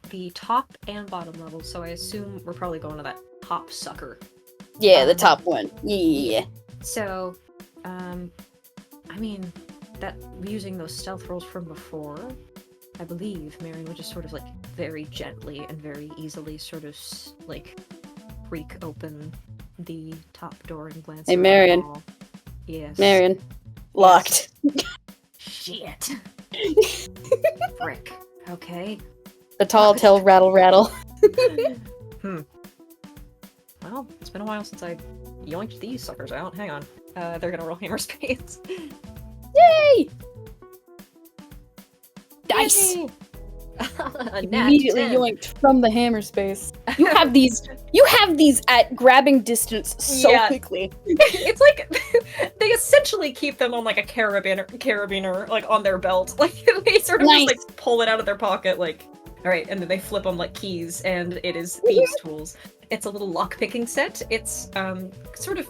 the top and bottom levels, so I assume we're probably going to that top sucker. Yeah, the top one. Yeah. So, I mean, that using those stealth rolls from before, I believe Marion would just sort of, like, very gently and very easily sort of, like, creak open the top door and glance Hey, around Marion. the hall. Yes. Marion. Locked. Shit. Frick. Okay. The tall tale rattle rattle. Well, it's been a while since I yoinked these suckers out. Hang on. They're gonna roll hammer spades. Yay! Dice! Yay! A nat Immediately 10. yoinked from the hammer space. You have these at grabbing distance so Yeah. quickly. It's like they essentially keep them on like a carabiner like on their belt. Like they sort of Nice. just like pull it out of their pocket, like, alright, and then they flip them like keys, and it is thieves' tools. It's a little lock-picking set. It's sort of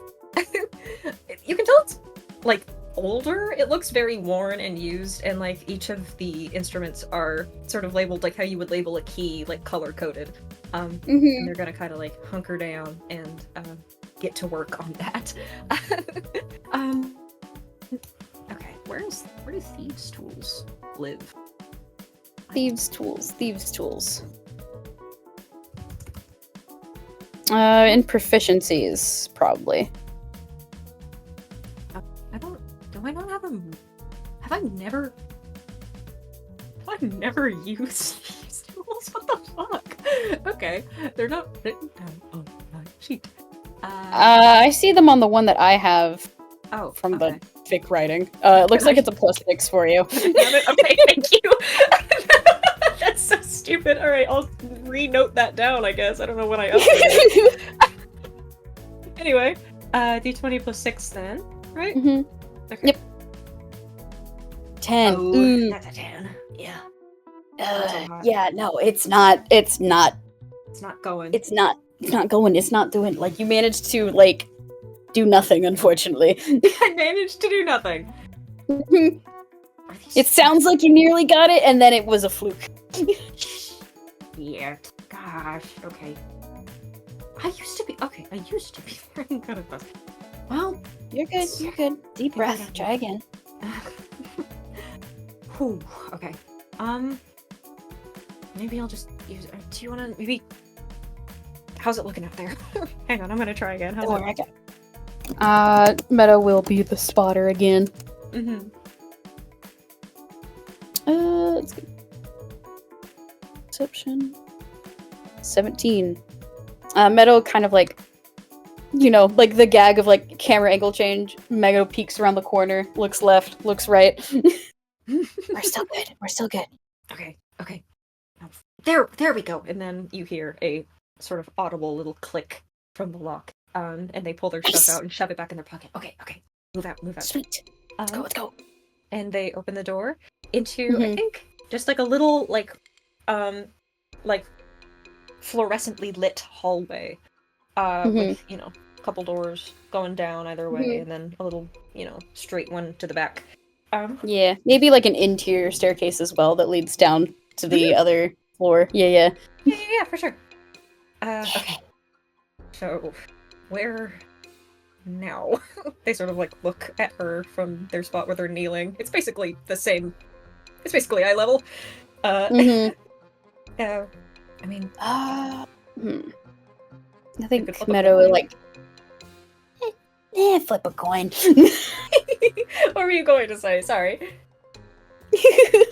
you can tell it's like older. It looks very worn and used, and like each of the instruments are sort of labeled like how you would label a key, like color-coded. And they're gonna kind of like hunker down and get to work on that. Okay, where do thieves' tools live? Thieves' tools. In proficiencies, probably. Do I not have them? Have I never used these tools? What the fuck? Okay, they're not written down on my sheet. I see them on the one that I have Oh, from okay. the fic writing. It looks like it's a +6 for you. Okay, thank you. That's so stupid. All right, I'll re-note that down. I guess I don't know when I updated it. Anyway, d20 plus 6 then, right? Mhm. Okay. Yep. 10. Oh, that's a 10. Yeah. That's a lot. Yeah, no, it's not. It's not going. going. It's not doing. Like, you managed to, like, do nothing, unfortunately. I managed to do nothing. It sounds like you nearly got it, and then it was a fluke. Yeah. Gosh. Okay. I used to be very good at this. Well, You're good. You're good. Deep breath. Try again. Whew. Okay. Maybe I'll just use. Do you want to maybe? How's it looking out there? Hang on, I'm gonna try again. How's Don't it? worry, Meadow will be the spotter again. Mm-hmm. Let's go. Perception. 17. Meadow kind of like, like the gag of like camera angle change. Meadow peeks around the corner, looks left, looks right. We're still good. Okay. There we go. And then you hear a sort of audible little click from the lock. And they pull their Nice. stuff out and shove it back in their pocket. Okay. Move out. Sweet. Let's go. And they open the door into, I Mhm. think, just like a little like fluorescently lit hallway. With, a couple doors going down either way, and then a little, straight one to the back. Yeah, maybe like an interior staircase as well that leads down to the other floor. Yeah. Yeah, for sure. Okay. So, where now? They sort of like look at her from their spot where they're kneeling. It's basically the same. It's basically eye level. I mean, I could think flip a Meadow coin. will like, flip a coin. What were you going to say? Sorry.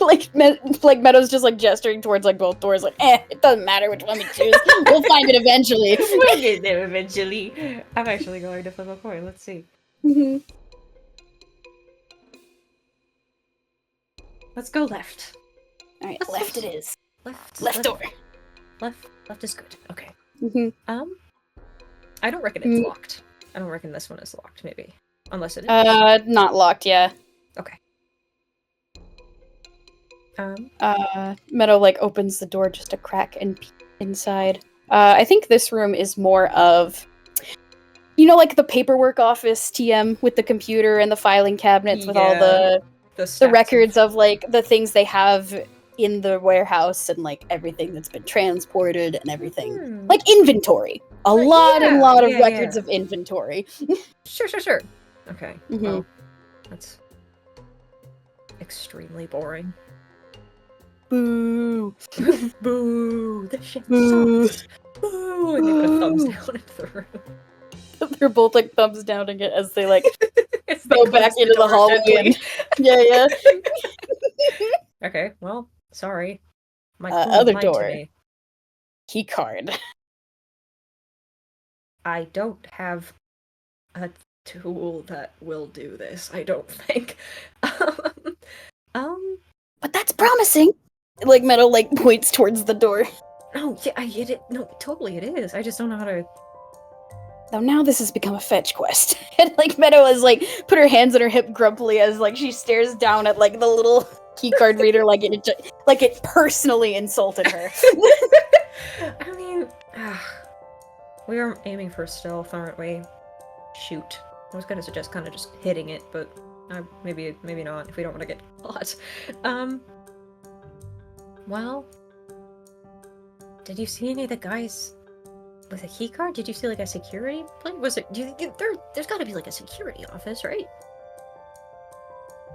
like Meadow's just like gesturing towards like both doors, like, it doesn't matter which one we choose. We'll find it eventually. We'll get there eventually. I'm actually going to flip a coin. Let's see. Let's go left. Alright, left it is. Left door. Left is good. Okay. Mm-hmm. I don't reckon it's locked. I don't reckon this one is locked, maybe. Unless it is. Not locked, yeah. Okay. Meadow, like, opens the door just a crack and peek inside. I think this room is more of, you know, like the paperwork office TM with the computer and the filing cabinets with all the records of, like, the things they have in the warehouse and, like, everything that's been transported and everything. Like, inventory. A lot of records of inventory. Sure. Okay. Mm-hmm. Well, that's extremely boring. Boo. Boo. The shit sucks. Boo. And they put a thumbs down into the room. They're both, like, thumbs downing it as they, like, go back into the hallway. And... yeah. Okay, well, sorry. My other door. Key card. I don't have a tool that will do this, I don't think. But that's promising! Like, Meadow, like, points towards the door. No, yeah, I get it. No, totally it is. I just don't know how to... Though now this has become a fetch quest. And, like, Meadow has, like, put her hands on her hip grumpily as, like, she stares down at, like, the little keycard reader like it personally insulted her. I mean, we are aiming for stealth, aren't we? Shoot. I was gonna suggest kind of just hitting it, but maybe not if we don't want to get caught. Well, did you see any of the guys with a keycard? Did you see, like, a security place? Was it? There's got to be, like, a security office, right?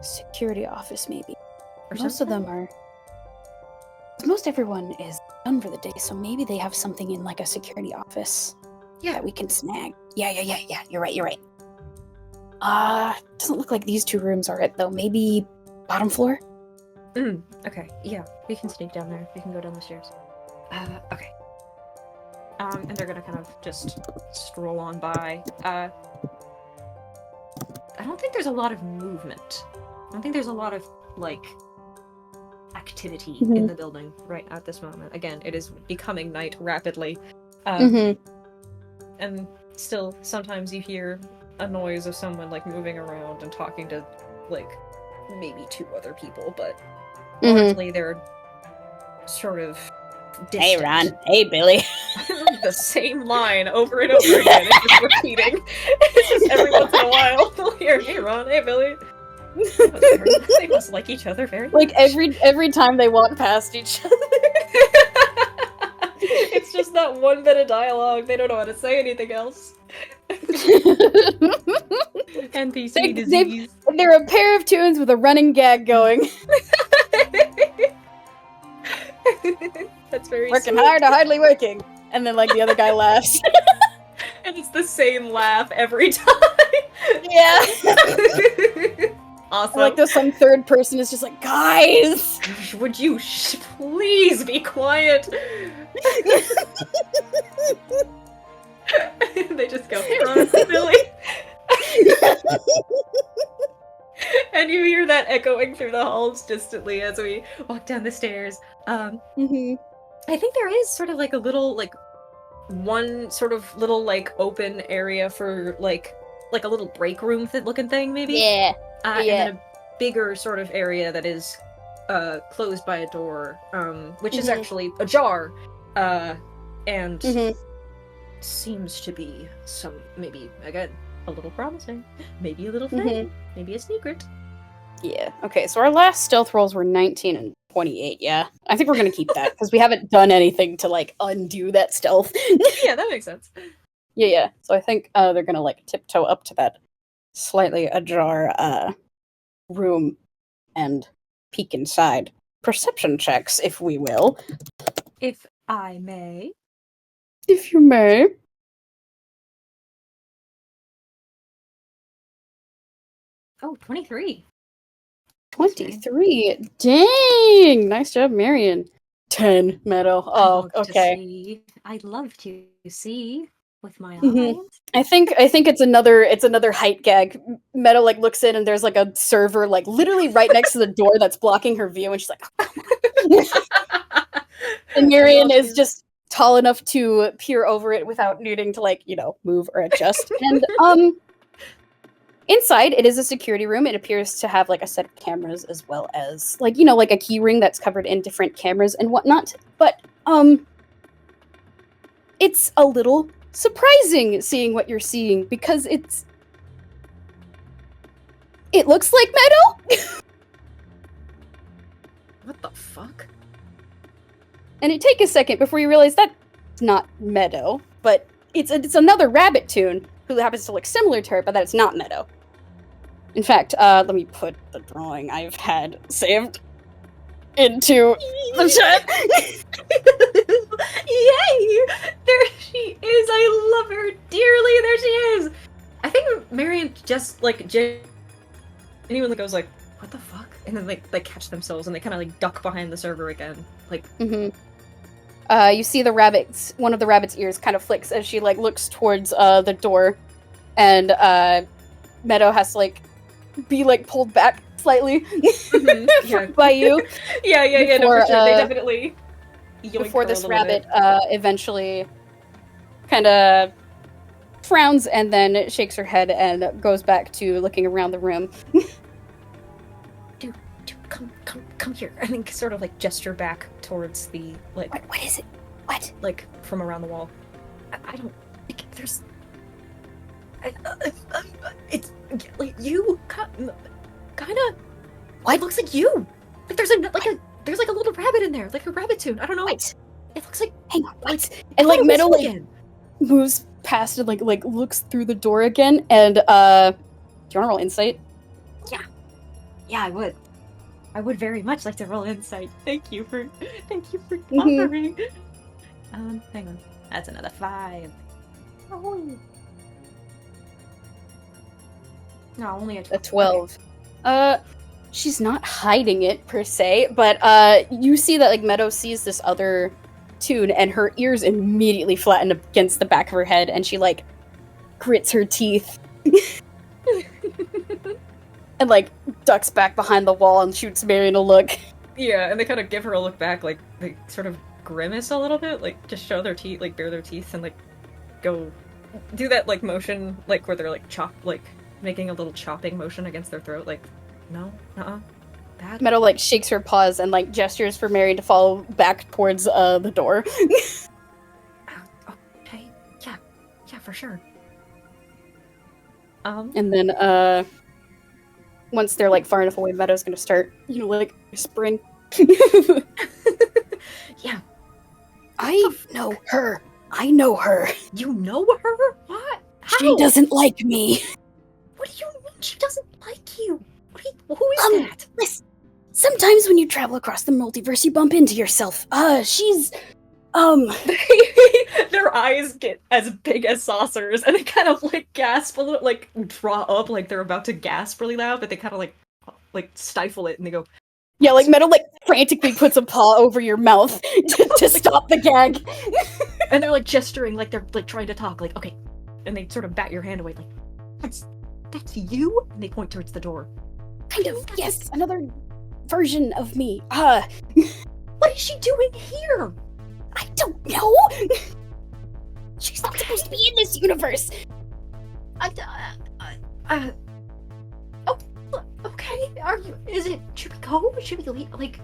Security office, maybe. Or most something? of them are. Most everyone is done for the day, so maybe they have something in, like, a security office. Yeah. That we can snag. Yeah. You're right. Doesn't look like these two rooms are it, though. Maybe bottom floor? Okay, yeah. We can sneak down there. We can go down the stairs. Okay. And they're gonna kind of just stroll on by. I don't think there's a lot of movement. I don't think there's a lot of, like, activity in the building right at this moment. Again, it is becoming night rapidly. And still, sometimes you hear a noise of someone, like, moving around and talking to, like, maybe two other people, but largely they're sort of distant. Hey, Ron. Hey, Billy. The same line over and over again. It's just repeating. It's just every once in a while. They'll hear, hey, Ron. Hey, Billy. They must like each other very much. Like, every time they walk past each other. It's just that one bit of dialogue. They don't know how to say anything else. NPC disease. They're a pair of tunes with a running gag going. That's very Working sweet. hard or hardly working. And then, like, the other guy laughs. And it's the same laugh every time. Yeah. Awesome. Or, like, there's some third person is just like, guys! Would you please be quiet? They just go, hey, Ron, it's Billy. And you hear that echoing through the halls distantly as we walk down the stairs. I think there is sort of, like, a little, like, one sort of little, like, open area for, like a little break room looking thing, maybe? Yeah. And then a bigger sort of area that is closed by a door, which is actually ajar, and seems to be some, maybe, again, a little promising, maybe a little thing, maybe a secret. Yeah. Okay, so our last stealth rolls were 19 and 28, yeah? I think we're gonna keep that, because we haven't done anything to, like, undo that stealth. Yeah, that makes sense. Yeah. So I think they're gonna, like, tiptoe up to that slightly ajar room and peek inside. Perception checks, if we will. If I may. If you may. Oh, 23. 23. Dang! Nice job, Marion. 10, Meadow. Oh, okay. I'd love to see with my eyes. I think it's another height gag. Meadow, like, looks in and there's, like, a server, like, literally right next to the door that's blocking her view, and she's like, oh, come on. And Marion is just tall enough to peer over it without needing to, like, move or adjust. And inside, it is a security room. It appears to have like a set of cameras as well as like a key ring that's covered in different cameras and whatnot. But it's a little surprising seeing what you're seeing because it looks like Meadow. What the fuck? And it takes a second before you realize that's not Meadow, but it's another rabbit tune who happens to look similar to her, but that it's not Meadow. In fact, let me put the drawing I've had saved into the chat. Yay! There she is! I love her dearly! There she is! I think Marion just, like, genuinely goes like, what the fuck? And then, like, they catch themselves and they kind of, like, duck behind the server again. Like, you see one of the rabbit's ears kind of flicks as she, like, looks towards, the door. And, Meadow has to, like, be, like, pulled back slightly yeah. by you. Yeah, no, for sure. They definitely before this rabbit eventually kind of frowns and then shakes her head and goes back to looking around the room. Dude, come here. I think sort of like gesture back towards the like. What is it? What? Like from around the wall. I don't. Like, there's. It's like you kind of. What? It looks like you. Like there's a little rabbit in there, like a rabbit tune. I don't know. What? It looks like. Hang on. What? And like Meadow like moves past and like looks through the door again. And do you want to roll insight? Yeah, I would. I would very much like to roll insight. Thank you for offering. Hang on. That's another 5. Oh. No, only a 12. A 12. She's not hiding it per se, but you see that like Meadow sees this other tune and her ears immediately flatten against the back of her head and she like grits her teeth and like ducks back behind the wall and shoots Marion a look. Yeah, and they kind of give her a look back, like they sort of grimace a little bit, like just show their teeth, like bare their teeth and like go do that like motion, like where they're like making a little chopping motion against their throat, like no, bad. Meadow like shakes her paws and like gestures for Marion to follow back towards the door. Okay, yeah, for sure. And then once they're like far enough away, Meadow's gonna start, like whispering. Yeah, I know her. You know her? What? How? She doesn't like me. What do you mean she doesn't like you? Who is that? Listen, sometimes when you travel across the multiverse, you bump into yourself. She's, Their eyes get as big as saucers, and they kind of, like, gasp a little, like, draw up, like they're about to gasp really loud, but they kind of, like, stifle it, and they go... Yeah, like, Meadow, like, frantically puts a paw over your mouth to stop the gag. And they're, like, gesturing, like they're, like, trying to talk, like, okay. And they sort of bat your hand away, like, that's you? And they point towards the door. Kind of, yes, another version of me. What is she doing here? I don't know. She's not supposed to be in this universe. Oh, okay. Should we go? Should we leave? Like,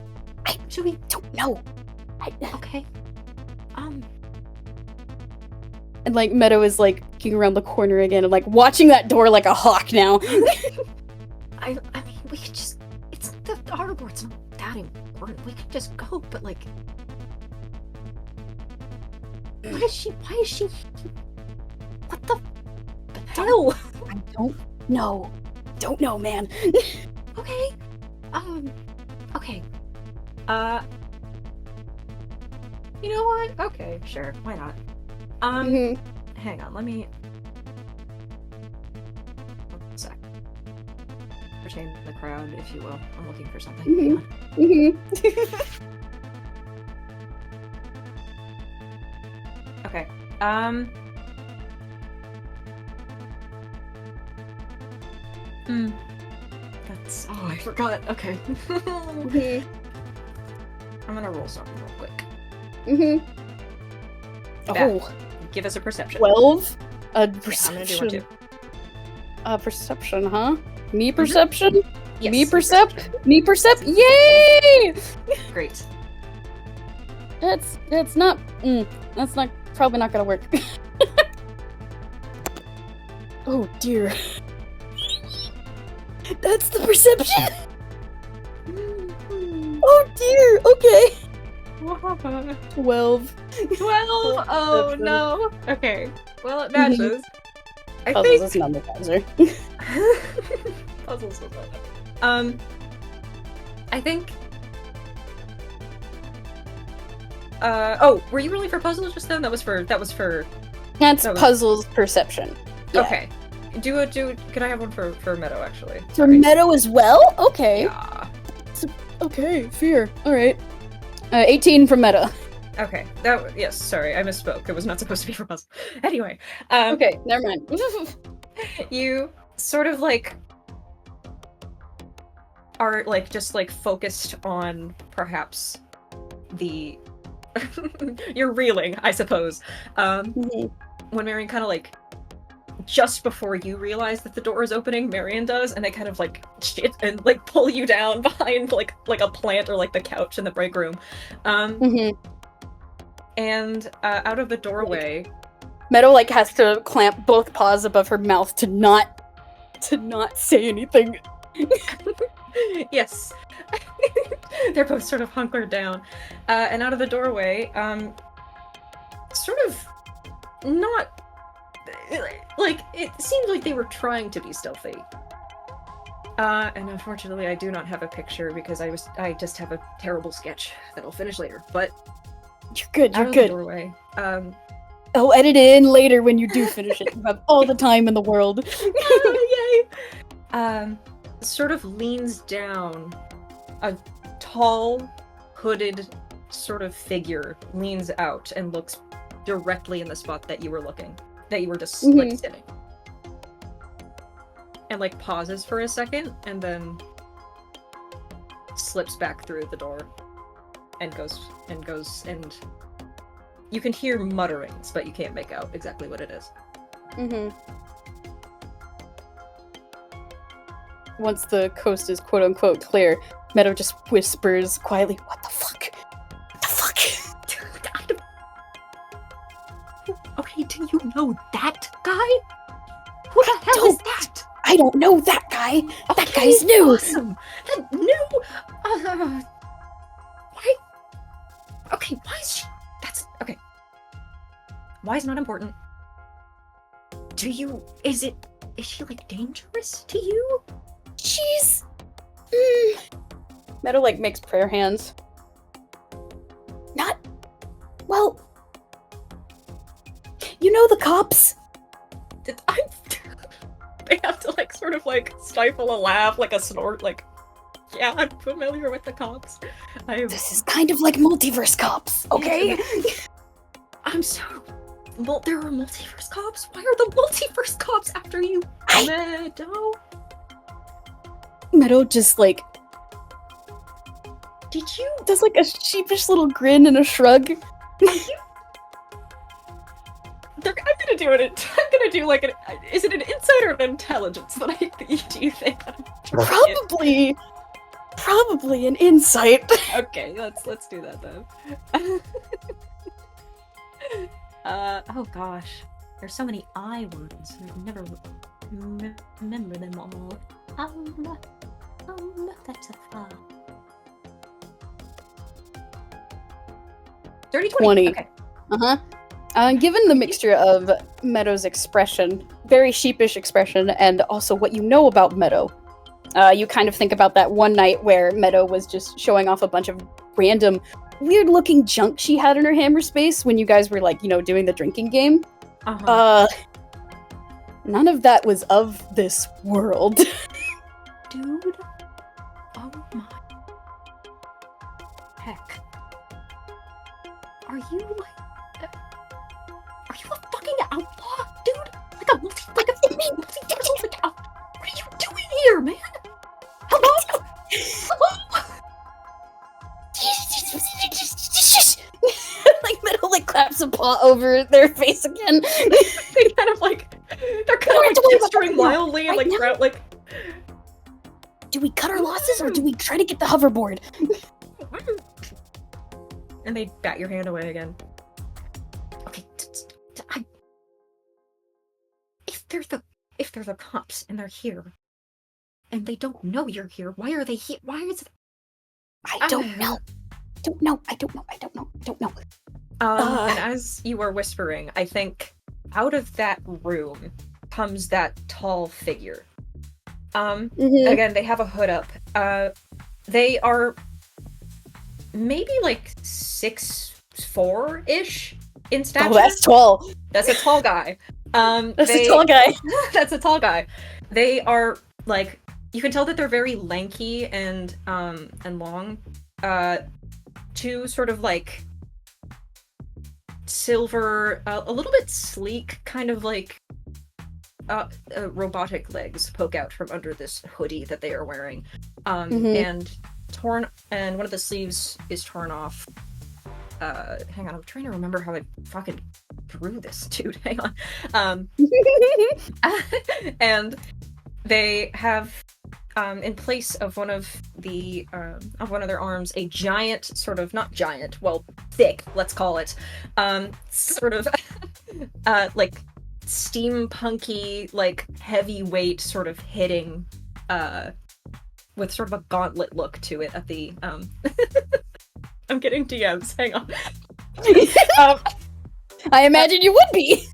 should we? Don't know. Okay. And like Meadow is like looking around the corner again and like watching that door like a hawk now. I mean, we could just. It's the hoverboard's not that important. We could just go, but like. Why is she? What the hell? I don't know. Don't know, man. Okay. Okay. You know what? Okay, sure. Why not? Hang on. Let me. 1 sec. Pertain the crowd, if you will. I'm looking for something. Okay. That's... Oh, I forgot. Okay. I'm gonna roll something real quick. Mm-hmm. Back. Oh, Give us a perception. 12? Yeah, I'm gonna do one too. Perception, huh? Me perception? Yes, Me perception. percept? Me percept? Yay! Great. That's not, probably not gonna work. Oh dear. That's the perception! Oh dear, okay. 12. 12? Oh no. Okay. Well, it matches. I Puzzles think is not the browser. puzzles was not. I think. Oh, were you rolling for puzzles just then? That was for. That's That was- puzzles perception. Yeah. Okay. Could I have one for Meadow actually? For Sorry. Meadow as well? Okay. Yeah. Okay, fair. Alright. 18 from Meadow. Okay. Yes. Sorry, I misspoke. It was not supposed to be for puzzle. Anyway. Okay, never mind. You sort of like are like just like focused on perhaps the you're reeling, I suppose. When Marion kind of like just before you realize that the door is opening, Marion does, and they kind of like shit and like pull you down behind like a plant or like the couch in the break room. And out of the doorway, Meadow like has to clamp both paws above her mouth to not say anything. yes, they're both sort of hunkered down, and out of the doorway, sort of not like it seemed like they were trying to be stealthy. And unfortunately, I do not have a picture because I just have a terrible sketch that I'll finish later. But You're good, out you're of good. the doorway, I'll edit it in later when you do finish it. You have all the time in the world. yay! Sort of leans down. A tall, hooded sort of figure leans out and looks directly in the spot that you were looking. That you were just like sitting. And like pauses for a second and then slips back through the door and goes and you can hear mutterings, but you can't make out exactly what it is. Once the coast is quote-unquote clear, Meadow just whispers quietly, "What the fuck? What the fuck?" Okay, do you know that guy? Who the hell is that? I don't know that guy. That Okay, guy's new. Awesome. That new. Why? Okay, why is she? That's okay. Why is not important? Is she like dangerous to you? She's... Meadow like makes prayer hands. Not... Well... You know the cops? They have to like sort of like stifle a laugh, like a snort, like, yeah, I'm familiar with the cops. This is kind of like multiverse cops, okay? I'm so... Well, there are multiverse cops? Why are the multiverse cops after you, Meadow? Meadow just like... Did you... does like a sheepish little grin and a shrug. I'm gonna do it. I'm gonna do like an... Is it an insight or an intelligence that do you think? Probably an insight. Okay, let's do that then. Oh gosh. There's so many I words. I never remember them all. That's a fun. 20. Okay. Given the mixture of Meadow's expression, very sheepish expression, and also what you know about Meadow, you kind of think about that one night where Meadow was just showing off a bunch of random, weird-looking junk she had in her hammer space when you guys were, like, doing the drinking game. None of that was of this world. Dude. Oh my. Heck. Are you a fucking outlaw, dude? Like a multiversal like what are you doing here, man? Hello? Hello? slaps a paw over their face again. They kind of like, they're kind of like gesturing wildly and like throughout like. Do we cut our losses or do we try to get the hoverboard? And they bat your hand away again. Okay, if they're the cops and they're here, and they don't know you're here, why are they here? Why is it? I don't know. I don't know. And as you are whispering, I think out of that room comes that tall figure. Again, they have a hood up. They are maybe like 6'4"-ish in stature. Oh, that's tall. That's a tall guy. That's a tall guy. That's a tall guy. They are like, you can tell that they're very lanky and long. Two sort of like silver, a little bit sleek, kind of like robotic legs poke out from under this hoodie that they are wearing, and torn, and one of the sleeves is torn off. Hang on, I'm trying to remember how I fucking drew this dude. Hang on. And they have, in place of one of their arms, a giant, sort of, not giant, well, thick, let's call it, sort of, like, steampunky, like, heavyweight sort of hitting, with sort of a gauntlet look to it at the, I'm getting DMs, hang on. I imagine you would be!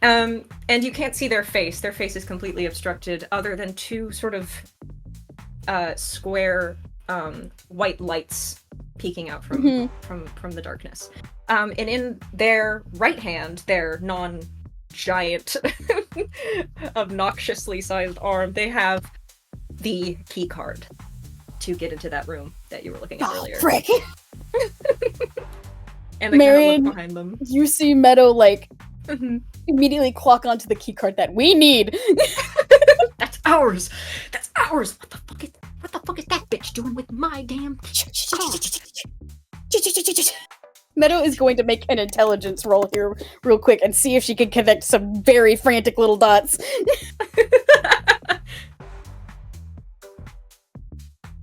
And you can't see their face. Their face is completely obstructed, other than two sort of square white lights peeking out from the darkness. And in their right hand, their non-giant, obnoxiously sized arm, they have the key card to get into that room that you were looking at earlier. Frick! And they Marion, kind of look behind them. You see Meadow, like, immediately clock onto the keycard that we need. That's ours. That's ours. What the fuck is that bitch doing with my damn car? Meadow is going to make an intelligence roll here real quick and see if she can connect some very frantic little dots.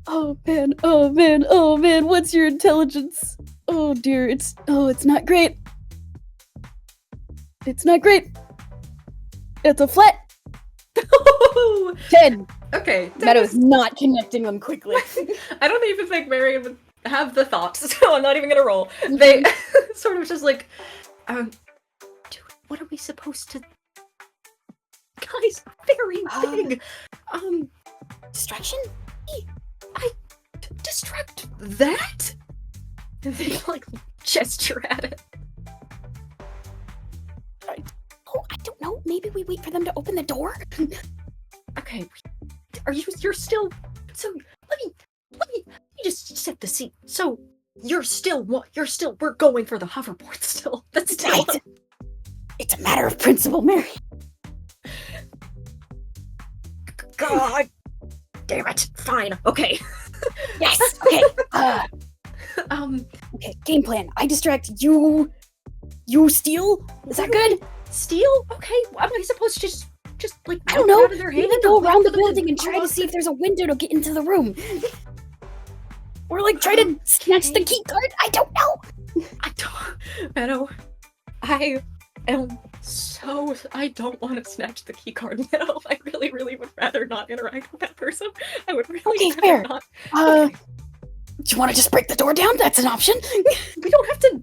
Oh man, what's your intelligence? Oh dear, it's not great. It's not great. It's a flat 10. Okay. Meadow's not connecting them quickly. I don't even think Marion would have the thoughts, so I'm not even gonna roll. They sort of just like, dude, what are we supposed to? Guys, very big. Distraction? Distract that? And they like gesture at it. I don't know. Maybe we wait for them to open the door? Okay. You're still... So, let me just set the scene. So, we're going for the hoverboard still. That's still... It's a matter of principle, Mary. God damn it. Fine. Okay. Yes. Okay. Okay. Game plan. I distract you. You steal. Is that good? Steal? Okay. Am I supposed to just like I don't know. Out of their Maybe go around the building and try to see if there's a window to get into the room. Or like try to snatch the key card. I don't know. Meadow, I don't want to snatch the key card now. I really, really would rather not interact with that person. I would really fair. not. Do you want to just break the door down? That's an option. We don't have to.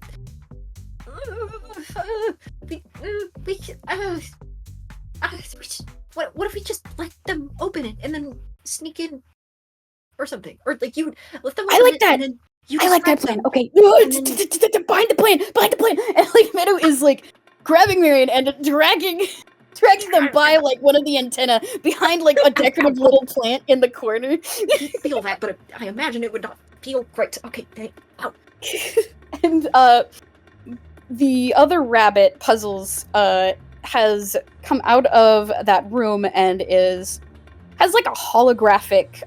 What if we just let them open it and then sneak in or something? Or like you let them open I like it that. And then you I like that plan. them. Okay. Behind the plan. And like Meadow is like grabbing Marion and dragging them by like one of the antenna behind like a decorative little plant in the corner. I feel that, but I imagine it would not feel great. Okay, out. And the other rabbit, Puzzles, has come out of that room and is has like a holographic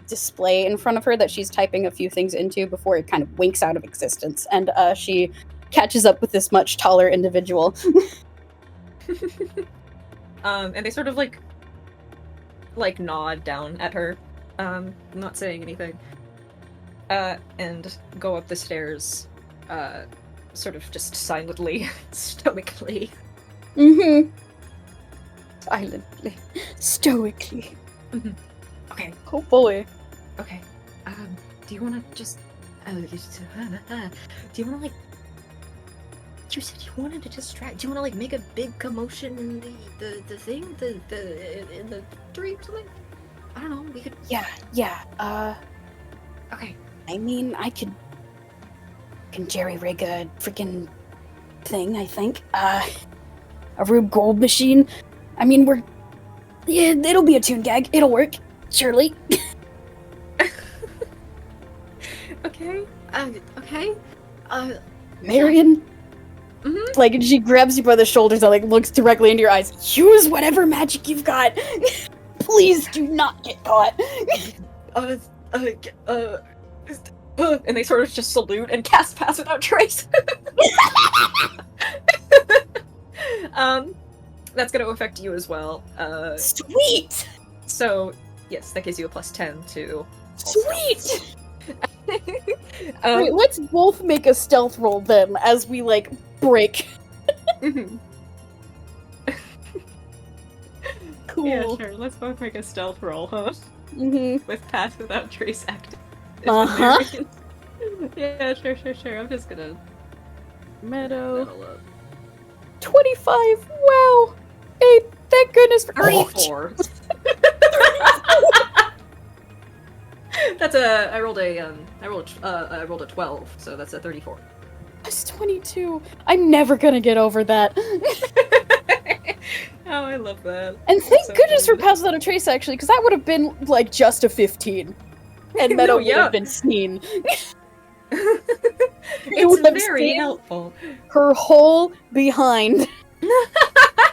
display in front of her that she's typing a few things into before it kind of winks out of existence, and she catches up with this much taller individual. And they sort of like nod down at her, not saying anything, and go up the stairs, sort of just silently, stoically. Mm-hmm. Silently, stoically. Mm-hmm. Okay. Oh boy. Okay. Do you want to just? Do you want to like? You said you wanted to distract. Do you want to like make a big commotion in the thing, in the tree or something? I don't know. We could. Yeah. Okay. I mean, I can jerry rig a freaking thing. I think. A Rube Gold machine. I mean, it'll be a tune gag. It'll work, surely. Okay. Okay. Marion. Mm-hmm. Like, she grabs you by the shoulders and like looks directly into your eyes. Use whatever magic you've got. Please do not get caught. And they sort of just salute and cast Pass Without Trace. That's going to affect you as well. Sweet. So, yes, that gives you a +10 to. Sweet. Wait, let's both make a stealth roll then, as we like break. Mm-hmm. Cool. Yeah, sure. Let's both make a stealth roll, huh? Mm-hmm. With Pass Without Trace active. Uh-huh. Yeah, sure. I'm just gonna Meadow. level up. 25. Wow. Hey, thank goodness for 34. That's I rolled a 12, so that's a 34. That's 22. I'm never gonna get over that. Oh, I love that. And thank So goodness for good. Pass Without a Trace, actually, because that would have been like just a 15. And Meadow would yeah. have been seen. It's would have very seen helpful. her whole behind.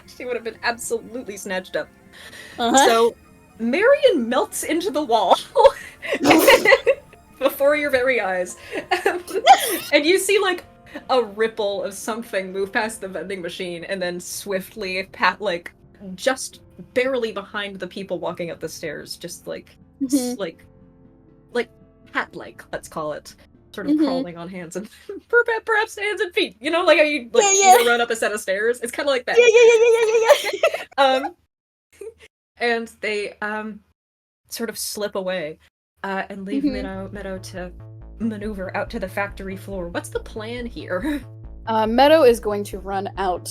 She would have been absolutely snatched up. Uh-huh. So, Marion melts into the wall before your very eyes. And you see, like, a ripple of something move past the vending machine and then swiftly just barely behind the people walking up the stairs, just like, like cat-like, let's call it. Sort of crawling on hands and perhaps hands and feet. You know, like how you you run up a set of stairs. It's kind of like that. Yeah. And they sort of slip away and leave Meadow to maneuver out to the factory floor. What's the plan here? Meadow is going to run out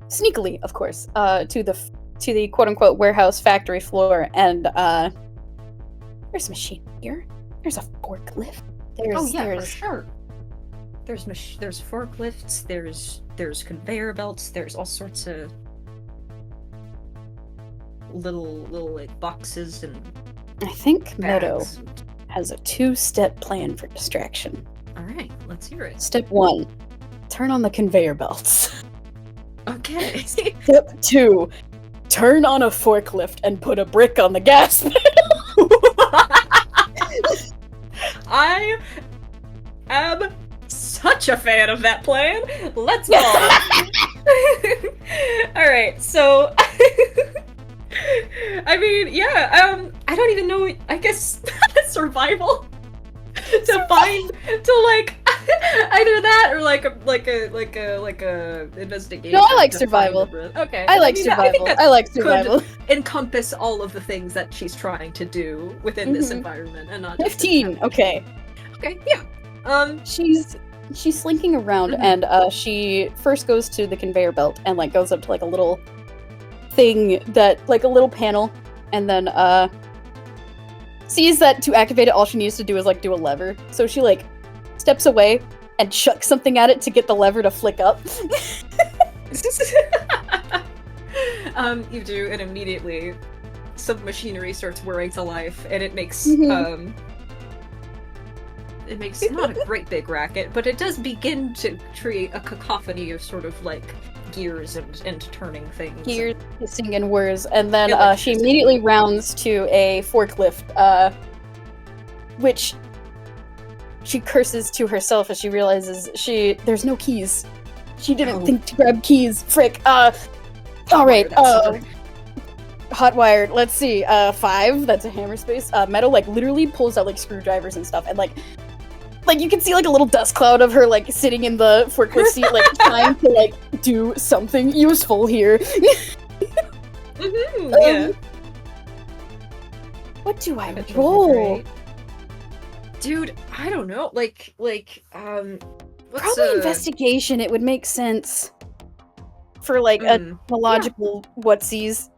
sneakily, of course, to the quote-unquote warehouse factory floor, and there's a machine here. There's a forklift. For sure. There's forklifts. There's conveyor belts. There's all sorts of little like boxes and. I think bags. Meadow has a 2-step plan for distraction. All right, let's hear it. Step 1: turn on the conveyor belts. Okay. Step 2: turn on a forklift and put a brick on the gas pedal. I am such a fan of that plan. Let's go. All right, so I mean, yeah, I don't even know. I guess survival to find to like either that or like a investigation. No, I like survival. Okay, I like mean, I survival. think that I like survival. could encompass all of the things that she's trying to do within this environment, and not just 15. Okay. Okay, yeah. She's slinking around, and she first goes to the conveyor belt and like goes up to like a little thing that like a little panel, and then sees that to activate it all she needs to do is like do a lever. So she like steps away and chucks something at it to get the lever to flick up. You do, and immediately some machinery starts whirring to life, and it makes it makes not a great big racket, but it does begin to create a cacophony of sort of like gears and turning things. Gears, hissing, and whirs, and then she Electricity. immediately rounds to a forklift, which she curses to herself as she realizes there's no keys. She didn't think to grab keys. Frick. Alright, Hotwired, let's see, 5, that's a hammer space. Meadow, like, literally pulls out, like, screwdrivers and stuff, and, like, you can see, like, a little dust cloud of her, like, sitting in the forklift seat, like, trying to, like, do something useful here. Yeah. What do I That should be roll? great. Dude, I don't know. What's Probably investigation, it would make sense. For, like, a logical whatsies.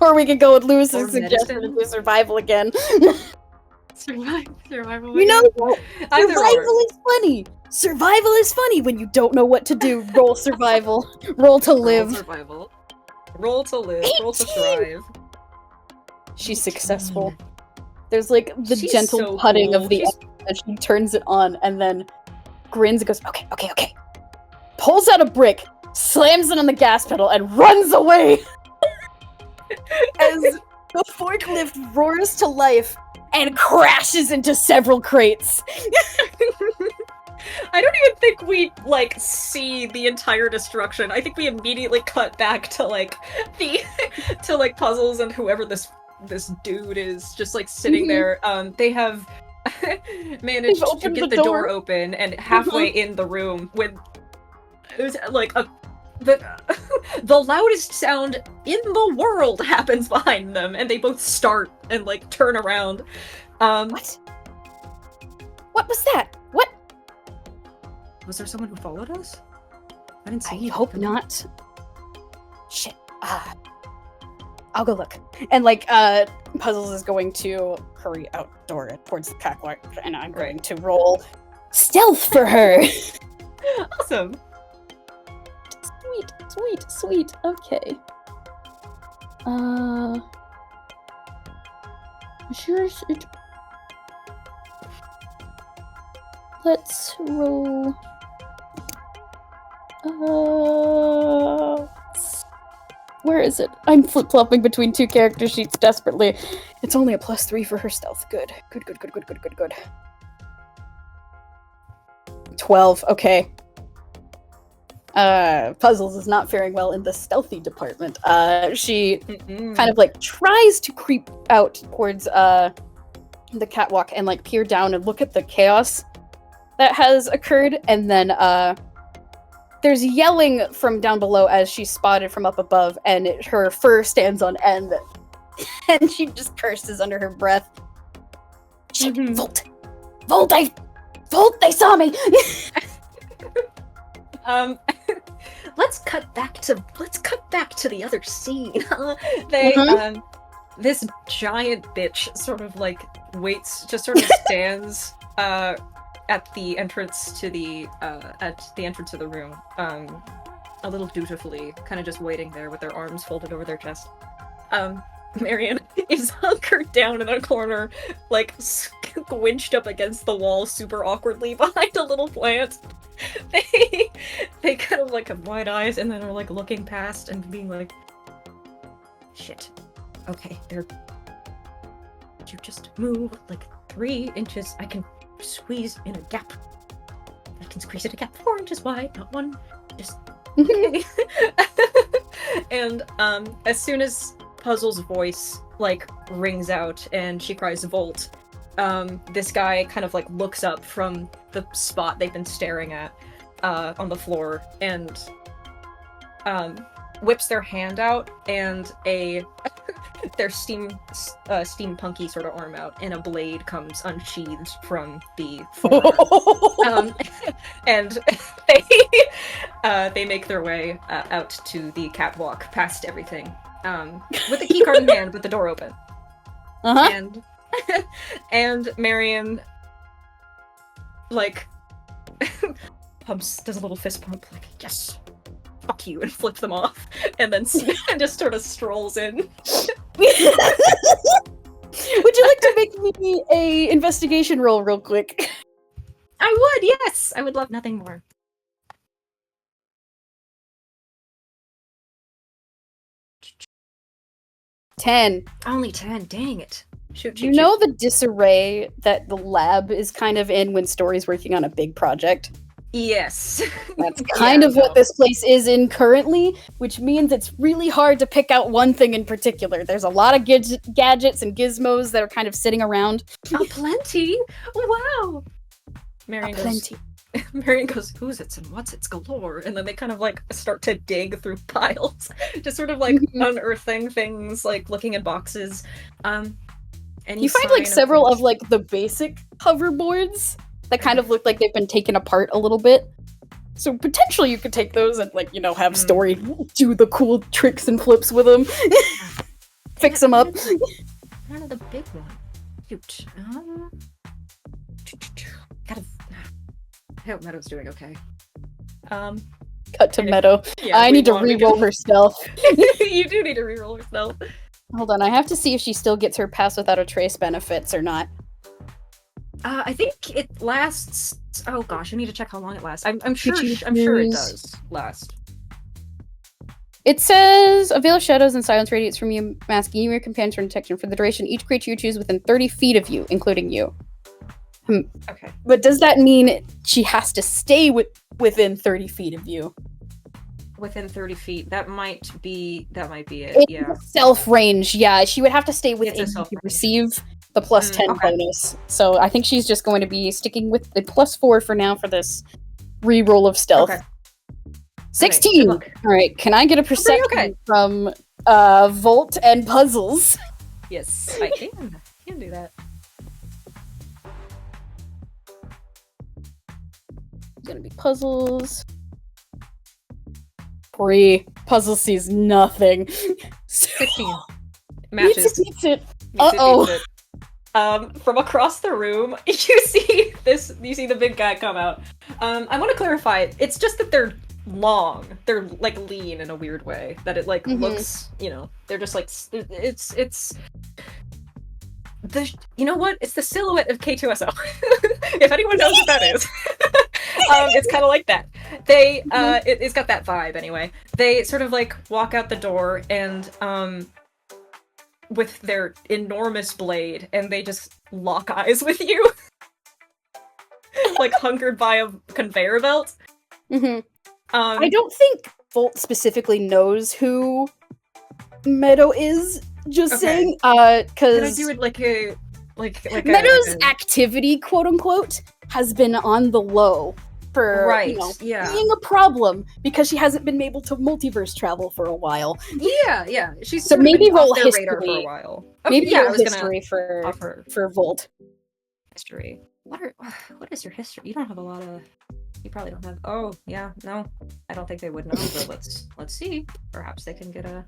Or we could go with Lewis's suggestion and do survival again. Survival. You know what? Either Survival is funny! Survival is funny when you don't know what to do. Roll survival. Roll to live. Roll survival. Roll to live. 18! Roll to thrive. She's successful. There's like the She's gentle so putting cool. of the engine as she turns it on and then grins and goes, okay. Pulls out a brick, slams it on the gas pedal, and runs away! As the forklift roars to life and crashes into several crates. I don't even think we see the entire destruction. I think we immediately cut back to Puzzles and whoever this dude is just like sitting there. They have managed to get the door open, and halfway in the room when it was like the loudest sound in the world happens behind them, and they both start and like turn around. What? What was that? What? Was there someone who followed us? I didn't see. I hope not. Shit. I'll go look. And like, Puzzles is going to hurry outdoor towards the catwalk, and I'm going to roll stealth for her. Awesome. Sweet. Okay. Sure. Let's roll. Where is it? I'm flip-flopping between two character sheets desperately. It's only a +3 for her stealth. Good. 12. Okay. Puzzles is not faring well in the stealthy department. She kind of like tries to creep out towards the catwalk and like peer down and look at the chaos that has occurred, and then there's yelling from down below as she's spotted from up above, and her fur stands on end, and she just curses under her breath. Shit, Volt, they saw me. Let's cut back to the other scene. This giant bitch sort of like stands at the entrance to the room, a little dutifully, kind of just waiting there with their arms folded over their chest. Marion is hunkered down in a corner, like squinched up against the wall super awkwardly behind a little plant. They kind of like have wide eyes and then are like looking past and being like, shit. Okay, you just move like 3 inches. I can squeeze in a gap. I can squeeze in a gap 4 inches wide, not 1. Just okay. And as soon as Puzzle's voice like rings out and she cries Volt, this guy kind of like looks up from the spot they've been staring at on the floor and whips their hand out, and their steampunky sort of arm out, and a blade comes unsheathed from the former. And they make their way out to the catwalk past everything, with the keycard in hand, with the door open. And Marion like does a little fist pump, like, yes, fuck you, and flips them off, and then and just sort of strolls in. Would you like to make me a investigation roll real quick? I would, yes! I would love nothing more. 10. Only 10. Dang it. Shoot, You know the disarray that the lab is kind of in when Story's working on a big project? Yes. That's kind of what this place is in currently, which means it's really hard to pick out one thing in particular. There's a lot of gadgets and gizmos that are kind of sitting around. Plenty? Wow. Marion goes, Plenty. Marion goes, who's it and what's it's galore? And then they kind of like start to dig through piles, just sort of like unearthing things, like looking in boxes. You find like several of like the basic hoverboards that kind of look like they've been taken apart a little bit. So potentially you could take those and like, have Story do the cool tricks and flips with them. Fix them up. None of the big one. Shoot. I hope Meadow's doing okay. Cut to Meadow. Yeah, I need to reroll her stealth. You do need to reroll her stealth. Hold on, I have to see if she still gets her pass without a trace benefits or not. I think it lasts. Oh gosh, I need to check how long it lasts. I'm sure it does last. It says, a veil of shadows and silence radiates from you, masking you and your companions from detection. For the duration, each creature you choose within 30 feet of you, including you. Okay. But does that mean she has to stay within 30 feet of you? Within 30 feet. That might be it. It's yeah. Self range. Yeah, she would have to stay within to receive the plus 10 bonus. So I think she's just going to be sticking with the plus 4 for now for this reroll of stealth. Okay. 16. All right. Can I get a perception from Volt and Puzzles? Yes, I can. I can do that. It's gonna be Puzzles. 3. Puzzle sees nothing. 15. Matches. Meets it. Uh-oh. From across the room, you see the big guy come out. I want to clarify, it's just that they're long. They're like lean in a weird way. That it like looks, they're just like, it's you know what? It's the silhouette of K2SO. If anyone knows what that is. It's kind of like that. They, it's got that vibe anyway. They sort of like walk out the door and, with their enormous blade, and they just lock eyes with you. Like hungered by a conveyor belt. I don't think Volt specifically knows who Meadow is, just saying, because... Can I do it like a... Meadow's activity, quote-unquote, has been on the low for, being a problem, because she hasn't been able to multiverse travel for a while. Yeah. She's so maybe roll their history radar for a while. Maybe roll history for Volt. History. What is your history? You don't have a lot of... You probably don't have... Oh, yeah, no. I don't think they would know, but let's see. Perhaps they can get a...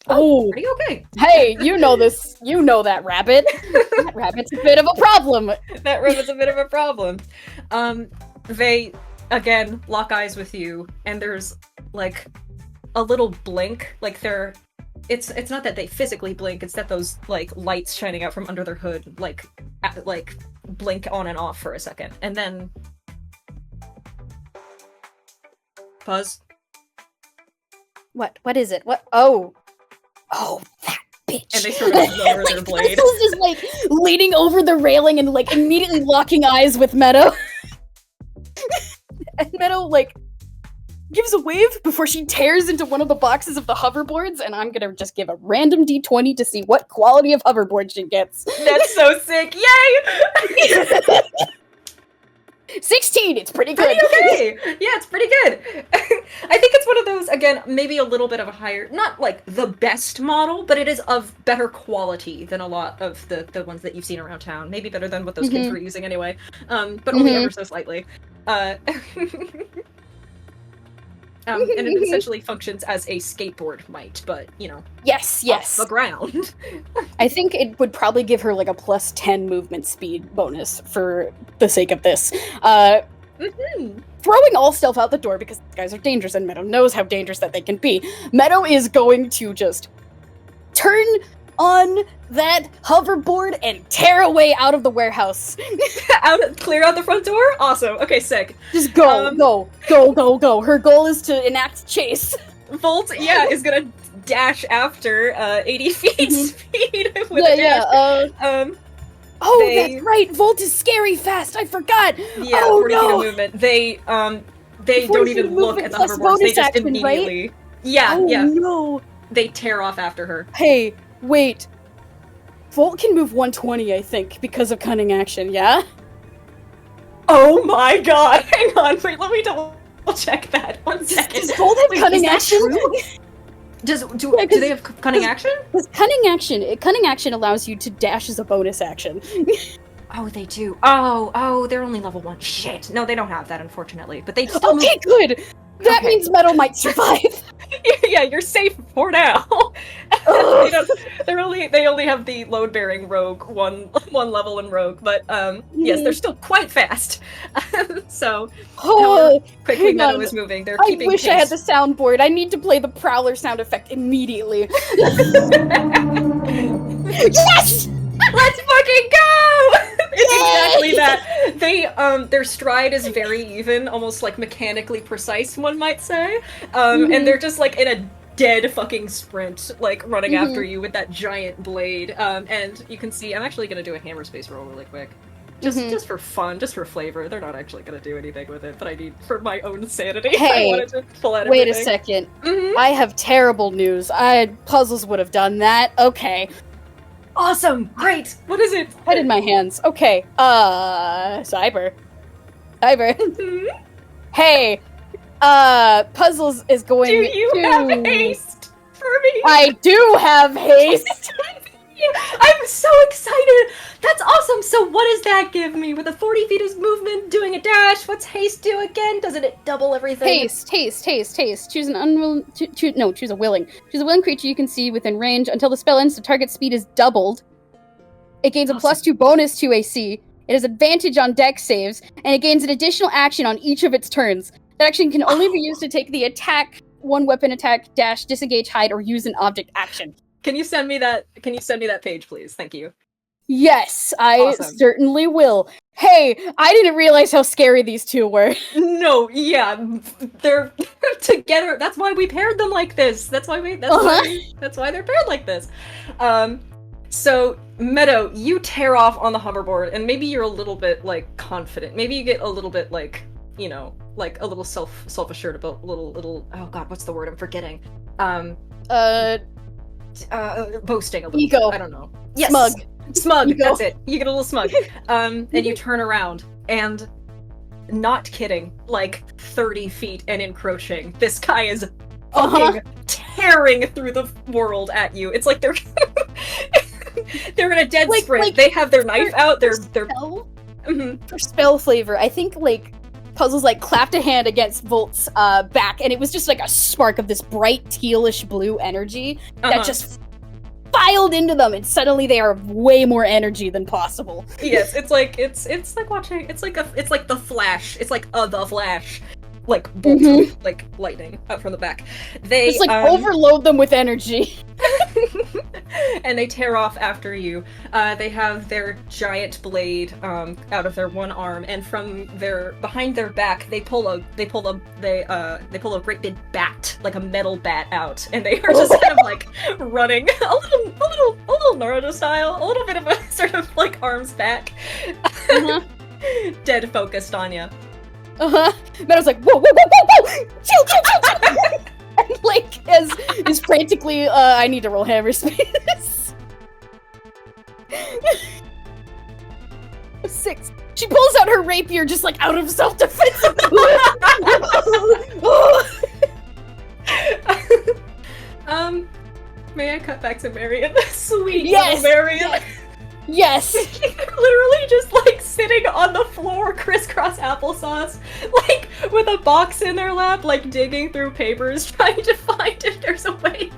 Oh, pretty okay. Hey, you know this. You know that rabbit. That rabbit's a bit of a problem. That rabbit's a bit of a problem. They, again, lock eyes with you, and there's, like, a little blink. Like, it's not that they physically blink, it's that those, like, lights shining out from under their hood, like, blink on and off for a second. And then... Pause. What is it? What? Oh, that bitch. And they sort of lower their blade. Puzzle's just, like, leaning over the railing and, like, immediately locking eyes with Meadow. And Meadow, like, gives a wave before she tears into one of the boxes of the hoverboards, and I'm gonna just give a random d20 to see what quality of hoverboard she gets. That's so sick! Yay! 16! It's pretty good! Pretty okay! Yeah, it's pretty good! I think it's one of those, again, maybe a little bit of a higher, not like the best model, but it is of better quality than a lot of the ones that you've seen around town. Maybe better than what those kids were using anyway. But only ever so slightly. And it essentially functions as a skateboard might, but, Yes. off the ground. I think it would probably give her, like, a plus 10 movement speed bonus for the sake of this. Throwing all stealth out the door, because these guys are dangerous, and Meadow knows how dangerous that they can be. Meadow is going to just turn on that hoverboard and tear away out of the warehouse. Clear out the front door? Awesome. Okay, sick. Just go. Her goal is to enact chase. Volt, is gonna dash after 80 feet speed with Yeah, a dash. yeah. They- That's right. Volt is scary fast. I forgot. Yeah, Oh 40 feet no. of movement. They 40 don't feet even of look movement at the plus hoverboards. They bonus just action, right? immediately. Yeah, Oh yeah. no. They tear off after her. Hey, wait. Volt can move 120, I think, because of cunning action. Yeah. Oh my god! Hang on, wait. Let me double check that. 1 second. Does Volt have Wait, cunning is that action? true? Do Yeah, they have cunning action? Because cunning action allows you to dash as a bonus action. Oh, they do. Oh, they're only level 1. Shit. No, they don't have that, unfortunately. But they still Okay, good. That Okay. means Meadow might survive. Yeah, you're safe for now. Ugh. They only have the load bearing rogue one level in rogue, but yes, they're still quite fast. So Oh, quickly hang Meadow on. is moving. They're I keeping wish pace. I had the soundboard. I need to play the Prowler sound effect immediately. Yes! Let's fucking go! It's Yay! exactly that. They their stride is very even, almost like mechanically precise, one might say. And they're just like in a dead fucking sprint, like running after you with that giant blade. And you can see I'm actually gonna do a hammer space roll really quick. Just for fun, just for flavor. They're not actually gonna do anything with it, but I need for my own sanity. Hey, I wanted to pull out Wait a everything. second. Mhm. I have terrible news. Puzzles would have done that. Okay. Awesome! Great! What is it? Head in my hands. Okay. Cyber. Mhm. Hey. Puzzles is going Do you to... have haste for me? I do have haste. I'm so excited! That's awesome! So what does that give me? With a 40 feet of movement, doing a dash, what's haste do again? Doesn't it double everything? Haste. Choose an unwilling... choose a willing. Choose a willing creature you can see within range. Until the spell ends, the target speed is doubled. It gains a +2 bonus to AC. It has advantage on dex saves, and it gains an additional action on each of its turns. That action can only be used to take the attack, one weapon attack, dash, disengage, hide, or use an object action. Can you send me that page, please? Thank you. Yes, I Awesome. certainly will. Hey, I didn't realize how scary these two were. No, yeah, they're together. That's why we paired them like this. That's why they're paired like this. So Meadow, you tear off on the hoverboard, and maybe you're a little bit like confident. Maybe you get a little bit like, you know, like a little self-assured about little. Oh God, what's the word? I'm forgetting. Boasting a little. Ego. I don't know. Yes. Smug. Ego. That's it. You get a little smug. And you turn around, and not kidding, like 30 feet and encroaching, this guy is fucking tearing through the world at you. It's like they're they're in a dead sprint. They have their knife out. They're For spell flavor, I think like Puzzles like clapped a hand against Volt's back, and it was just like a spark of this bright tealish blue energy that just filed into them, and suddenly they are way more energy than possible. Yes, it's like watching. It's like the Flash. It's like the Flash, like bolts like lightning out from the back. They just like overload them with energy. and they tear off after you. They have their giant blade out of their one arm, and from behind their back, they pull a great big bat, like a metal bat out, and they are just kind of like running a little Naruto style, a little bit of a sort of like arms back, dead focused on you. Meadow's like, whoa, chill. And like is frantically, I need to roll hammer space. 6. She pulls out her rapier just like out of self-defense. May I cut back to Marion? Sweet Yes! little Marion. Yes. They're literally just like sitting on the floor, crisscross applesauce, like with a box in their lap, like digging through papers, trying to find if there's a way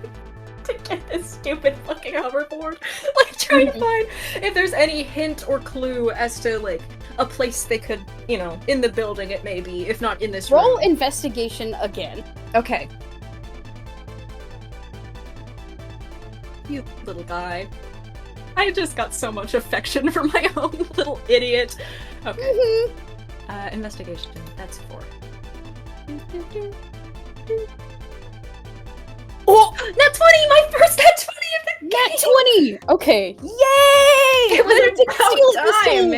to get this stupid fucking hoverboard. Like trying to find if there's any hint or clue as to like a place they could, you know, in the building it may be, if not in this room. Roll investigation again. Okay. You little guy. I just got so much affection for my own little idiot. Okay. Investigation. That's 4. Oh! Nat 20! My first nat 20 of the game! Nat 20! Okay. Yay! It was Didn't steal it this about time,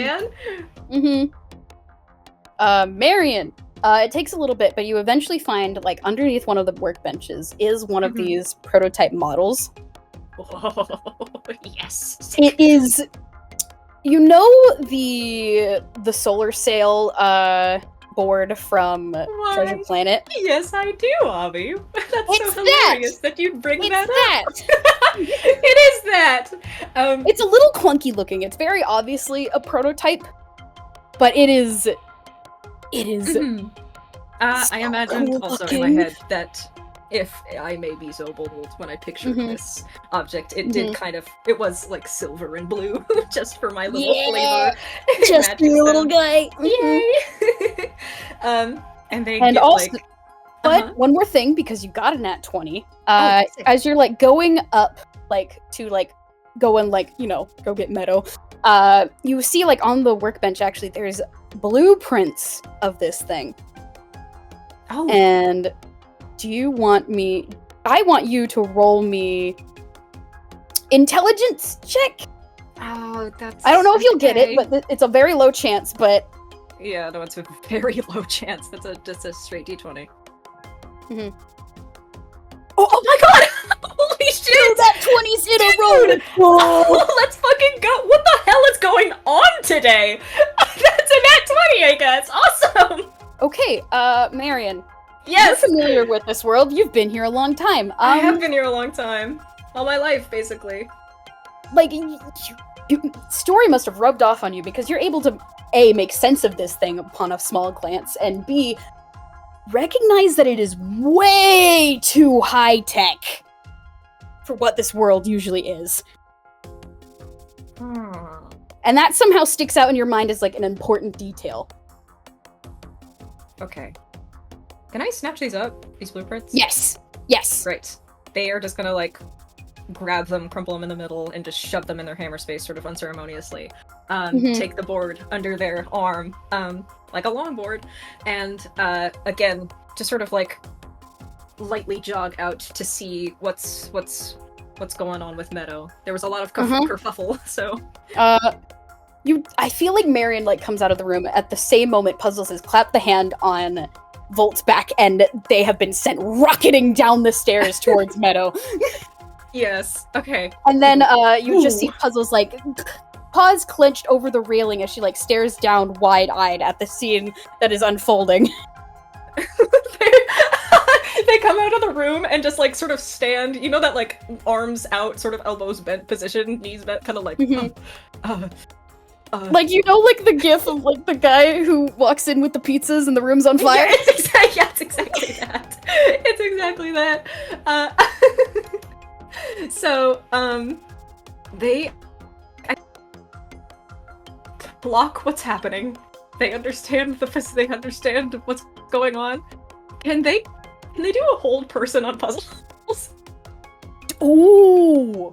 time. man! Marion, it takes a little bit, but you eventually find, like, underneath one of the workbenches is one of these prototype models. Oh, yes. It is... You know the solar sail board from Treasure Planet? Yes, I do, Obby. That's It's so hilarious that you'd bring It's that up. that! It is that! It's a little clunky looking. It's very obviously a prototype, but it is... I imagined cool also looking. in my head that if I may be so bold when I pictured this object, it did kind of, it was like silver and blue, just for my little flavor. Just for your little guy. Yay! And they And get, also, like, but one more thing, because you got a nat 20, sick. as you're like going up, like to like go and like, you know, go get Meadow, you see like on the workbench actually there's blueprints of this thing. Oh. And do you want me... I want you to roll me intelligence check. Oh, that's... I don't know if you'll get okay. it, but it's a very low chance, but... Yeah, no, it's a very low chance. That's just a straight d20. Mhm. Oh my god! Holy shit! That 20's in a row! Oh, let's fucking go! What the hell is going on today? That's a nat 20, I guess! Awesome! Okay, Marion. Yes! You're familiar with this world. You've been here a long time. I have been here a long time. All my life, basically. Like, story must have rubbed off on you because you're able to, A, make sense of this thing upon a small glance, and B, recognize that it is way too high-tech for what this world usually is. And that somehow sticks out in your mind as, like, an important detail. Okay. Can I snatch these up? These blueprints? Yes! Yes! Great. They are just gonna, like, grab them, crumple them in the middle, and just shove them in their hammer space sort of unceremoniously. Take the board under their arm, like a longboard, and, again, just sort of, like, lightly jog out to see what's going on with Meadow. There was a lot of kerfuffle, so... I feel like Marion, like, comes out of the room at the same moment Puzzles has clapped the hand on Volt's back, and they have been sent rocketing down the stairs towards Meadow. Yes, okay. And then, you just see Puzzles, like, paws clenched over the railing as she, like, stares down wide-eyed at the scene that is unfolding. They come out of the room and just, like, sort of stand, you know that, like, arms out, sort of elbows bent position, knees bent, kind of like, like, you know, like, the gif of, like, the guy who walks in with the pizzas and the room's on fire? Yeah, it's exactly that. It's exactly that. So, they block what's happening. They understand they understand what's going on. Can they do a hold person on puzzles? Ooh!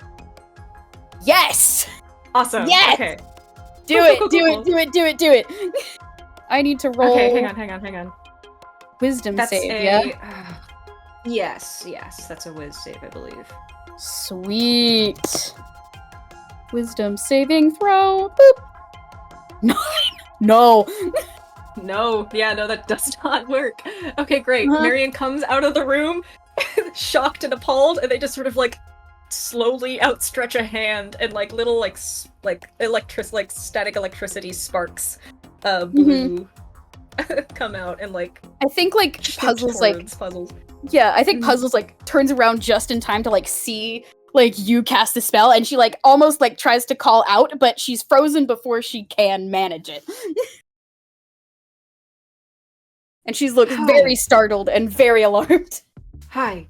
Yes! Awesome. Yes! Okay. Do it! I need to roll... Okay, hang on. Wisdom That's save, a... yeah? Yes, that's a whiz save, I believe. Sweet. Wisdom saving throw. Boop. 9. No. No, yeah, no, that does not work. Okay, great. Marion comes out of the room, shocked and appalled, and they just sort of, like, slowly outstretch a hand, and, like, little, like, static electricity sparks, blue, come out, and, like... I think, like, Puzzles, like... Puzzles. Yeah, I think Puzzles, like, turns around just in time to, like, see, like, you cast the spell, and she, like, almost, like, tries to call out, but she's frozen before she can manage it. And she looks very startled and very alarmed. Hi.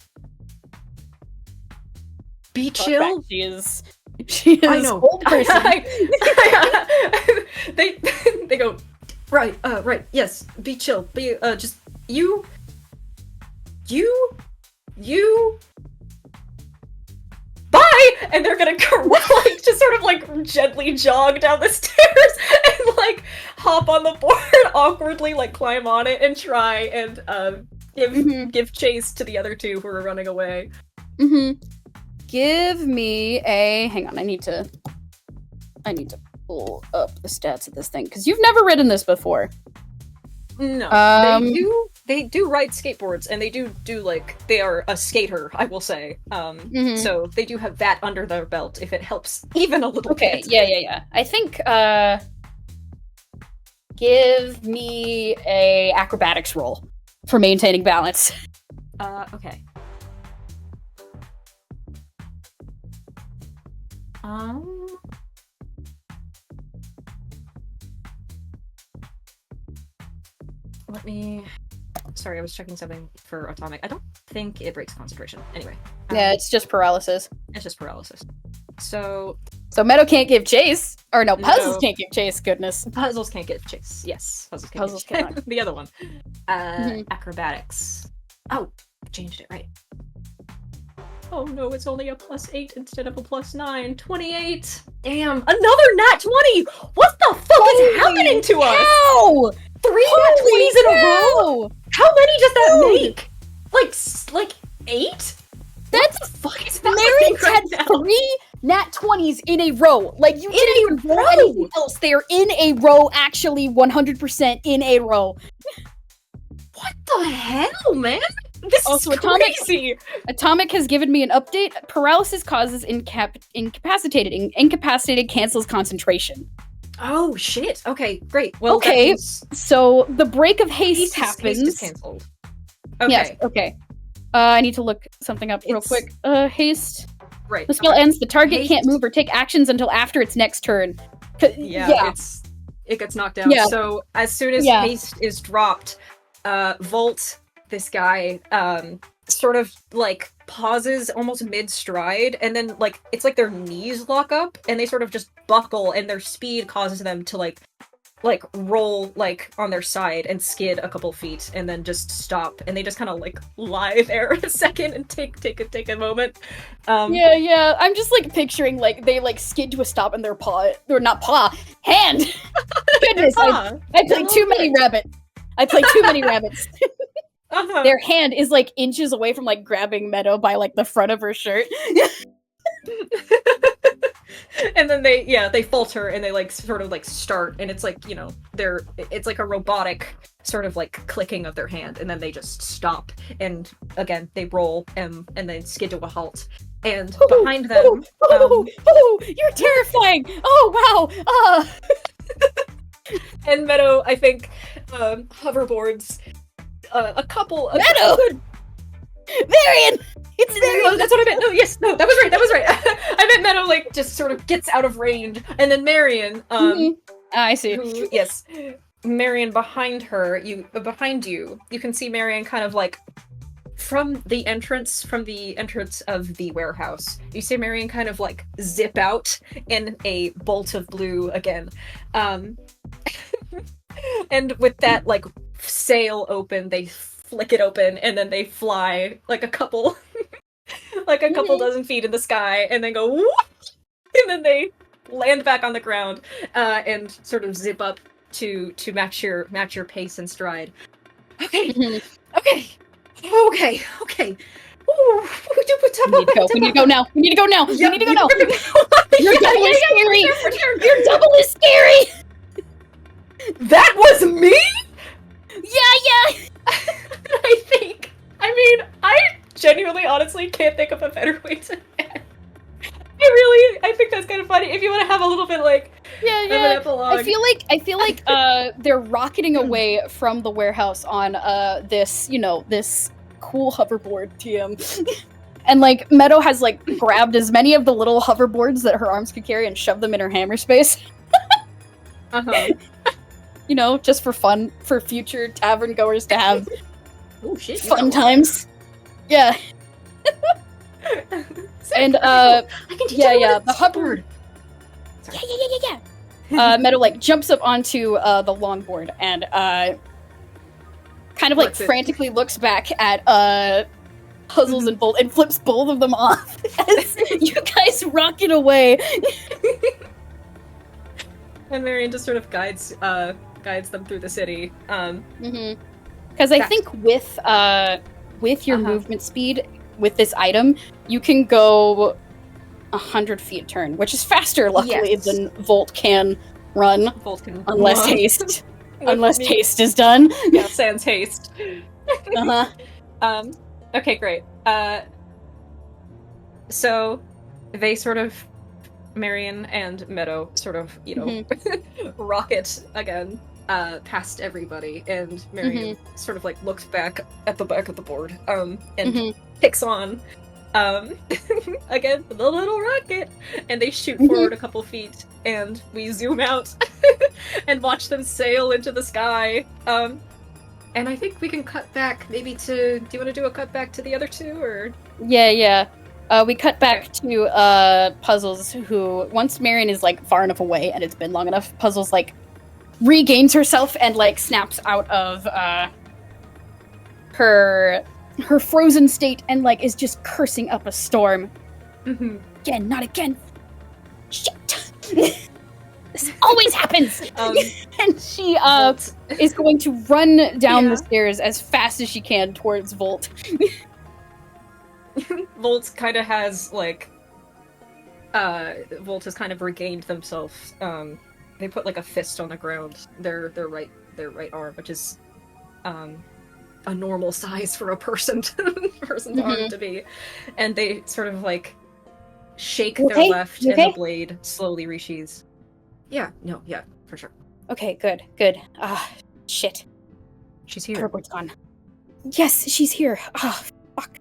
Be chill? She is I know. Old person. They go, right, yes, be chill, be, just, you, bye! And they're gonna, like, just sort of, like, gently jog down the stairs and, like, hop on the board awkwardly, like, climb on it and try and, give chase to the other two who are running away. Mm-hmm. Give me a... Hang on, I need to pull up the stats of this thing, because you've never ridden this before. No, they do ride skateboards, and they do like, they are a skater, I will say. So they do have that under their belt, if it helps even a little bit. Okay, yeah. I think, give me a acrobatics roll for maintaining balance. Okay. Let me... Sorry, I was checking something for Atomic. I don't think it breaks concentration. Anyway. Yeah, it's just paralysis. It's just paralysis. So Meadow can't give chase. Or no, Puzzles can't give chase, goodness. Puzzles can't give chase. Yes, Puzzles cannot. The other one. Acrobatics. Oh, changed it, right. Oh no, it's only a +8 instead of a +9. 28! Damn, another nat 20! What the fuck is happening to us? How? 3 nat 20s in a row? How many does that make? Like 8? That's what the fuck is Mary's right had now? 3 nat 20s in a row. Like, you didn't even roll anything else. They're in a row, actually 100% in a row. What the hell, man? This Also, is crazy! Atomic has given me an update. Paralysis causes incapacitated. Incapacitated cancels concentration. Oh, shit. Okay, great. Well, okay, means... so the break of haste happens. Haste is cancelled. Okay. Yes, okay. I need to look something up real quick. Haste. Right. The spell ends. The target can't move or take actions until after its next turn. Yeah. It gets knocked down. Yeah. So as soon as haste is dropped, Volt, this guy, sort of like pauses almost mid-stride, and then like it's like their knees lock up and they sort of just buckle, and their speed causes them to like roll like on their side and skid a couple feet and then just stop, and they just kind of like lie there a second and take a moment. Yeah, I'm just like picturing like they like skid to a stop and their hand. Goodness, I played too many rabbits. Their hand is like inches away from like grabbing Meadow by like the front of her shirt. And then they falter and they like sort of like start, and it's like, you know, it's like a robotic sort of like clicking of their hand, and then they just stop, and again they roll and then skid to a halt. And behind them, you're terrifying! Oh wow! And Meadow, I think, hoverboards a couple of Meadow! Marion! It's Marion! Oh, that's what I meant! No, that was right! I meant Meadow, like, just sort of gets out of range, and then Marion, I see. Yes. Marion behind you can see Marion kind of, like, from the entrance of the warehouse. You see Marion kind of, like, zip out in a bolt of blue again. And with that, like, sail open, they flick it open, and then they fly like a couple dozen feet in the sky, and then go whoop, and then they land back on the ground, and sort of zip up to match your pace and stride. Okay. Ooh, we need to go now. Yep, You're double yeah, as scary. You're double as scary. That was me? Yeah. I genuinely, honestly can't think of a better way to end. I think that's kind of funny. If you want to have a little bit, like, of an epilogue. I feel like they're rocketing away from the warehouse on this cool hoverboard TM. And like Meadow has like grabbed as many of the little hoverboards that her arms could carry and shoved them in her hammer space. You know, just for fun, for future tavern goers to have fun times. Yeah. And I can teach the hoverboard. Yeah. Meadow like jumps up onto the longboard and kind of like frantically looks back at Puzzles and Bolt and flips both of them off as you guys rocket away. And Marion just sort of guides them through the city. Because I think with your movement speed, with this item, you can go 100 feet a turn, which is faster, luckily, Yes. than Volt can run. Volt can Unless run. haste. Unless haste is done. Yeah, sans haste. Uh-huh. Okay, great. So they sort of, Marion and Meadow sort of, rocket again past everybody, and Marion sort of like looks back at the back of the board and picks on again the little rocket, and they shoot forward a couple feet, and we zoom out and watch them sail into the sky. And I think we can cut back maybe to, do you want to do a cut back to the other two, or? Yeah. We cut back to Puzzles, who, once Marion is like far enough away and it's been long enough, Puzzles like regains herself and like snaps out of her frozen state and like is just cursing up a storm. Again, not again. Shit. This always happens. And she is going to run down the stairs as fast as she can towards Volt. Volt kind of has like Volt has kind of regained themselves. They put like a fist on the ground, their right arm, which is a normal size for a person's arm to be, and they sort of like shake their left, and the blade slowly resheathes. Yeah, for sure. Okay, good. Shit. She's here. Hoverboard's gone. Yes, she's here. Fuck.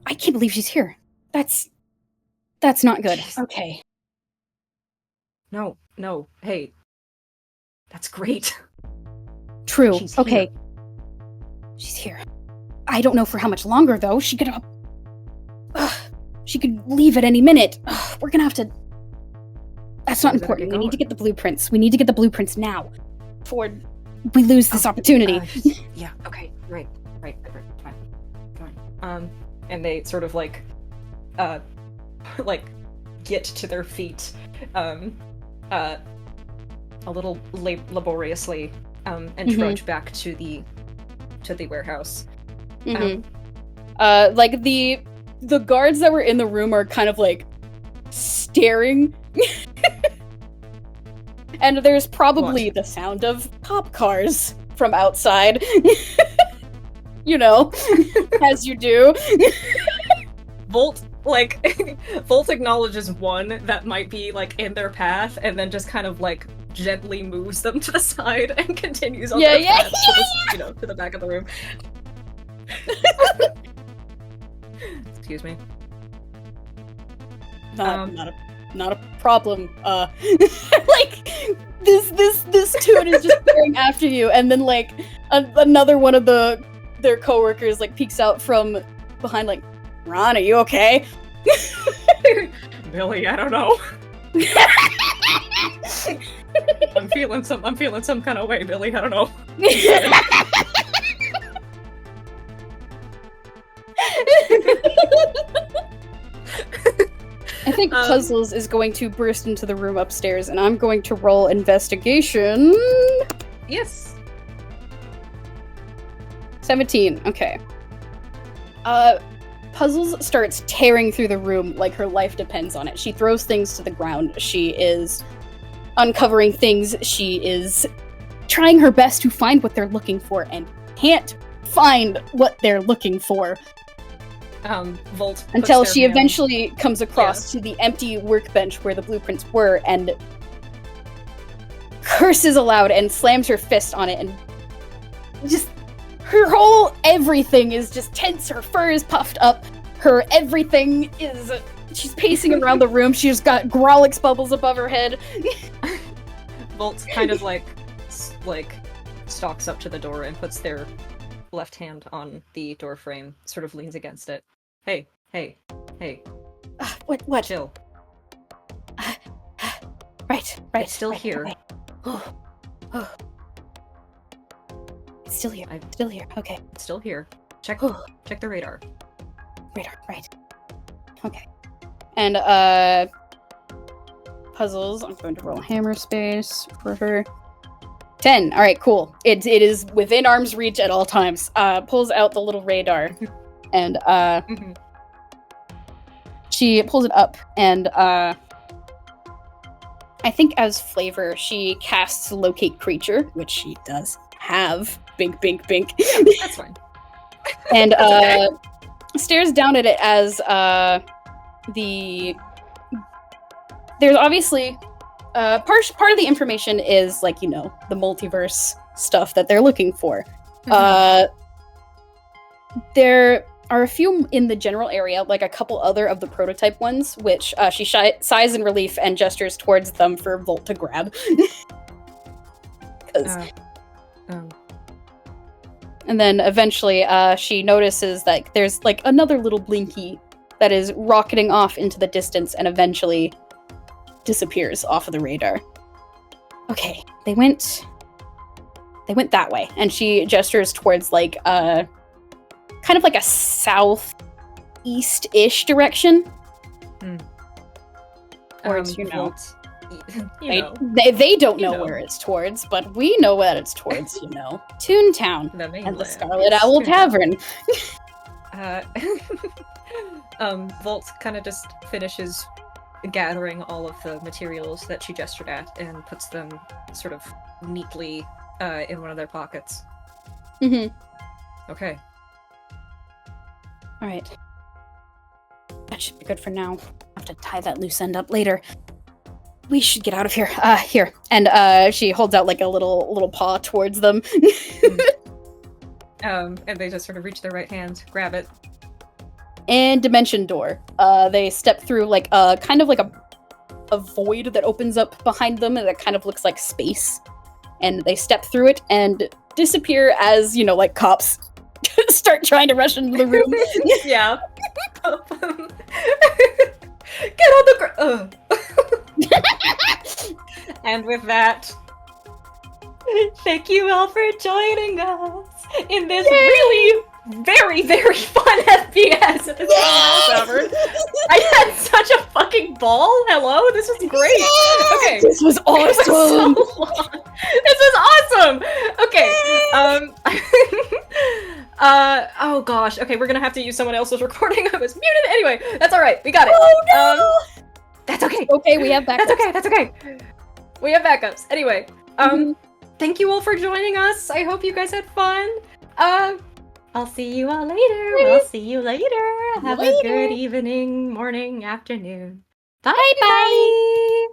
I can't believe she's here. That's not good. Okay. No. Hey. That's great. True. She's okay. Here. She's here. I don't know for how much longer, though. She could leave at any minute. We're gonna have to... That's not important. We need to get the blueprints. We need to get the blueprints now. Before we lose this opportunity. Yeah, okay. Right. Fine. And they sort of like get to their feet a little laboriously and trudge back to the warehouse. Like the guards that were in the room are kind of like staring. And there's probably the sound of cop cars from outside. As you do. Volt acknowledges one that might be like in their path, and then just kind of like gently moves them to the side and continues on their path to the back of the room. Excuse me. Not a problem. Like this tune is just staring after you, and then like another one of their coworkers like peeks out from behind, like, Ron, are you okay? Billy, I don't know. I'm feeling some kind of way, Billy. I don't know. I think Puzzles is going to burst into the room upstairs, and I'm going to roll investigation. Yes. 17. Okay. Puzzles starts tearing through the room like her life depends on it. She throws things to the ground. She is uncovering things. She is trying her best to find what they're looking for and can't find what they're looking for. Volt until she eventually comes across to the empty workbench where the blueprints were and curses aloud and slams her fist on it, and just her whole everything is just tense. Her fur is puffed up. Her everything is... She's pacing around the room. She's got Grolix bubbles above her head. Volt's kind of like stalks up to the door and puts their left hand on the door frame, sort of leans against it. Hey. What? Chill. Right. It's still here. Okay. Oh. It's still here. Still here. Okay. It's still here. Check the radar. Right. Okay. And, Puzzles. I'm going to roll hammer space for her. 10. Alright, cool. It is within arm's reach at all times. Pulls out the little radar. And Mhm. she pulls it up, and I think as flavor, she casts Locate Creature, which she does have. Bink, bink, bink. That's fine. And okay. stares down at it as there's obviously part of the information is like, you know, the multiverse stuff that they're looking for. There are a few in the general area, like a couple other of the prototype ones, which she sighs in relief and gestures towards them for Volt to grab. And then eventually she notices that there's like another little blinky that is rocketing off into the distance and eventually disappears off of the radar. Okay, they went that way, and she gestures towards like kind of like a southeast-ish direction. Towards, you know. They don't know where it's towards, but we know what it's towards, you know. Toontown and the Scarlet Owl Tavern. Volt kind of just finishes gathering all of the materials that she gestured at and puts them sort of neatly in one of their pockets. Okay. Alright. That should be good for now. I'll have to tie that loose end up later. We should get out of here. Here. And she holds out like a little paw towards them. And they just sort of reach their right hand, grab it. And dimension door. They step through like kind of like a void that opens up behind them, and that kind of looks like space. And they step through it and disappear as, you know, like cops start trying to rush into the room. Yeah. Get on the ground. And with that, thank you all for joining us in this really very, very fun FPS episode of Tavern. I had such a fucking ball. Hello, this was great. Okay, this was awesome. This was awesome. Okay. Oh gosh. Okay, we're gonna have to use someone else's recording. I was muted. Anyway, that's all right. We got it. Oh no. That's okay. Okay, we have backups. That's okay. We have backups. Anyway, thank you all for joining us. I hope you guys had fun. I'll see you all later. We'll see you later. Have a good evening, morning, afternoon. Bye.